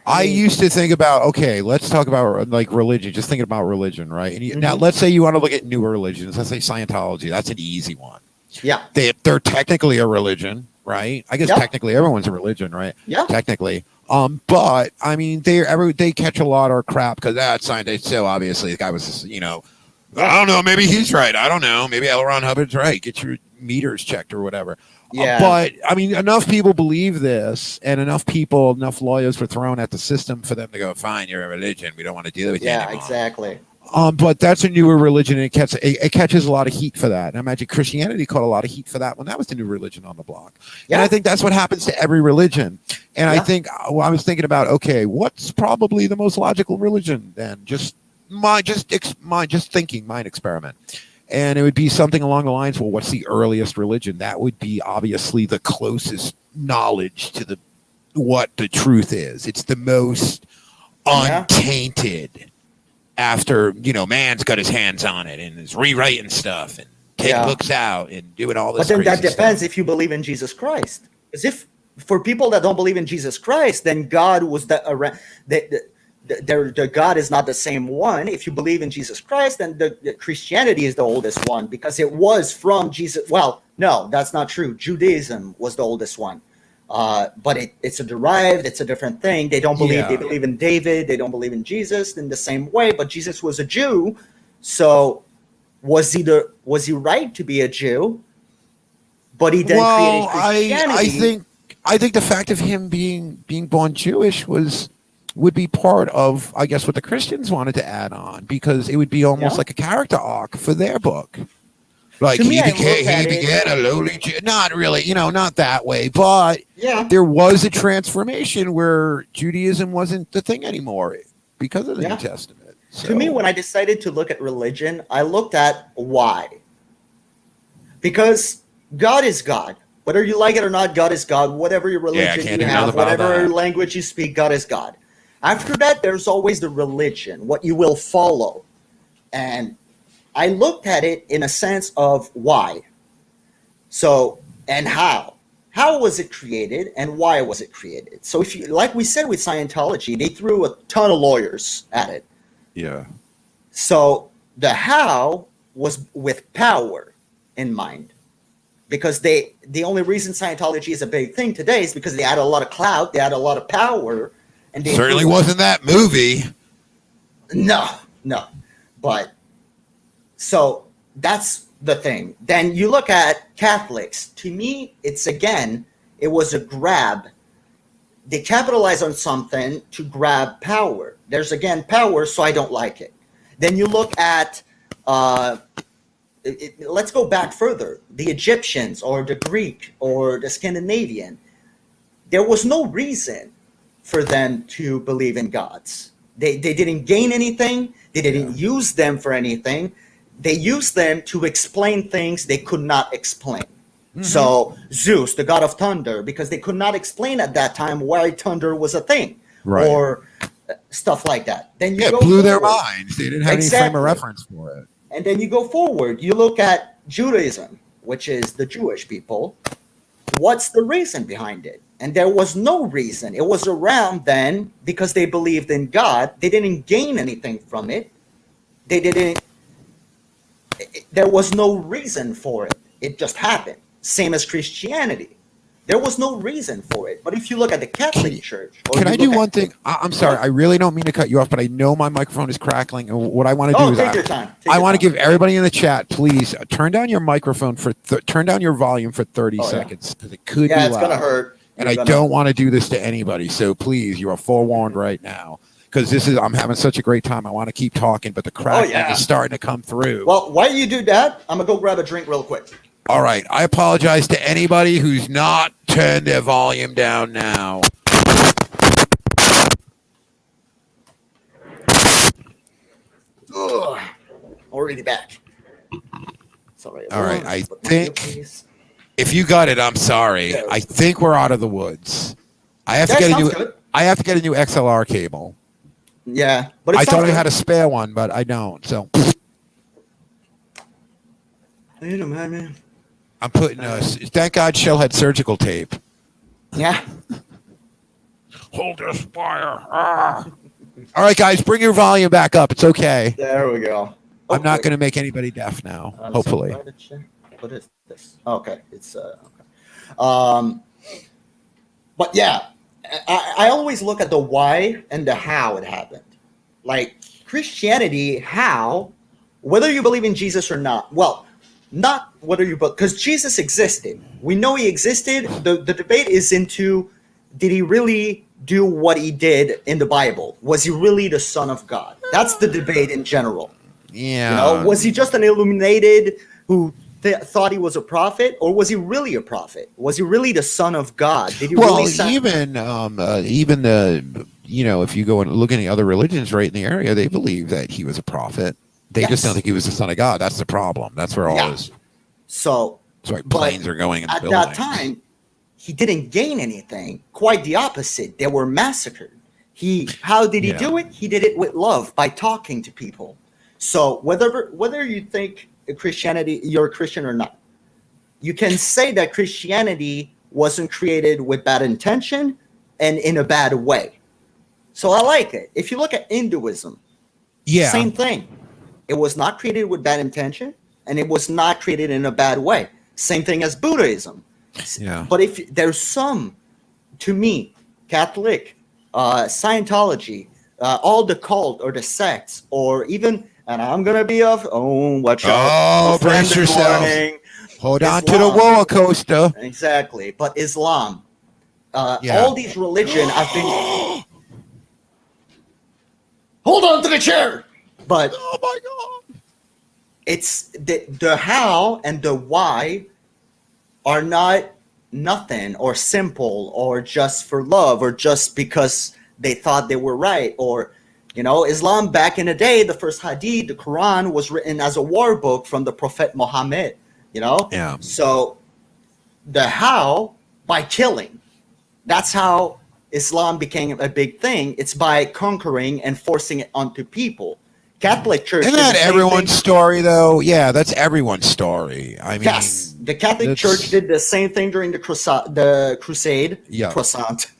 I used to think about, okay, let's talk about like religion. Just thinking about religion, right? And now, let's say you want to look at newer religions. Let's say Scientology. That's an easy one. Yeah, they're technically a religion, right? I guess technically everyone's a religion, right? Yeah, technically. But I mean, they catch a lot of crap because that's science. So obviously, the guy was, I don't know. Maybe he's right. I don't know. Maybe L. Ron Hubbard's right. Get your meters checked or whatever. Yeah. But I mean, enough people believe this, and enough lawyers were thrown at the system for them to go, fine, you're a religion. We don't want to deal with you anymore. Yeah, exactly. But that's a newer religion, and it catches a lot of heat for that. And I imagine Christianity caught a lot of heat for that when that was the new religion on the block. Yeah. And I think that's what happens to every religion. And I think I was thinking about, okay, what's probably the most logical religion then? Just mind experiment. And it would be something along the lines, well, what's the earliest religion? That would be obviously the closest knowledge to what the truth is. It's the most untainted. After, man's got his hands on it and is rewriting stuff and taking books out and doing all this. But then that depends stuff. if you believe in Jesus Christ. Because if for people that don't believe in Jesus Christ, then God was the God is not the same one. If you believe in Jesus Christ, then the Christianity is the oldest one because it was from Jesus. Well, no, that's not true. Judaism was the oldest one. But it's a derived, it's a different thing. They don't believe, they believe in David. They don't believe in Jesus in the same way, but Jesus was a Jew. So was he right to be a Jew? But he then created Christianity. I think the fact of him being born Jewish would be part of, I guess, what the Christians wanted to add on, because it would be almost like a character arc for their book. Like he began a lowly Jew. Not really, not that way, but there was a transformation where Judaism wasn't the thing anymore because of the New Testament. So. To me, when I decided to look at religion, I looked at why. Because God is God. Whether you like it or not, God is God. Whatever your religion you have, whatever language you speak, God is God. After that, there's always the religion, what you will follow. And I looked at it in a sense of why. So, and how. How was it created and why was it created? So if you, like we said with Scientology, they threw a ton of lawyers at it. Yeah. So the how was with power in mind. Because the only reason Scientology is a big thing today is because they had a lot of clout, they had a lot of power. And they certainly wasn't that movie. No. But so that's the thing. Then you look at Catholics. To me, it was a grab. They capitalize on something to grab power. There's again power, so I don't like it. Then you look at, let's go back further. The Egyptians or the Greek or the Scandinavian. There was no reason for them to believe in gods. They didn't gain anything. They didn't use them for anything. They used them to explain things they could not explain. Mm-hmm. So Zeus, the god of thunder, because they could not explain at that time why thunder was a thing, or stuff like that. Then you blew their minds. They didn't have any frame of reference for it. And then you go forward. You look at Judaism, which is the Jewish people. What's the reason behind it? And there was no reason. It was around then because they believed in God. They didn't gain anything from it. There was no reason for it. It just happened. Same as Christianity. There was no reason for it. But if you look at the Catholic Church... Can I do one thing? I'm sorry. I really don't mean to cut you off, but I know my microphone is crackling. And what I want to do is... Take your time. I want to give everybody in the chat, please, turn down your microphone turn down your volume for 30 seconds. Because it could be loud. It's going to hurt. And I don't want to do this to anybody. So please, you are forewarned right now. Because I'm having such a great time. I want to keep talking, but the crackling is starting to come through. Well, while you do that, I'm going to go grab a drink real quick. All right. I apologize to anybody who's not turned their volume down now. Ugh. Already back. Sorry. All right. I think if you got it, I'm sorry. I think we're out of the woods. I have to get a new XLR cable. Yeah, but I thought I had a spare one, but I don't. So man. I'm putting thank God Shell had surgical tape. Yeah. Hold this fire. All right, guys, bring your volume back up. It's okay. There we go. I'm not going to make anybody deaf now, hopefully. What is this? Okay, it's okay. But yeah, I always look at the why and the how it happened. Like Christianity, how, whether you believe in Jesus or not. Well, not whether you, because Jesus existed. We know he existed. The debate is into, did he really do what he did in the Bible? Was he really the Son of God? That's the debate in general. Yeah. You know, was he just an illuminated who thought he was a prophet, or was he really a prophet? Was he really the Son of God? Did he really even the if you go and look at any other religions right in the area, they believe that he was a prophet. They just don't think he was the Son of God. That's the problem. That's where all this. So that's why planes are going in at buildings. that time. He didn't gain anything. Quite the opposite. They were massacred. How did he do it? He did it with love, by talking to people. So whether you think Christianity, you're a Christian or not, you can say that Christianity wasn't created with bad intention and in a bad way. So I like it. If you look at Hinduism, same thing. It was not created with bad intention, and it was not created in a bad way. Same thing as Buddhism. Yeah. But if there's some, to me, Catholic, Scientology, all the cult or the sects, or even, and I'm gonna be watch out! Oh, brace yourself! Hold on to the roller coaster. Exactly, but Islam, all these religions have been. Hold on to the chair. But oh my God, it's the how and the why are not nothing or simple or just for love or just because they thought they were right. Or, Islam back in the day, the first hadith, the Quran, was written as a war book from the Prophet Muhammad, Yeah. So the how, by killing. That's how Islam became a big thing. It's by conquering and forcing it onto people. Catholic Church. Isn't that everyone's story, though? Yeah, that's everyone's story. I mean, yes, the Catholic Church did the same thing during the Crusade. Yeah, croissant.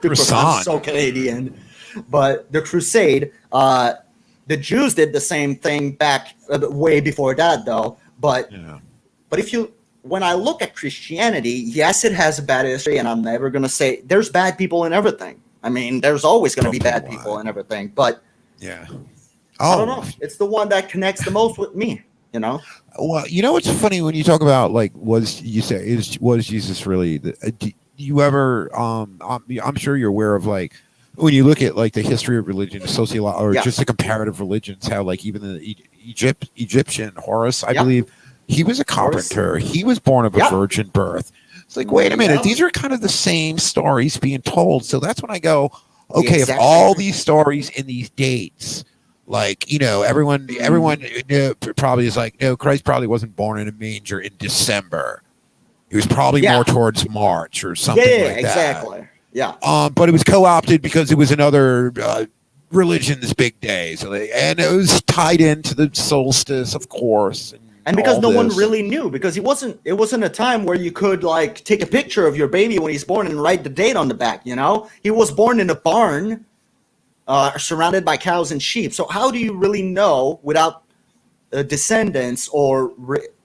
Croissant, so Canadian. But the Crusade, the Jews did the same thing back way before that, though. But when I look at Christianity, yes, it has a bad history, and I'm never going to say there's bad people in everything. I mean, there's always going to be bad people in everything. But I don't know. It's the one that connects the most with me, Well, what's funny when you talk about was Jesus really? Do you ever? I'm sure you're aware of when you look at the history of religion, or just the comparative religions, how even the Egyptian Horus, I believe, he was a carpenter. He was born of a virgin birth. It's wait a minute, these are kind of the same stories being told. So that's when I go, okay, if all these stories in these dates. Everyone probably is no, Christ probably wasn't born in a manger in December. He was probably more towards March or something like that. Exactly. Yeah. But it was co-opted because it was another religion's big day. And it was tied into the solstice, of course. And because no one really knew, because it wasn't a time where you could take a picture of your baby when he's born and write the date on the back, He was born in a barn. Surrounded by cows and sheep. So how do you really know without descendants or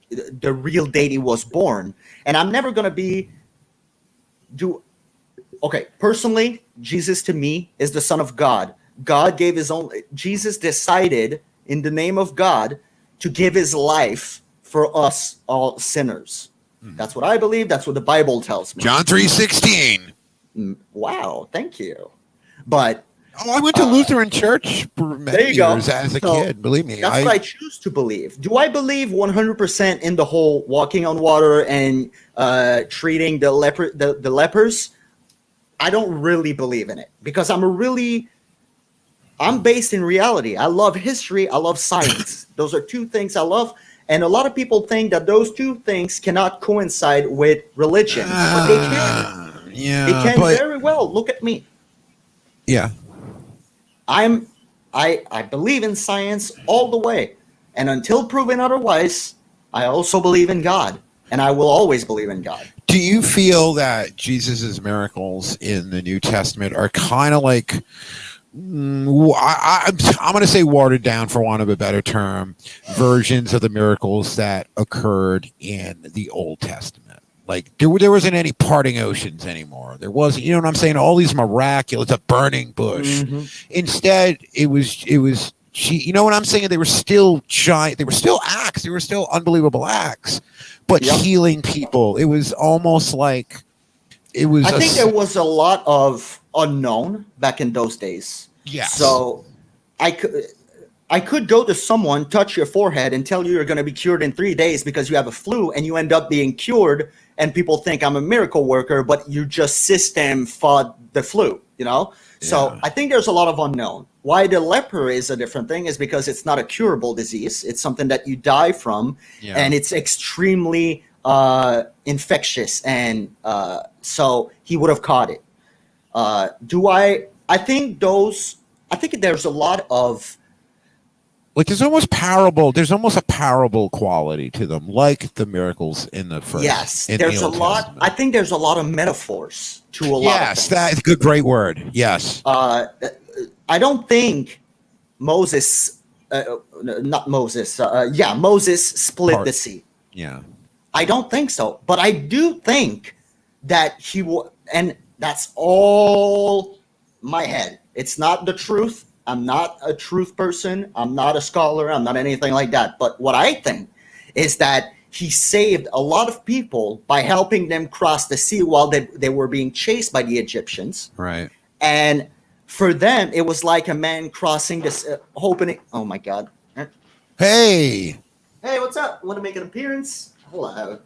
the real date he was born? And I'm never going to personally, Jesus to me is the Son of God. God gave Jesus decided in the name of God to give his life for us all sinners. That's what I believe. That's what the Bible tells me. John 3:16. Wow. Thank you. But I went to Lutheran church for many years as a kid. Believe me, that's what I choose to believe. Do I believe 100% in the whole walking on water and treating the lepers? I don't really believe in it because I'm based in reality. I love history. I love science. Those are two things I love. And a lot of people think that those two things cannot coincide with religion, but they can. Yeah, they can very well. Look at me. Yeah. I believe in science all the way. And until proven otherwise, I also believe in God. And I will always believe in God. Do you feel that Jesus' miracles in the New Testament are kind of I'm going to say watered down, for want of a better term, versions of the miracles that occurred in the Old Testament? There wasn't any parting oceans anymore. There wasn't, you know what I'm saying? All these miraculous, a burning bush. Mm-hmm. Instead, it was, you know what I'm saying? They were still giant. They were still acts. They were still unbelievable acts, but healing people. It was almost like it was. I think there was a lot of unknown back in those days. Yes. So I could go to someone, touch your forehead, and tell you you're going to be cured in 3 days because you have a flu, and you end up being cured, and people think I'm a miracle worker, but you just system fought the flu, you know? So Yeah. I think there's a lot of unknown. Why the leper is a different thing is because it's not a curable disease. It's something that you die from, and it's extremely infectious, and so he would have caught it. I think there's a lot of Like there's almost a parable quality to them, like the miracles in the first. yes. in There's the a Old lot. Testament. I think there's a lot of metaphors to a lot. Yes, of things. that's a good, great word. Yes. I don't think Moses, not Moses. Moses split the sea. Yeah. I don't think so, but I do think that he will, and that's all my head. It's not the truth. I'm not a truth person. I'm not a scholar. I'm not anything like that. But what I think is that he saved a lot of people by helping them cross the sea while they were being chased by the Egyptians. Right. And for them, it was like a man crossing this, hoping. Oh my God. Hey. Hey, what's up? Want to make an appearance? Hello.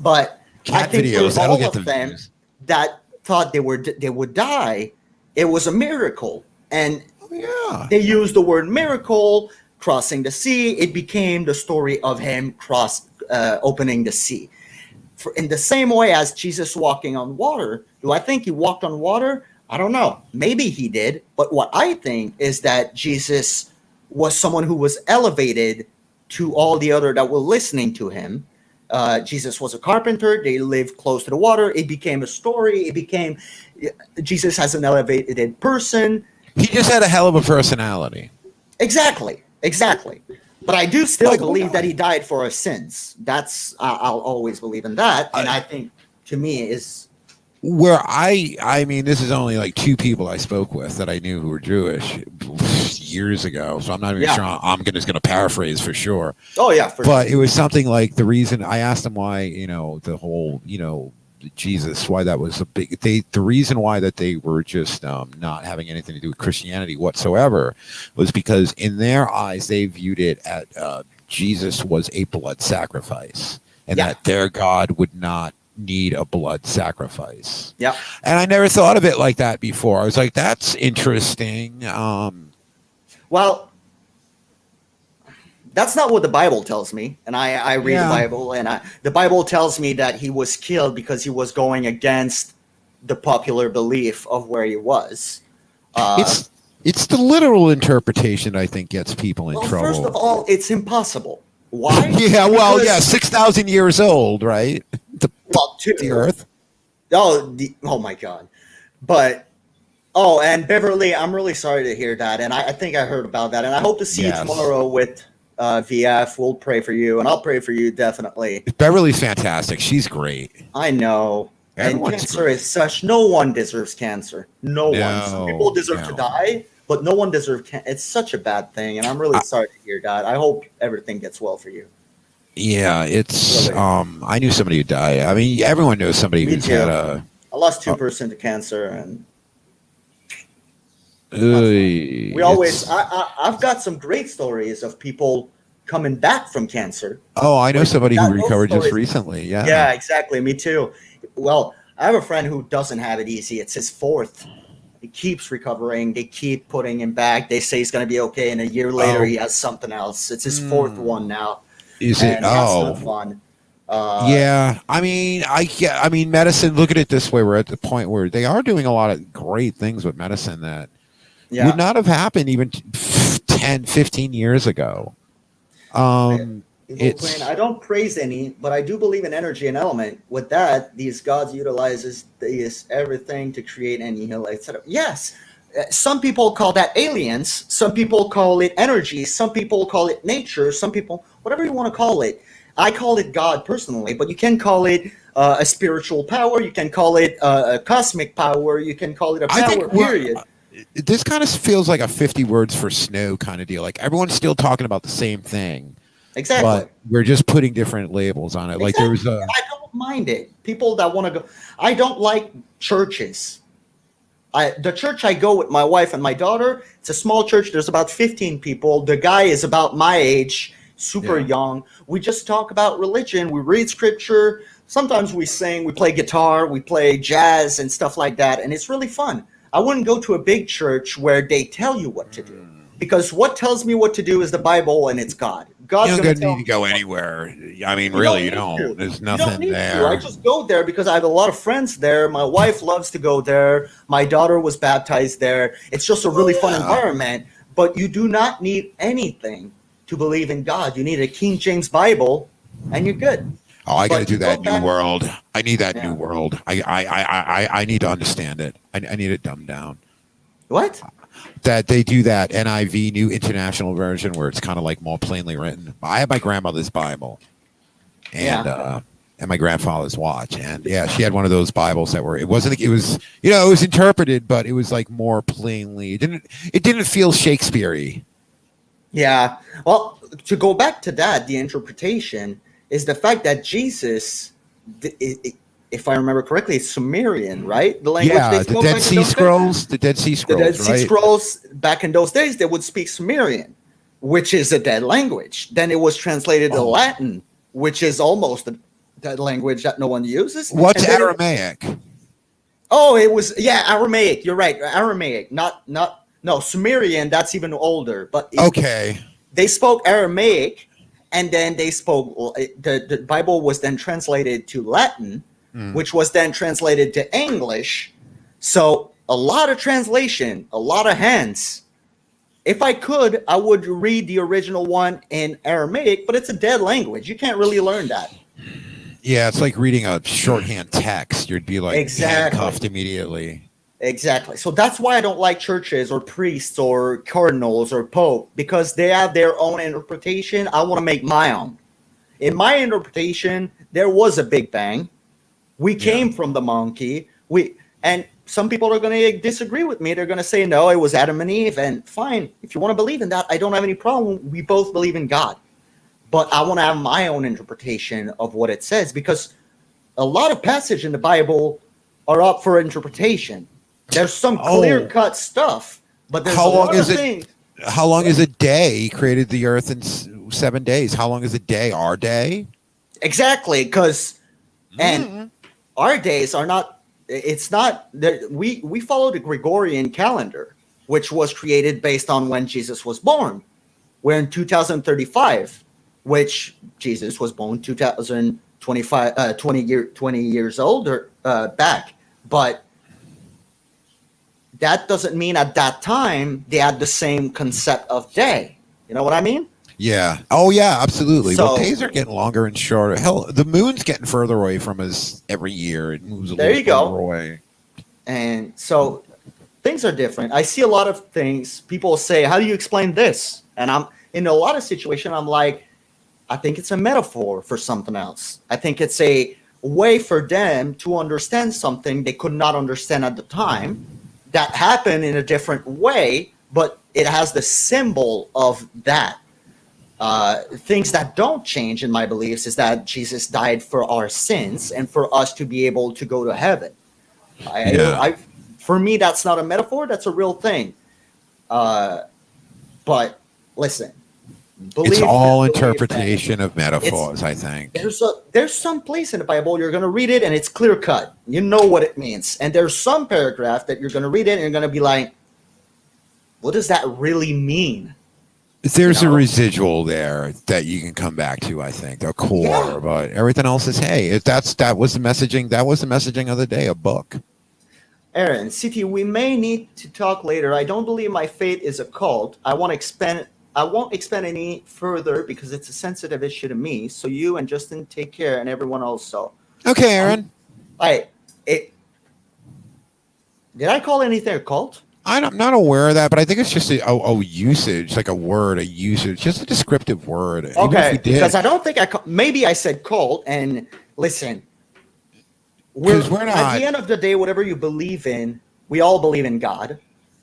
But Cat I think videos, for that'll all get of the them views. that thought they would die, it was a miracle. And Yeah. they used the word miracle, crossing the sea. It became the story of him opening the sea. In the same way as Jesus walking on water, do I think he walked on water? I don't know. Maybe he did. But what I think is that Jesus was someone who was elevated to all the other that were listening to him. Jesus was a carpenter. They lived close to the water. It became a story. Jesus as an elevated person. He just had a hell of a personality. Exactly. But I do still Like, believe that he died for our sins. I'll always believe in that. And I think, to me, is Where I mean, this is only like two people I spoke with that I knew who were Jewish years ago. So I'm not even sure. I'm just going to paraphrase for sure. oh yeah, But it was something like the reason I asked them why, the whole, Jesus, why that was the reason why that they were just not having anything to do with Christianity whatsoever was because in their eyes, they viewed it at Jesus was a blood sacrifice and that their God would not need a blood sacrifice. Yeah. And I never thought of it like that before. I was like, that's interesting. Well, that's not what the Bible tells me. And I read the Bible, and the Bible tells me that he was killed because he was going against the popular belief of where he was. It's the literal interpretation I think gets people in trouble. First of all, it's impossible. Why? Yeah, well, 6,000 years old, right? The Earth. Oh my God. But, and Beverly, I'm really sorry to hear that. And I think I heard about that. And I hope to see you tomorrow with VF. We'll pray for you, and I'll pray for you, definitely. Beverly's fantastic. She's great. I know. Everyone's and cancer is such, no one deserves cancer. No one. Some people deserve to die, but no one deserves cancer. It's such a bad thing, and I'm really sorry to hear that. I hope everything gets well for you. Yeah, it's I knew somebody who died. I mean, everyone knows somebody who's had a I lost 2% to cancer, and I've got some great stories of people coming back from cancer. Oh, I know somebody who recovered just recently. Yeah. Yeah, exactly. Me too. Well, I have a friend who doesn't have it easy. It's his fourth. He keeps recovering. They keep putting him back. They say he's going to be okay, and a year later he has something else. It's his fourth one now. Is it? That's not fun. Yeah, I mean, medicine. Look at it this way: we're at the point where they are doing a lot of great things with medicine that would not have happened even 10, 15 years ago. I don't praise any, but I do believe in energy and element. With that, these gods utilizes this everything to create and heal, etc. Yes, some people call that aliens. Some people call it energy. Some people call it nature. Some people, whatever you want to call it. I call it God personally, but you can call it a spiritual power. You can call it a cosmic power. You can call it a power, period. This kind of feels like a 50 words for snow kind of deal. Like everyone's still talking about the same thing. Exactly. But we're just putting different labels on it. Exactly. Like there was don't mind it. People that want to go. I don't like churches. The church I go with my wife and my daughter, it's a small church. There's about 15 people. The guy is about my age, super young. We just talk about religion. We read scripture. Sometimes we sing, we play guitar, we play jazz and stuff like that. And it's really fun. I wouldn't go to a big church where they tell you what to do. Because what tells me what to do is the Bible and it's God. God's you going don't need to go anywhere. I mean, really, you don't. There's nothing there. I just go there because I have a lot of friends there. My wife loves to go there. My daughter was baptized there. It's just a really fun environment. But you do not need anything to believe in God. You need a King James Bible, and you're good. Oh, I got to do that new world. I need that new world. I need to understand it. I need it dumbed down. What? That they do that NIV, New International Version, where it's kind of like more plainly written. I have my grandmother's Bible, and my grandfather's watch, and she had one of those Bibles that were. It wasn't. It was. It was interpreted, but it was like more plainly. It didn't feel Shakespeare-y. Yeah. Well, to go back to that, the interpretation is the fact that Jesus, if I remember correctly, it's Sumerian, right? The language they spoke. The Dead Sea Scrolls. The Dead Sea Scrolls. The Dead Sea Scrolls. Back in those days, they would speak Sumerian, which is a dead language. Then it was translated to Latin, which is almost a dead language that no one uses. What's Aramaic? It was Aramaic. You're right, Aramaic. No, Sumerian. That's even older. But they spoke Aramaic, and then they spoke. The Bible was then translated to Latin. Which was then translated to English. So a lot of translation, a lot of hands. If I could, I would read the original one in Aramaic, but it's a dead language. You can't really learn that. Yeah, it's like reading a shorthand text. You'd be like handcuffed immediately. Exactly. So that's why I don't like churches or priests or cardinals or pope, because they have their own interpretation. I want to make my own. In my interpretation, there was a Big Bang. We came from the monkey. And some people are going to disagree with me. They're going to say, no, it was Adam and Eve. And fine, if you want to believe in that, I don't have any problem. We both believe in God. But I want to have my own interpretation of what it says, because a lot of passages in the Bible are up for interpretation. There's some clear-cut stuff, but there's a lot of things. How long is a day? He created the earth in 7 days. How long is a day? Our day? Exactly, because our days are not. It's not that we follow the Gregorian calendar, which was created based on when Jesus was born. We're in 2035, which Jesus was born 2025, 20 years older back. But that doesn't mean at that time they had the same concept of day. You know what I mean? Yeah. Oh, yeah, absolutely. So, days are getting longer and shorter. Hell, the moon's getting further away from us every year. It moves a little further away. And so things are different. I see a lot of things. People say, how do you explain this? And I'm in a lot of situations, I'm like, I think it's a metaphor for something else. I think it's a way for them to understand something they could not understand at the time that happened in a different way, but it has the symbol of that. Things that don't change in my beliefs is that Jesus died for our sins and for us to be able to go to heaven. For me, that's not a metaphor. That's a real thing. But listen, it's all interpretation of metaphors, I think. There's some place in the Bible you're going to read it and it's clear cut. You know what it means. And there's some paragraph that you're going to read it and you're going to be like, what does that really mean? There's a residual there that you can come back to, I think, a core, but everything else is, hey, that was the messaging of the day, a book. Aaron, CT, we may need to talk later. I don't believe my faith is a cult. I won't expand any further because it's a sensitive issue to me. So you and Justin take care, and everyone also. Okay, Aaron. Did I call anything a cult? I'm not aware of that, but I think it's just a usage, like a usage, just a descriptive word. Okay, because I don't think maybe I said cult, and listen, we're not, at the end of the day, whatever you believe in, we all believe in God.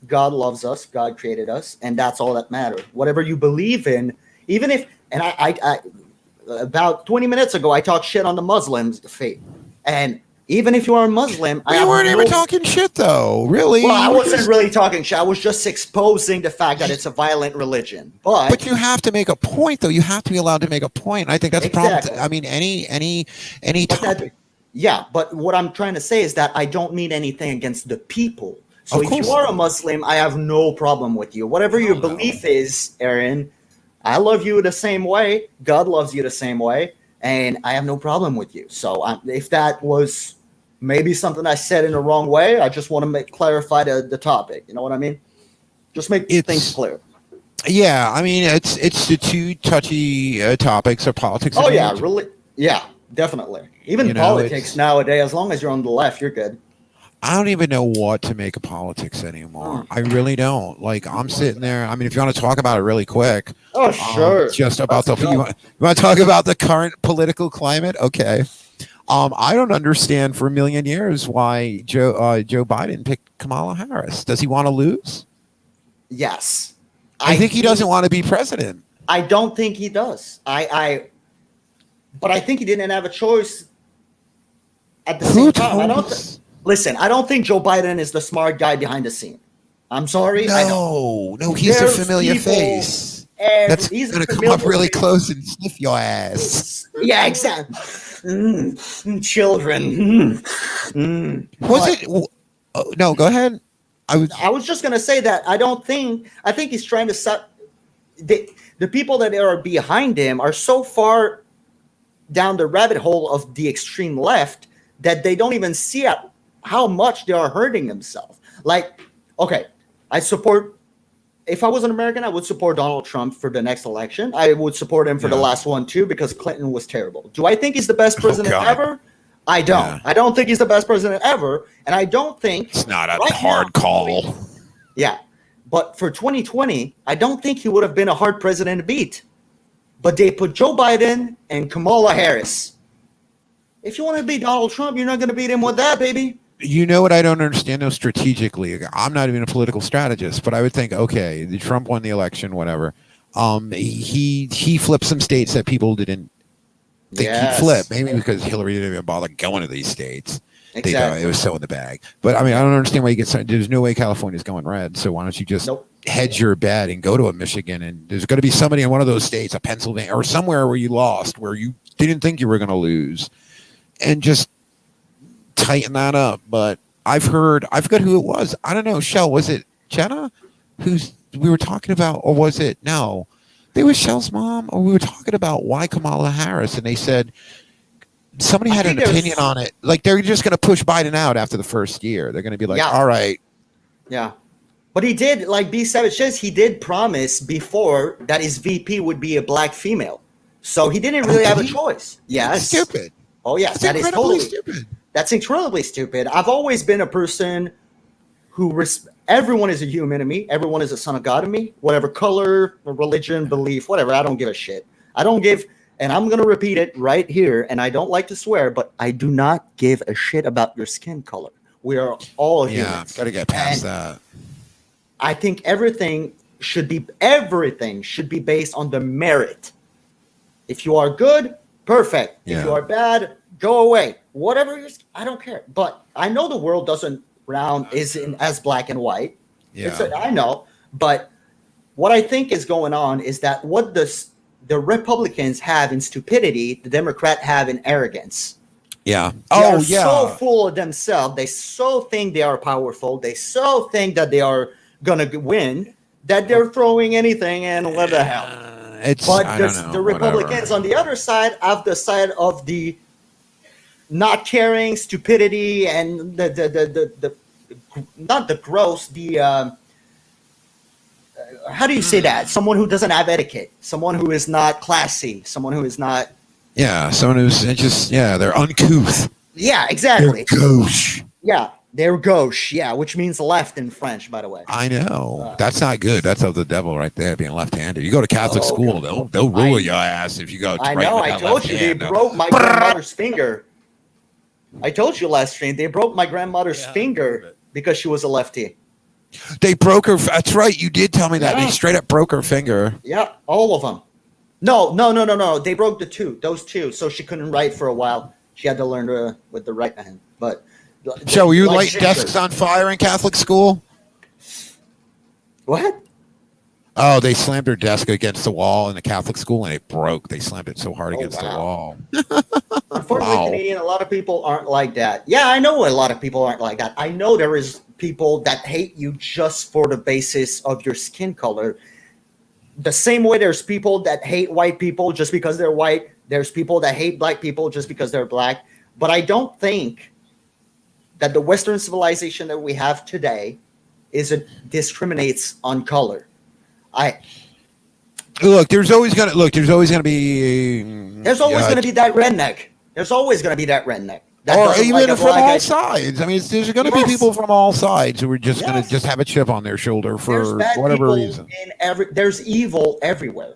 God loves us, God created us, and that's all that matters. Whatever you believe in, even if, and about 20 minutes ago, I talked shit on the Muslims' faith. And even if you are a Muslim, We weren't even talking shit, though. Really? Well, I wasn't really talking shit. I was just exposing the fact that it's a violent religion. But you have to make a point, though. You have to be allowed to make a point. I think that's a problem. I mean, any topic. Yeah, but what I'm trying to say is that I don't mean anything against the people. So if you are a Muslim, I have no problem with you. Whatever your belief is, Aaron, I love you the same way. God loves you the same way. And I have no problem with you. So if that was maybe something I said in the wrong way, I just want to clarify the topic. You know what I mean? Just make things clear. Yeah, I mean, it's the two touchy topics of politics. Oh, yeah, really? Yeah, definitely. Even politics nowadays, as long as you're on the left, you're good. I don't even know what to make of politics anymore. I really don't. Like, I'm sitting there. I mean, if you want to talk about it really quick. Oh, sure. Just about you want to talk about the current political climate? Okay. I don't understand for a million years why Joe Biden picked Kamala Harris. Does he want to lose? Yes. I think he doesn't want to be president. I don't think he does. But I think he didn't have a choice at the same time. Listen, I don't think Joe Biden is the smart guy behind the scene. I'm sorry. No, he's a familiar face. That's going to come up really close and sniff your ass. Yeah, exactly. Children. No, go ahead. I was just going to say that I think he's trying to set the people that are behind him are so far down the rabbit hole of the extreme left that they don't even see how much they are hurting themselves. Like, okay, if I was an American, I would support Donald Trump for the next election. I would support him for the last one too, because Clinton was terrible. Do I think he's the best president ever? I don't. Yeah. I don't think he's the best president ever. And I don't think it's not a hard call. Yeah. But for 2020, I don't think he would have been a hard president to beat. But they put Joe Biden and Kamala Harris. If you want to beat Donald Trump, you're not going to beat him with that, baby. You know what I don't understand, though, strategically? I'm not even a political strategist, but I would think, okay, Trump won the election, whatever. He flipped some states that people didn't think he'd flip. Maybe because Hillary didn't even bother going to these states. Exactly. It was so in the bag. But, I mean, I don't understand why you get – there's no way California's going red, so why don't you just hedge your bet and go to a Michigan, and there's going to be somebody in one of those states, a Pennsylvania, or somewhere where you lost, where you didn't think you were going to lose, and just – tighten that up. But I forgot who it was. I don't know. Shell, was it Jenna we were talking about, or was it it was Shell's mom, or we were talking about why Kamala Harris, and they said somebody had an opinion on it, like they're just going to push Biden out after the first year. They're going to be like, all right. Yeah, but he did, like B Savage says, he did promise before that his VP would be a black female, so he didn't really have a choice. Yes. Stupid. Oh yeah, that is totally stupid. That's incredibly stupid. I've always been a person who everyone is a human to me. Everyone is a son of God to me. Whatever color, religion, belief, whatever. I don't give a shit. And I'm going to repeat it right here. And I don't like to swear, but I do not give a shit about your skin color. We are all humans. Yeah, got to get past that. I think everything should be based on the merit. If you are good, perfect. If you are bad, go away. Whatever I don't care. But I know the world isn't as black and white. Yeah. I know. But what I think is going on is that what the Republicans have in stupidity, the Democrats have in arrogance. Yeah. They are so full of themselves. They so think they are powerful. They so think that they are going to win that they're throwing anything and what the hell. The Republicans on the other side have the side of the not caring, stupidity, and the not the gross, how do you say that? Someone who doesn't have etiquette, someone who is not classy, someone who is not. Yeah, someone who's just they're uncouth. Yeah, exactly. They're gauche. Yeah, they're gauche. Yeah, which means left in French, by the way. I know that's not good. That's of the devil right there, being left-handed. You go to Catholic school, they'll rule your ass if you go. I know. I told you they broke my grandmother's finger. I told you last stream they broke my grandmother's finger because she was a lefty. They broke her. That's right. You did tell me that. They straight up broke her finger. Yeah, all of them. No. They broke those two, so she couldn't write for a while. She had to learn with the right hand. But So were you like lighting desks on fire in Catholic school? What? Oh, they slammed her desk against the wall in a Catholic school and it broke. They slammed it so hard against the wall. Unfortunately, Wow. Canadian, a lot of people aren't like that. Yeah, I know a lot of people aren't like that. I know there is people that hate you just for the basis of your skin color. The same way there's people that hate white people just because they're white. There's people that hate black people just because they're black. But I don't think that the Western civilization that we have today discriminates on color. There's always gonna be There's always going to be that redneck. There's always going to be that redneck. That or doesn't even like a from black all guy. sides. I mean, there's going to be Yes. people from all sides who are just going Yes. to just have a chip on their shoulder There's for bad whatever people reason. there's evil everywhere.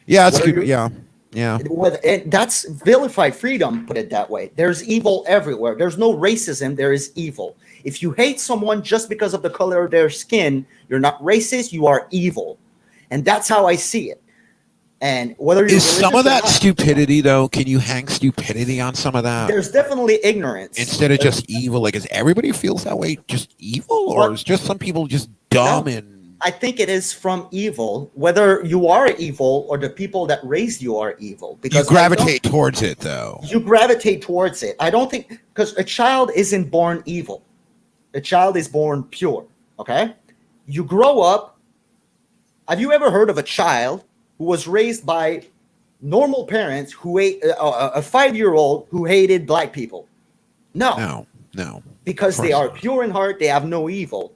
Yeah, that's Whether good. you're- Yeah. And that's vilified freedom, put it that way. There's evil everywhere. There's no racism, there is evil. If you hate someone just because of the color of their skin, you're not racist, you are evil. And that's how I see it. And whether you're Is some religious of or that not, stupidity though? Can you hang stupidity on some of that there's definitely ignorance. instead of just evil? Like, is everybody feels that way just evil, or Well, is just some people just dumb no. and? I think it is from evil, whether you are evil or the people that raised you are evil. You Because gravitate towards it though. you gravitate towards it. I don't think, because a child isn't born evil. A child is born pure. Okay? You grow up. Have you ever heard of a child who was raised by normal parents who ate a 5-year-old who hated black people? No, No. because of they course are not. pure in heart. They have no evil.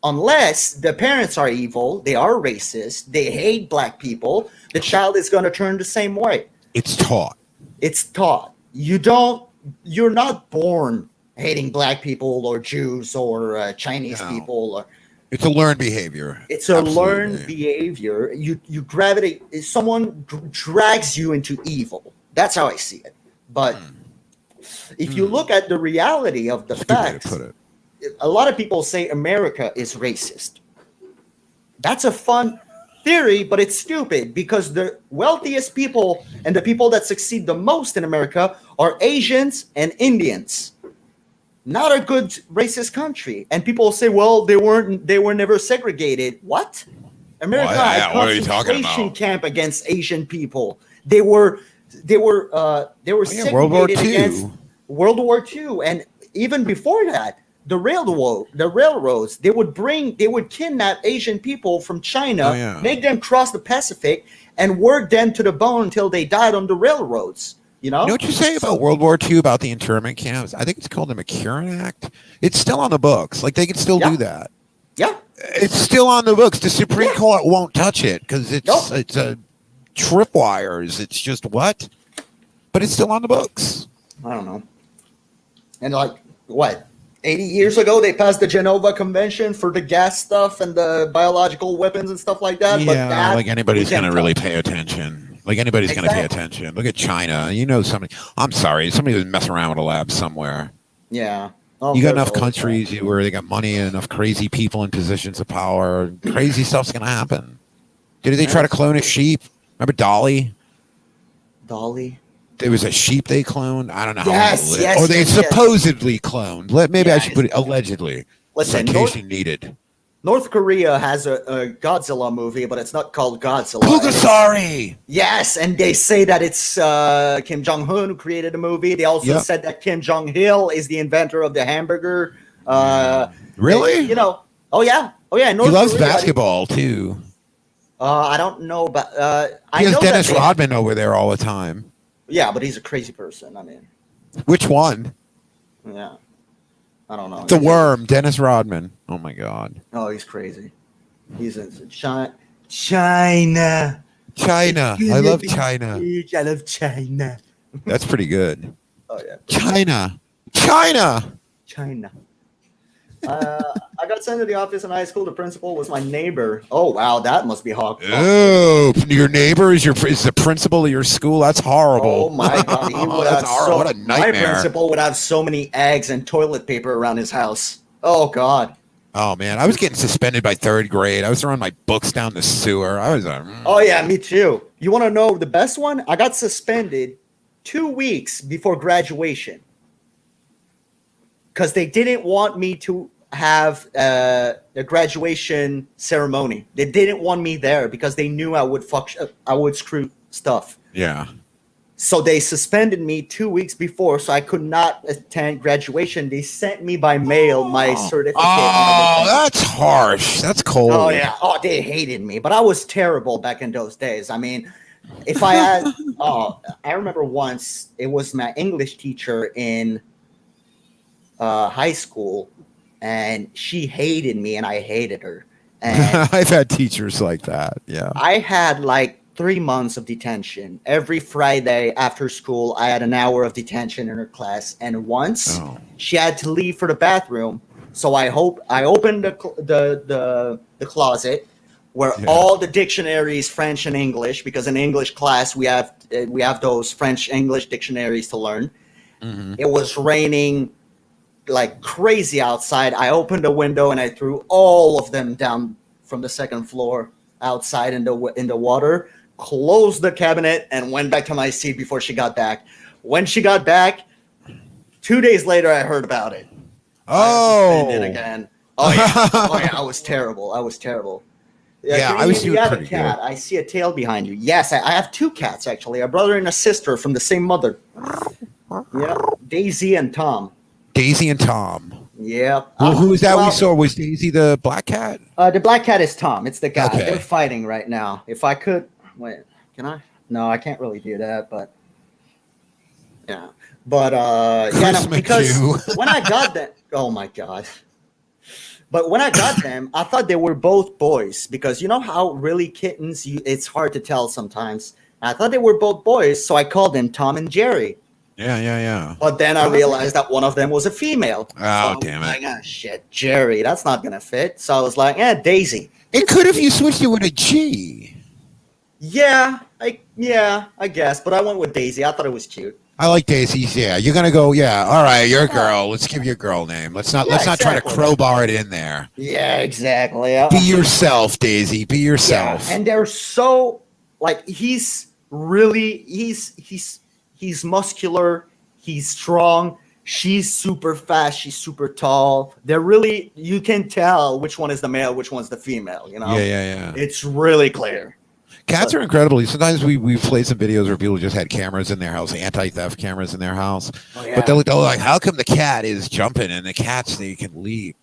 Unless the parents are evil, they are racist, they hate black people, the child is going to turn the same way. It's taught. It's taught. You're not born hating black people or Jews or Chinese No. people. Or It's a learned behavior. it's a Absolutely. learned behavior. You gravitate. Someone drags you into evil. That's how I see it. But if you look at the reality of the That's a good way to facts, put it. a lot of people say America is racist. That's a fun theory, but it's stupid because the wealthiest people and the people that succeed the most in America are Asians and Indians. Not a good racist country. And people say, well, they were never segregated. What? America Well, had what are you talking concentration about? camp against Asian people. They were segregated World War II. against World War II, and even before that, the railroads, they would kidnap Asian people from China, Oh, yeah. make them cross the Pacific, and work them to the bone until they died on the railroads. You know? You know what you say about World War II about the internment camps? I think it's called the McCarran Act. It's still on the books. Like, they can still Yeah. do that. Yeah. It's still on the books. The Supreme Yeah. Court won't touch it because Nope. it's a tripwires. It's just what? But it's still on the books. I don't know. And like what? 80 years ago, they passed the Geneva Convention for the gas stuff and the biological weapons and stuff like that. But Yeah, that, like anybody's we can't going to really touch. pay attention. Like anybody's going to pay Exactly. attention. Look at China. You know somebody. I'm sorry. Somebody was messing around with a lab somewhere. Yeah. Oh, You got there's enough always countries where they got money and enough crazy people in positions of power. Crazy stuff's going to happen. Did they try to clone a sheep? Remember Dolly? that. Dolly. There was a sheep they cloned. I don't know how Yes, long it lived. yes, Or they yes, yes. supposedly cloned. Maybe I Yes. should put it allegedly. Listen, Citation needed. North Korea has a Godzilla movie, but it's not called Godzilla. Pugasari! Yes, and they say that it's Kim Jong-un who created the movie. They also Yep. said that Kim Jong-il is the inventor of the hamburger. Really? You know, oh yeah. He North loves Korea, basketball too. I don't know, but I He has know Dennis that Rodman over there all the time. Yeah, but he's a crazy person. I mean, Which one? yeah, I don't know. The worm, Dennis Rodman. Oh my God. Oh, he's crazy. He's in China. China. China. I love China. I love China. That's pretty good. Oh yeah, China. China. China. I got sent to the office in high school. The principal was my neighbor. Oh wow, that must be hot. Oh, your neighbor is the principal of your school. That's horrible. Oh my god, he would That's have horrible. What a my nightmare. principal would have so many eggs and toilet paper around his house. Oh god. Oh man, I was getting suspended by third grade. I was throwing my books down the sewer. I was. Oh yeah, me too. You want to know the best one? I got suspended 2 weeks before graduation because they didn't want me to have a graduation ceremony. They didn't want me there because they knew I would screw stuff. Yeah. So they suspended me 2 weeks before, so I could not attend graduation. They sent me by mail my certificate. Oh, that's harsh. That's cold. Oh yeah. Oh, they hated me, but I was terrible back in those days. I mean, if I had, I remember once it was my English teacher in high school, and she hated me, and I hated her. And I've had teachers like that. Yeah. I had like 3 months of detention. Every Friday after school, I had an hour of detention in her class. And once she had to leave for the bathroom, so I opened the closet where all the dictionaries, French and English, because in English class we have those French English dictionaries to learn. Mm-hmm. It was raining like crazy outside. I opened the window and I threw all of them down from the second floor outside in the water. Closed the cabinet and went back to my seat before she got back. When she got back, 2 days later, I heard about it. Oh, I again. Oh yeah, I was terrible. Yeah, I was doing you have pretty a cat. good. I see a tail behind you. Yes, I have 2 cats actually, a brother and a sister from the same mother. Yeah, Daisy and Tom. Daisy and Tom. Yeah. Well, who was that we saw? Was Daisy the black cat? The black cat is Tom. It's the guy. Okay. They're fighting right now. If I could, wait, can I? No, I can't really do that. But yeah, but yeah, no, because when I got that, oh my god. But when I got them, I thought they were both boys because you know how really kittens, it's hard to tell sometimes. I thought they were both boys, so I called them Tom and Jerry. Yeah. But then I realized that one of them was a female. Oh, so damn it. Like, oh, shit, Jerry, that's not going to fit. So I was like, Daisy. It could if you switched it with a G. Yeah, I guess. But I went with Daisy. I thought it was cute. I like Daisy's. Yeah, you're gonna go. Yeah, all right. You're a girl. Let's give you a girl name. Let's not try to crowbar it in there. Yeah, exactly. Be yourself, Daisy. Be yourself. Yeah, and they're so like he's muscular. He's strong. She's super fast. She's super tall. They're really, you can tell which one is the male, which one's the female. You know. Yeah. It's really clear. Cats are incredible. Sometimes we played some videos where people just had cameras in their house, anti-theft cameras in their house. Oh, yeah. But they're like, how come the cat is jumping and the cats, they can leap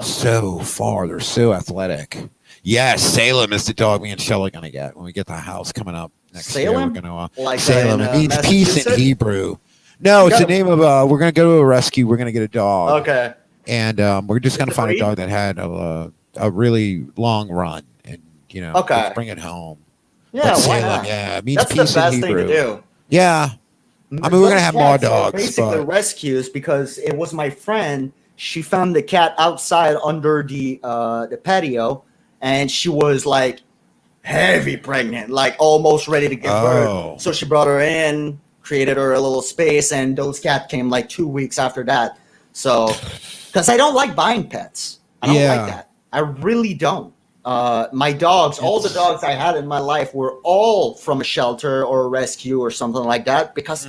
so far? They're so athletic. Yes, Salem is the dog me and Shelley are going to get when we get the house coming up next year. We're going to like Salem. It means peace in Hebrew. No, it's the name of we're going to go to a rescue. We're going to get a dog. Okay. And we're just going to find a dog that had a really long run. You know, let's bring it home. Yeah, why Salem, not? Yeah, it means that's peace the best in thing Hebrew. to do. Yeah, I mean we're gonna have more dogs. Basically, rescues because it was my friend. She found the cat outside under the patio, and she was like heavy pregnant, like almost ready to give birth. So she brought her in, created her a little space, and those cats came like 2 weeks after that. So, because I don't like buying pets, I don't like that. I really don't. My dogs, all the dogs I had in my life were all from a shelter or a rescue or something like that because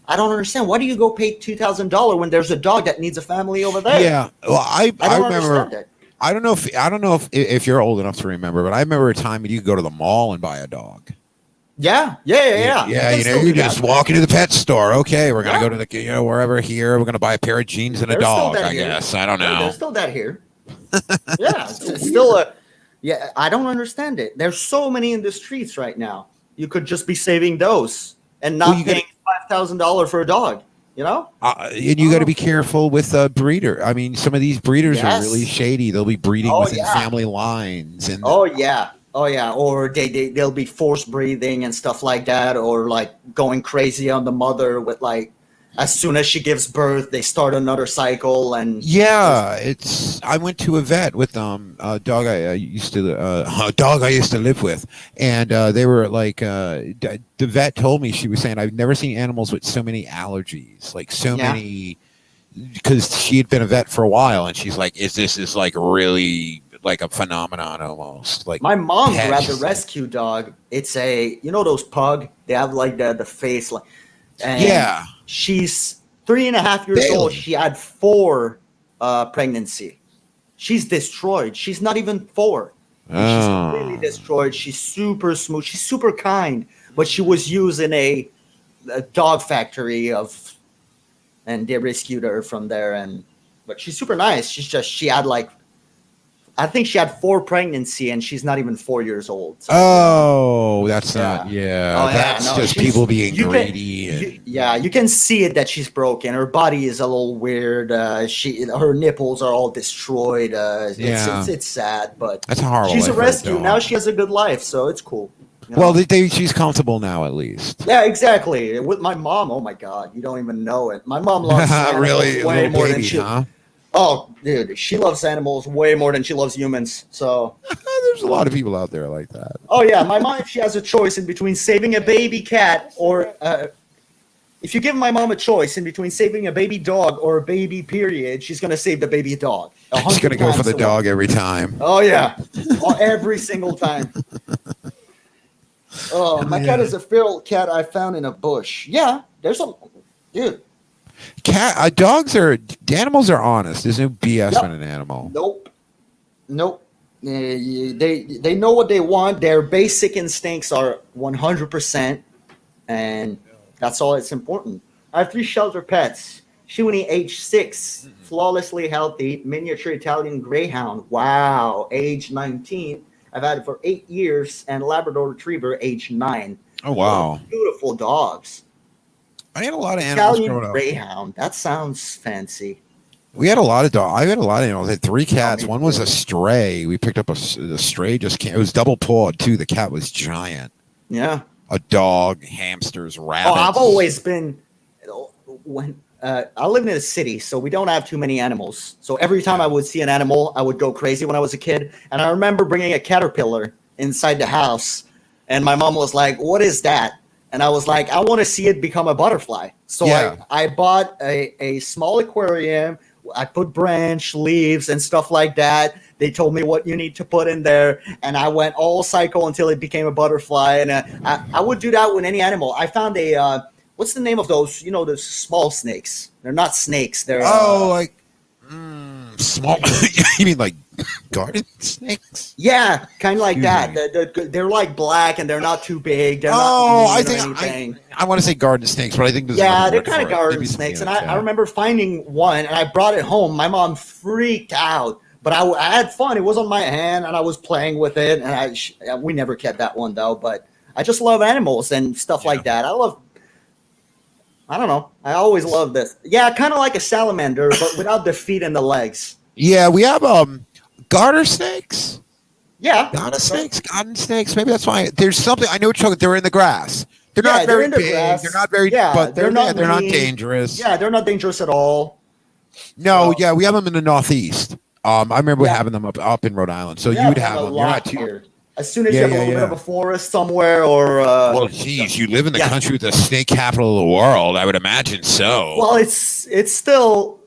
I don't understand. Why do you go pay $2,000 when there's a dog that needs a family over there? Yeah. Well, I remember. It. I don't know if you're old enough to remember, but I remember a time when you could go to the mall and buy a dog. Yeah. Yeah, you just walk into the pet store. Okay, we're gonna go to the wherever here. We're gonna buy a pair of jeans and a dog. I guess I don't know. There's still that here. Yeah, it's still a. Yeah, I don't understand it. There's so many in the streets right now. You could just be saving those and not paying $5,000 for a dog. You know, and you got to be careful with a breeder. I mean, some of these breeders are really shady. They'll be breeding within family lines, and or they'll be force breeding and stuff like that, or like going crazy on the mother with like. As soon as she gives birth, they start another cycle, and I went to a vet with a dog I used to live with, and they were like the vet told me, she was saying, I've never seen animals with so many allergies, like so many because she had been a vet for a while, and she's like, "Is this like really like a phenomenon almost?" Like My mom pet, grabbed a she's like, rescue dog. It's a, you know, those pug. They have like the face like. And yeah, she's 3.5 years old. Bailey. She had 4 pregnancy. She's destroyed. She's not even 4. She's completely destroyed. She's super smooth. She's super kind, but she was used in a dog factory and they rescued her from there. But she's super nice. She had like, I think she had 4 pregnancy, and she's not even 4 years old. So, Oh, that's not. Yeah. Yeah, Oh, yeah, that's no, just she's- people being you can- greedy. you can see it that she's broken. Her body is a little weird. Her nipples are all destroyed. Yeah. It's sad, but That's a horrible. she's a life for rescue. dog. Now she has a good life, so it's cool. You know? Well, she's comfortable now at least. Yeah, exactly. With my mom, oh my God, you don't even know it. My mom loves animals Really, way little more than baby, she. huh? Oh, dude, she loves animals way more than she loves humans. So, There's a lot of people out there like that. oh yeah, my mom, if she has a choice in between saving a baby cat or if you give my mom a choice in between saving a baby dog or a baby period, she's gonna save the baby dog. She's gonna go for the 100 times dog every time. Oh yeah, every single time. Oh, my cat is a feral cat I found in a bush. Yeah, there's a dude. Animals are honest. There's no BS Yep. on an animal. Nope. They know what they want. Their basic instincts are 100%, and that's all that's important. I have 3 shelter pets. Shuni, age 6, flawlessly healthy, miniature Italian Greyhound. Wow, age 19. I've had it for 8 years, and Labrador Retriever, age 9. Oh wow! Beautiful dogs. I had a lot of animals Italian growing up. Greyhound. That sounds fancy. We had a lot of dogs. I had a lot of animals. I had 3 cats. me One was too. a stray. We picked up a stray. Just came. It was double pawed too. The cat was giant. Yeah. A dog, hamsters, rabbits. Oh, I've always been when I live in a city, so we don't have too many animals. So every time I would see an animal, I would go crazy when I was a kid. And I remember bringing a caterpillar inside the house, and my mom was like, "What is that?" And I was like, "I want to see it become a butterfly." So Yeah. I bought a small aquarium. I put branch leaves and stuff like that. They told me what you need to put in there, and I went all cycle until it became a butterfly. And I would do that with any animal. I found a what's the name of those? You know, those small snakes. They're not snakes. They're like small. You mean like garden snakes? yeah, kind of like Excuse that. me. They're like black and they're not too big. They're Oh, not I mean or think anything. I want to say garden snakes, but I think there's Yeah, another they're word kind of for it. garden Maybe something snakes. And like I that. remember finding one, and I brought it home. My mom freaked out, but I had fun. It was on my hand, and I was playing with it. And we never kept that one, though. But I just love animals and stuff like that. I don't know. I always love this. Yeah, kind of like a salamander, but without the feet and the legs. Yeah, we have garter snakes. Yeah. Garden snakes. Maybe that's why there's something. I know what you're talking. They're in the grass. They're Yeah, not they're very in the big. grass. They're not very. Yeah, but they're not They're not mean. dangerous. Yeah, they're not dangerous at all. No. So- Yeah, we have them in the Northeast. I remember Yeah. having them up in Rhode Island. So Yeah, you'd we have a them. You're lot not too. here. As soon as Yeah, you have a yeah, little bit of yeah. a forest somewhere, or Well, geez, you live in the Yeah. country with the snake capital of the world. I would imagine so. well, it's still.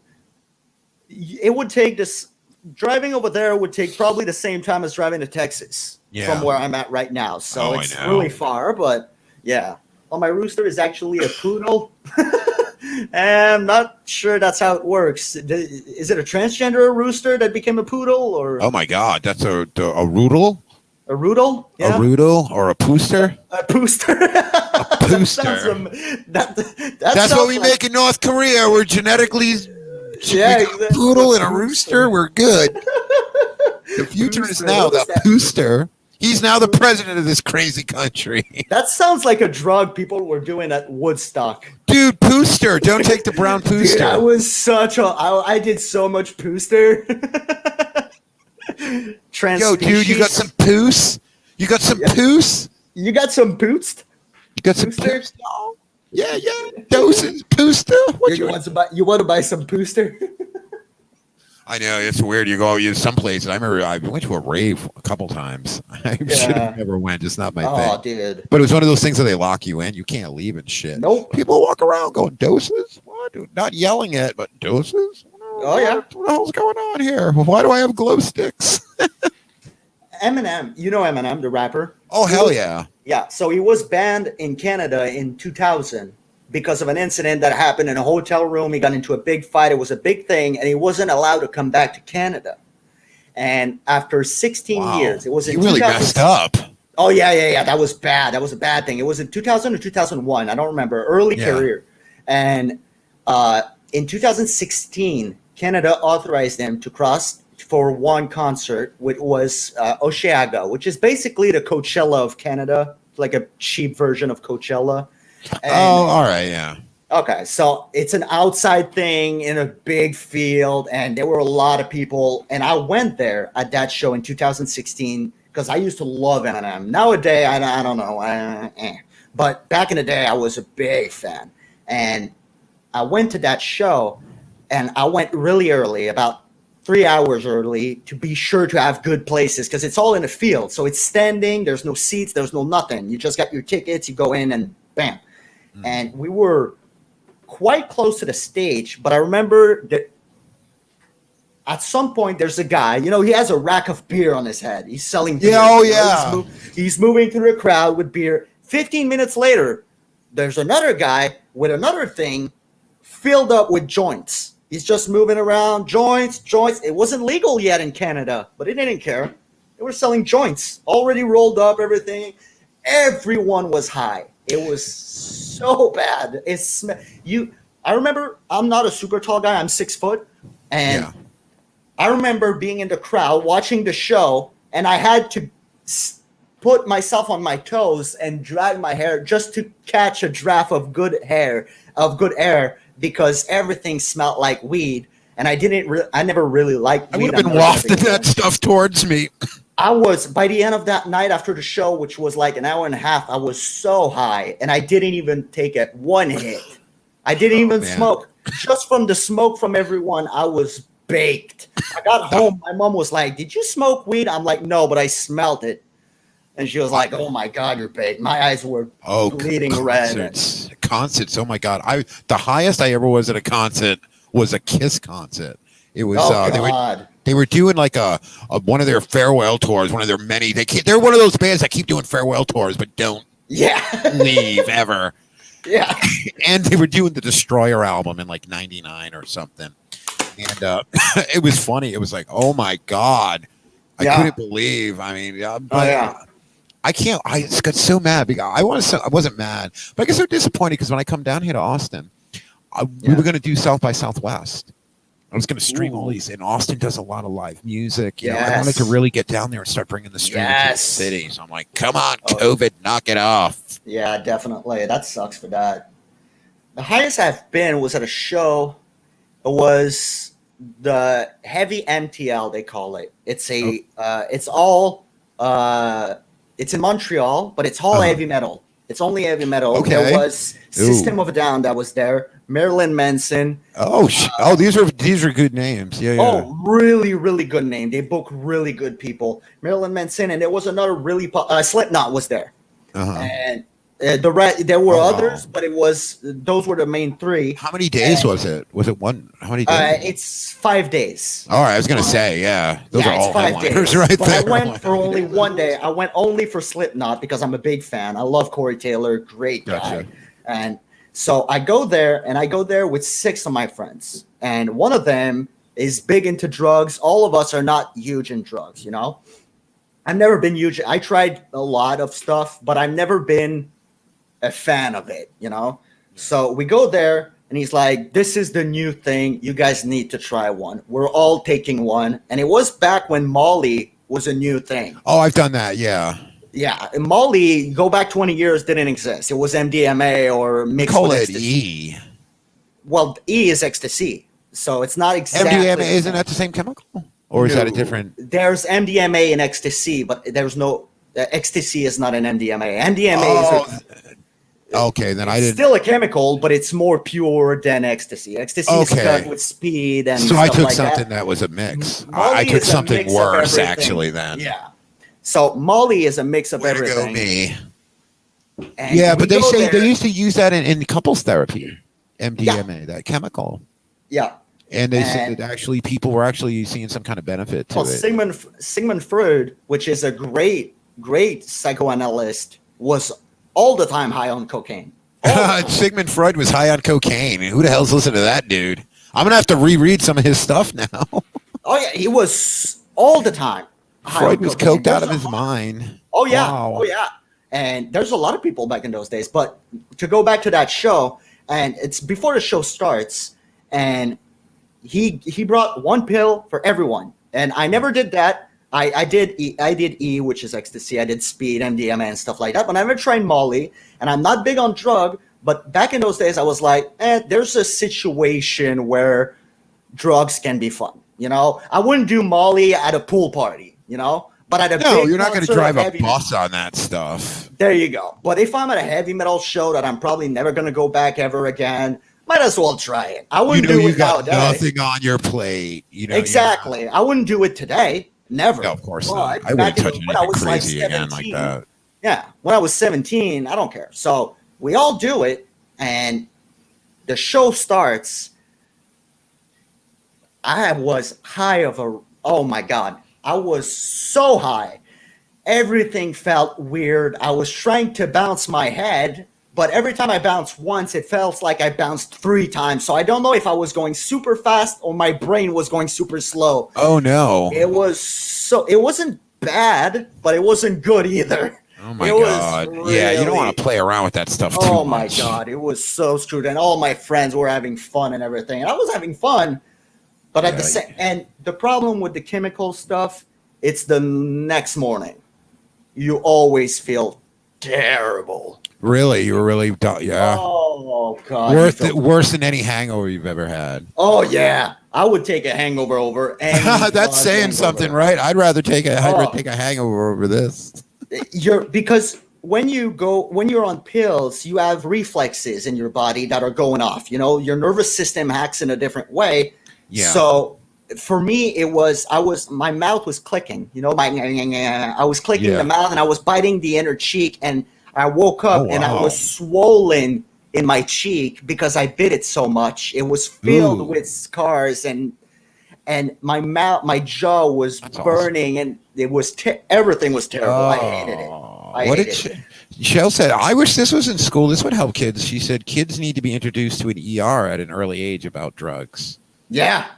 It would take this driving over there would take probably the same time as driving to Texas Yeah. from where I'm at right now. So Oh, I it's know. really far, but yeah. Well, my rooster is actually a poodle. And I'm not sure that's how it works. Is it a transgender rooster that became a poodle, or Oh my God, that's a roodle, a roodle? a roodle, or a pooster. A pooster. Pooster. That's That's what we make in North Korea. We're genetically. Yeah, we got a poodle and a rooster. We're good. The future is Pooster, now what the is that? pooster. He's now the president of this crazy country. That sounds like a drug people were doing at Woodstock. Dude, pooster. Don't take the brown Dude, I pooster. was I did so much pooster. Yo, dude, you got some poos? You got some poos? You got some pooced? You got some Pooster? poos? No. Yeah, yeah. Doses. Pooster? What You want to buy some pooster? I know, it's weird. You go some places. I remember I went to a rave a couple times. I should have never went. Just not my Oh, thing. dude. But it was one of those things that they lock you in. You can't leave and shit. Nope. People walk around going, doses? What? not yelling it, but doses. Oh yeah. What the hell's going on here? Why do I have glow sticks? Eminem, you know Eminem, the rapper. Oh hell yeah! Yeah, so he was banned in Canada in 2000 because of an incident that happened in a hotel room. He got into a big fight. It was a big thing, and he wasn't allowed to come back to Canada. And after 16 years, it was in he really messed up. Oh yeah. That was bad. That was a bad thing. It was in 2000 or 2001. I don't remember. Early career, and in 2016, Canada authorized him to cross for one concert, which was Osheaga, which is basically the Coachella of Canada, like a cheap version of Coachella. And, all right, yeah. Okay, so it's an outside thing in a big field, and there were a lot of people. And I went there at that show in 2016 because I used to love Eminem. Nowadays, I don't know. But back in the day, I was a big fan. And I went to that show, and I went really early, about 3 hours early, to be sure to have good places because it's all in a field. So it's standing. There's no seats. There's no nothing. You just got your tickets. You go in and bam. And we were quite close to the stage. But I remember that at some point there's a guy, he has a rack of beer on his head. He's selling beer. He's moving through the crowd with beer. 15 minutes later, there's another guy with another thing filled up with joints. He's just moving around, joints. It wasn't legal yet in Canada, but he didn't care. They were selling joints, already rolled up, everything. Everyone was high. It was so bad. I remember, I'm not a super tall guy. I'm 6 foot. And I remember being in the crowd, watching the show, and I had to put myself on my toes and drag my hair just to catch a draft of good air, because everything smelled like weed, and I never really liked weed. I would have been wafting that stuff towards me. I was, by the end of that night after the show, which was like an hour and a half, I was so high, and I didn't even take one hit. I didn't even smoke. Just from the smoke from everyone, I was baked. I got home, my mom was like, "Did you smoke weed?" I'm like, "No, but I smelled it." And she was like, "Oh my God, you're baked." My eyes were bleeding red. Concerts. Oh my God. The highest I ever was at a concert was a Kiss concert. It was they were doing like a one of their farewell tours, one of their many. They're one of those bands that keep doing farewell tours but don't leave ever. Yeah. And they were doing the Destroyer album in like 99 or something. And it was funny. It was like, oh my God. I couldn't believe. I mean, I can't. I just got so mad because I wasn't mad, but I get so disappointed because when I come down here to Austin, we were going to do South by Southwest. I was going to stream all these, and Austin does a lot of live music. You know, I wanted to really get down there and start bringing the stream to the city. So I'm like, come on, COVID, knock it off. Yeah, definitely. That sucks for that. The highest I've been was at a show. It was the Heavy MTL, they call it. It's it's in Montreal, but it's all heavy metal. It's only heavy metal. Okay. There was System of a Down that was there. Marilyn Manson. These are good names. Yeah. Oh, really, really good name. They book really good people. Marilyn Manson, and there was another really Slipknot was there. And there were others, but those were the main three. How many days was it? Was it one? How many days? It's 5 days. All right, I was gonna say, those are all 5 days. right but there. I went for only 1 day. I went only for Slipknot because I'm a big fan. I love Corey Taylor, great guy. Gotcha. And so I go there, with 6 of my friends, and one of them is big into drugs. All of us are not huge in drugs, I've never been huge. I tried a lot of stuff, but I've never been a fan of it, So we go there, and he's like, "This is the new thing. You guys need to try one." We're all taking one, and it was back when Molly was a new thing. Oh, I've done that. Yeah. Yeah, and Molly, go back 20 years, didn't exist. It was MDMA or mixed with ecstasy. E. Well, E is ecstasy, so it's not exactly. MDMA isn't that the same chemical, or is that a different? There's MDMA and ecstasy, but there's no ecstasy is not an MDMA. MDMA is. Okay, then I didn't. Still a chemical, but it's more pure than ecstasy. Ecstasy is cut with speed and. So I took like something that was a mix. I took something worse, actually. Then. Yeah. So Molly is a mix of everything. Go me. But they say they used to use that in couples therapy. MDMA, that chemical. Yeah. And they said that actually people were actually seeing some kind of benefit to it. Sigmund Freud, which is a great psychoanalyst, was all the time high on cocaine. Sigmund Freud was high on cocaine. Who the hell's listening to that dude? I'm gonna have to reread some of his stuff now. Oh yeah, he was all the time. Freud was coked out of his mind. Oh yeah, wow. Oh yeah. And there's a lot of people back in those days. But to go back to that show, and it's before the show starts, and he brought one pill for everyone, and I never did that. I did E, which is ecstasy. I did speed, MDMA, and stuff like that. But I never tried Molly, and I'm not big on drug. But back in those days, I was like, there's a situation where drugs can be fun. You know, I wouldn't do Molly at a pool party. You know, but at a no, you're not going to drive a bus on that stuff. There you go. But if I'm at a heavy metal show that I'm probably never going to go back ever again, might as well try it. I wouldn't do it you got nowadays. Nothing on your plate. You know exactly. I wouldn't do it today. Never. No, of course not. I wouldn't touch anything crazy again like that. Yeah, when I was 17, I don't care. So we all do it, and the show starts. I was high oh my God. I was so high. Everything felt weird. I was trying to bounce my head, but every time I bounced once, it felt like I bounced 3 times. So I don't know if I was going super fast or my brain was going super slow. Oh no. It wasn't bad, but it wasn't good either. Oh my God. Really, yeah, you don't want to play around with that stuff too much. Oh my God. It was so screwed. And all my friends were having fun and everything. And I was having fun. But at the same, and the problem with the chemical stuff, it's the next morning. You always feel terrible. Really? You were really, yeah. Oh God. Worse than any hangover you've ever had. Oh yeah, I would take a hangover over. That's saying something, right? I'd rather take a hangover over this. Because when you're on pills, you have reflexes in your body that are going off. You know, your nervous system acts in a different way. Yeah. So for me, my mouth was clicking, you know, I was clicking the mouth and I was biting the inner cheek, and I woke up and I was swollen in my cheek because I bit it so much. It was filled with scars, and my jaw was burning, and it was everything was terrible. I hated it. Shell said, I wish this was in school. This would help kids. She said, kids need to be introduced to an ER at an early age about drugs. Yeah.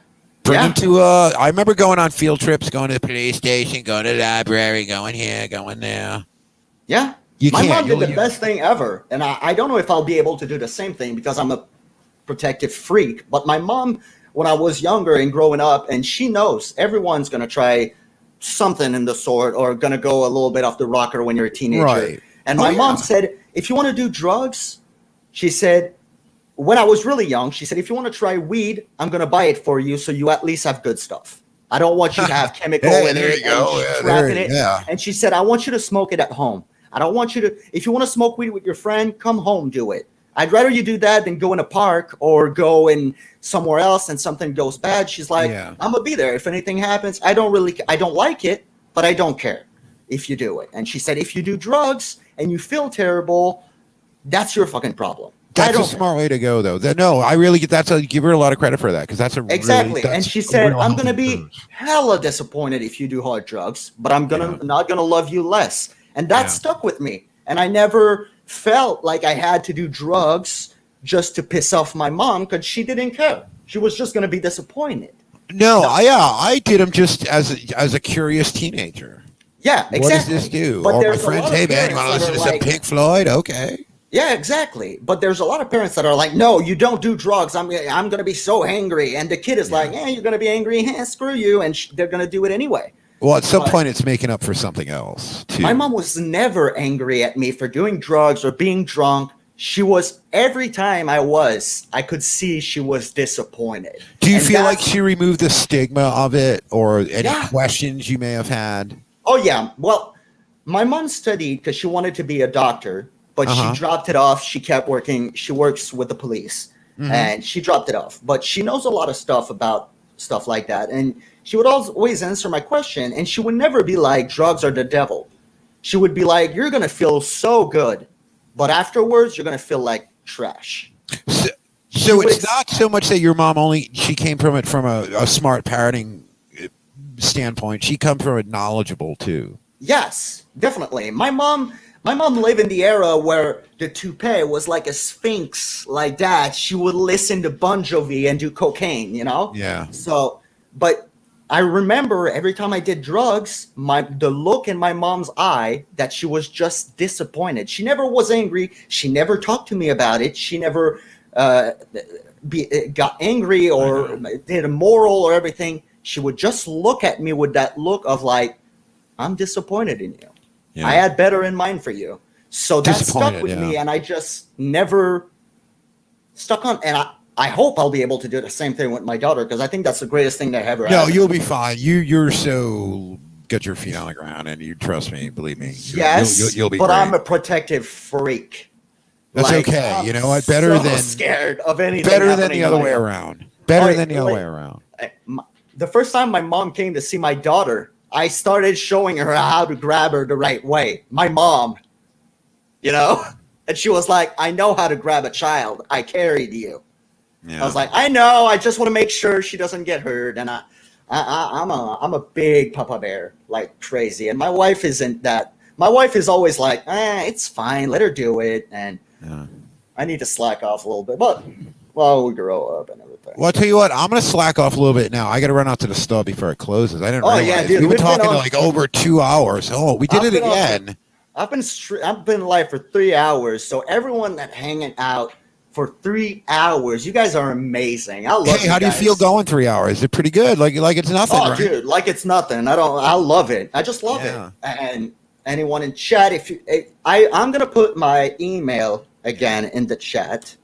Bring them to I remember going on field trips, going to the police station, going to the library, going here, going there. Yeah. My mom did the best thing ever. And I don't know if I'll be able to do the same thing because I'm a protective freak. But my mom, when I was younger and growing up, and she knows everyone's going to try something in the sort or going to go a little bit off the rocker when you're a teenager. Right. And my mom said, if you want to do drugs, she said, when I was really young, she said, if you want to try weed, I'm going to buy it for you so you at least have good stuff. I don't want you to have chemical in it and trap in it. Yeah. And she said, I want you to smoke it at home. I don't want you to, if you want to smoke weed with your friend, come home, do it. I'd rather you do that than go in a park or go in somewhere else and something goes bad. She's like, I'm going to be there. If anything happens, I don't like it, but I don't care if you do it. And she said, if you do drugs and you feel terrible, that's your fucking problem. That's a smart way to go, though. No, I really give her a lot of credit for that because that's exactly. And she said, "I'm going to be hella disappointed if you do hard drugs, but I'm not going to love you less." And that stuck with me. And I never felt like I had to do drugs just to piss off my mom because she didn't care. She was just going to be disappointed. I did them just as a curious teenager. Yeah, exactly. What does this do? But my friends, hey man, you want to listen to some Pink Floyd? Okay. Yeah, exactly. But there's a lot of parents that are like, no, you don't do drugs. I'm going to be so angry. And the kid is like, you're going to be angry. Screw you. And they're going to do it anyway. Well, at some point, it's making up for something else, too. My mom was never angry at me for doing drugs or being drunk. She was, every time I could see she was disappointed. Do you feel like she removed the stigma of it or any questions you may have had? Oh, yeah. Well, my mom studied because she wanted to be a doctor. But she dropped it off. She kept working. She works with the police, and she dropped it off. But she knows a lot of stuff about stuff like that. And she would always answer my question. And she would never be like, drugs are the devil. She would be like, you're going to feel so good. But afterwards, you're going to feel like trash. So it's not so much that your mom she came from it from a smart parenting standpoint. She come from it knowledgeable too. Yes, definitely. My mom lived in the era where the toupee was like a sphinx like that. She would listen to Bon Jovi and do cocaine, you know? Yeah. So, but I remember every time I did drugs, the look in my mom's eye that she was just disappointed. She never was angry. She never talked to me about it. She never got angry or did a moral or everything. She would just look at me with that look of like, I'm disappointed in you. Yeah. I had better in mind for you. So that stuck with me, and I just never stuck on. And I hope I'll be able to do the same thing with my daughter, because I think that's the greatest thing that ever happened. No, you'll be fine. You're so got your feet on the ground, and you trust me, believe me. Yes, you'll be. But great. I'm a protective freak. That's okay. I'm you know what? Better than scared of anything. Better than the other way around. Better than the other way around. The first time my mom came to see my daughter, I started showing her how to grab her the right way. My mom, you know, and she was like, "I know how to grab a child. I carried you." Yeah. I was like, "I know. I just want to make sure she doesn't get hurt." And I'm a big Papa Bear, like crazy. And my wife isn't that. My wife is always like, "It's fine. Let her do it." And I need to slack off a little bit, but we grow up and everything. Well, I'll tell you what, I'm going to slack off a little bit now. I got to run out to the stub before it closes. I didn't realize. Yeah, dude, we've been talking like over 2 hours. Oh, we did it again. I've been live for 3 hours. So everyone that hanging out for 3 hours, you guys are amazing. I love you guys. How do you feel going 3 hours? Is it pretty good? Like it's nothing, right? Dude, like it's nothing. I love it. I just love it. And anyone in chat, I'm going to put my email again in the chat.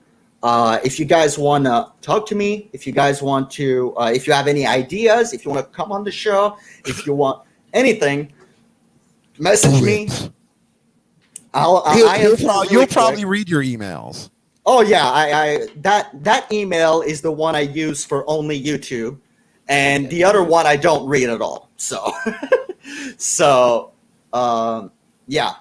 If you guys want to talk to me, if you guys want to, if you have any ideas, if you want to come on the show, if you want anything, message me. You'll probably read your emails. Oh yeah, that email is the one I use for only YouTube, and the other one I don't read at all. So, yeah.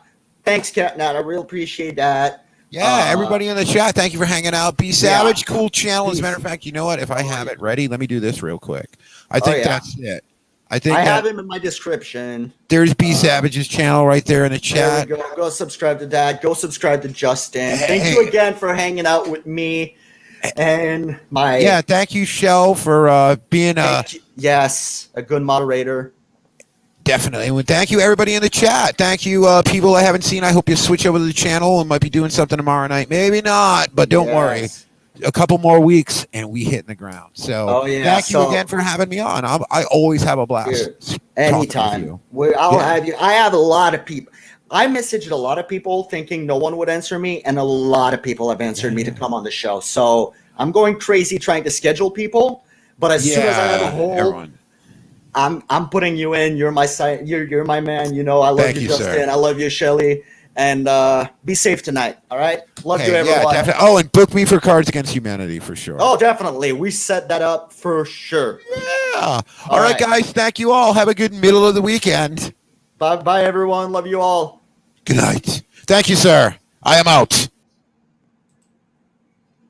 Thanks, Catnat. I really appreciate that. Yeah, everybody in the chat, thank you for hanging out. Be Savage, cool channel. As a matter of fact, you know what? If I have it ready, let me do this real quick. I think that's it. I have him in my description. There's B Savage's channel right there in the chat. There we go. Go subscribe to that. Go subscribe to Justin. Thank you again for hanging out with me and my. Yeah, thank you, Shell, for being a good moderator. Definitely. And thank you, everybody in the chat. Thank you, people I haven't seen. I hope you switch over to the channel and might be doing something tomorrow night. Maybe not, but don't worry. A couple more weeks and we hitting the ground. So thank you again for having me on. I always have a blast. Anytime. I'll have you. I have a lot of people. I messaged a lot of people thinking no one would answer me, and a lot of people have answered me to come on the show. So I'm going crazy trying to schedule people. But as soon as I have a hold, I'm putting you in. You're my side. You're my man. You know I love you, Justin. Sir. I love you, Shelly. And be safe tonight. All right. Love you, everyone. Yeah, definitely. Oh, and book me for Cards Against Humanity for sure. Oh, definitely. We set that up for sure. Yeah. All right, guys. Thank you all. Have a good middle of the weekend. Bye, everyone. Love you all. Good night. Thank you, sir. I am out.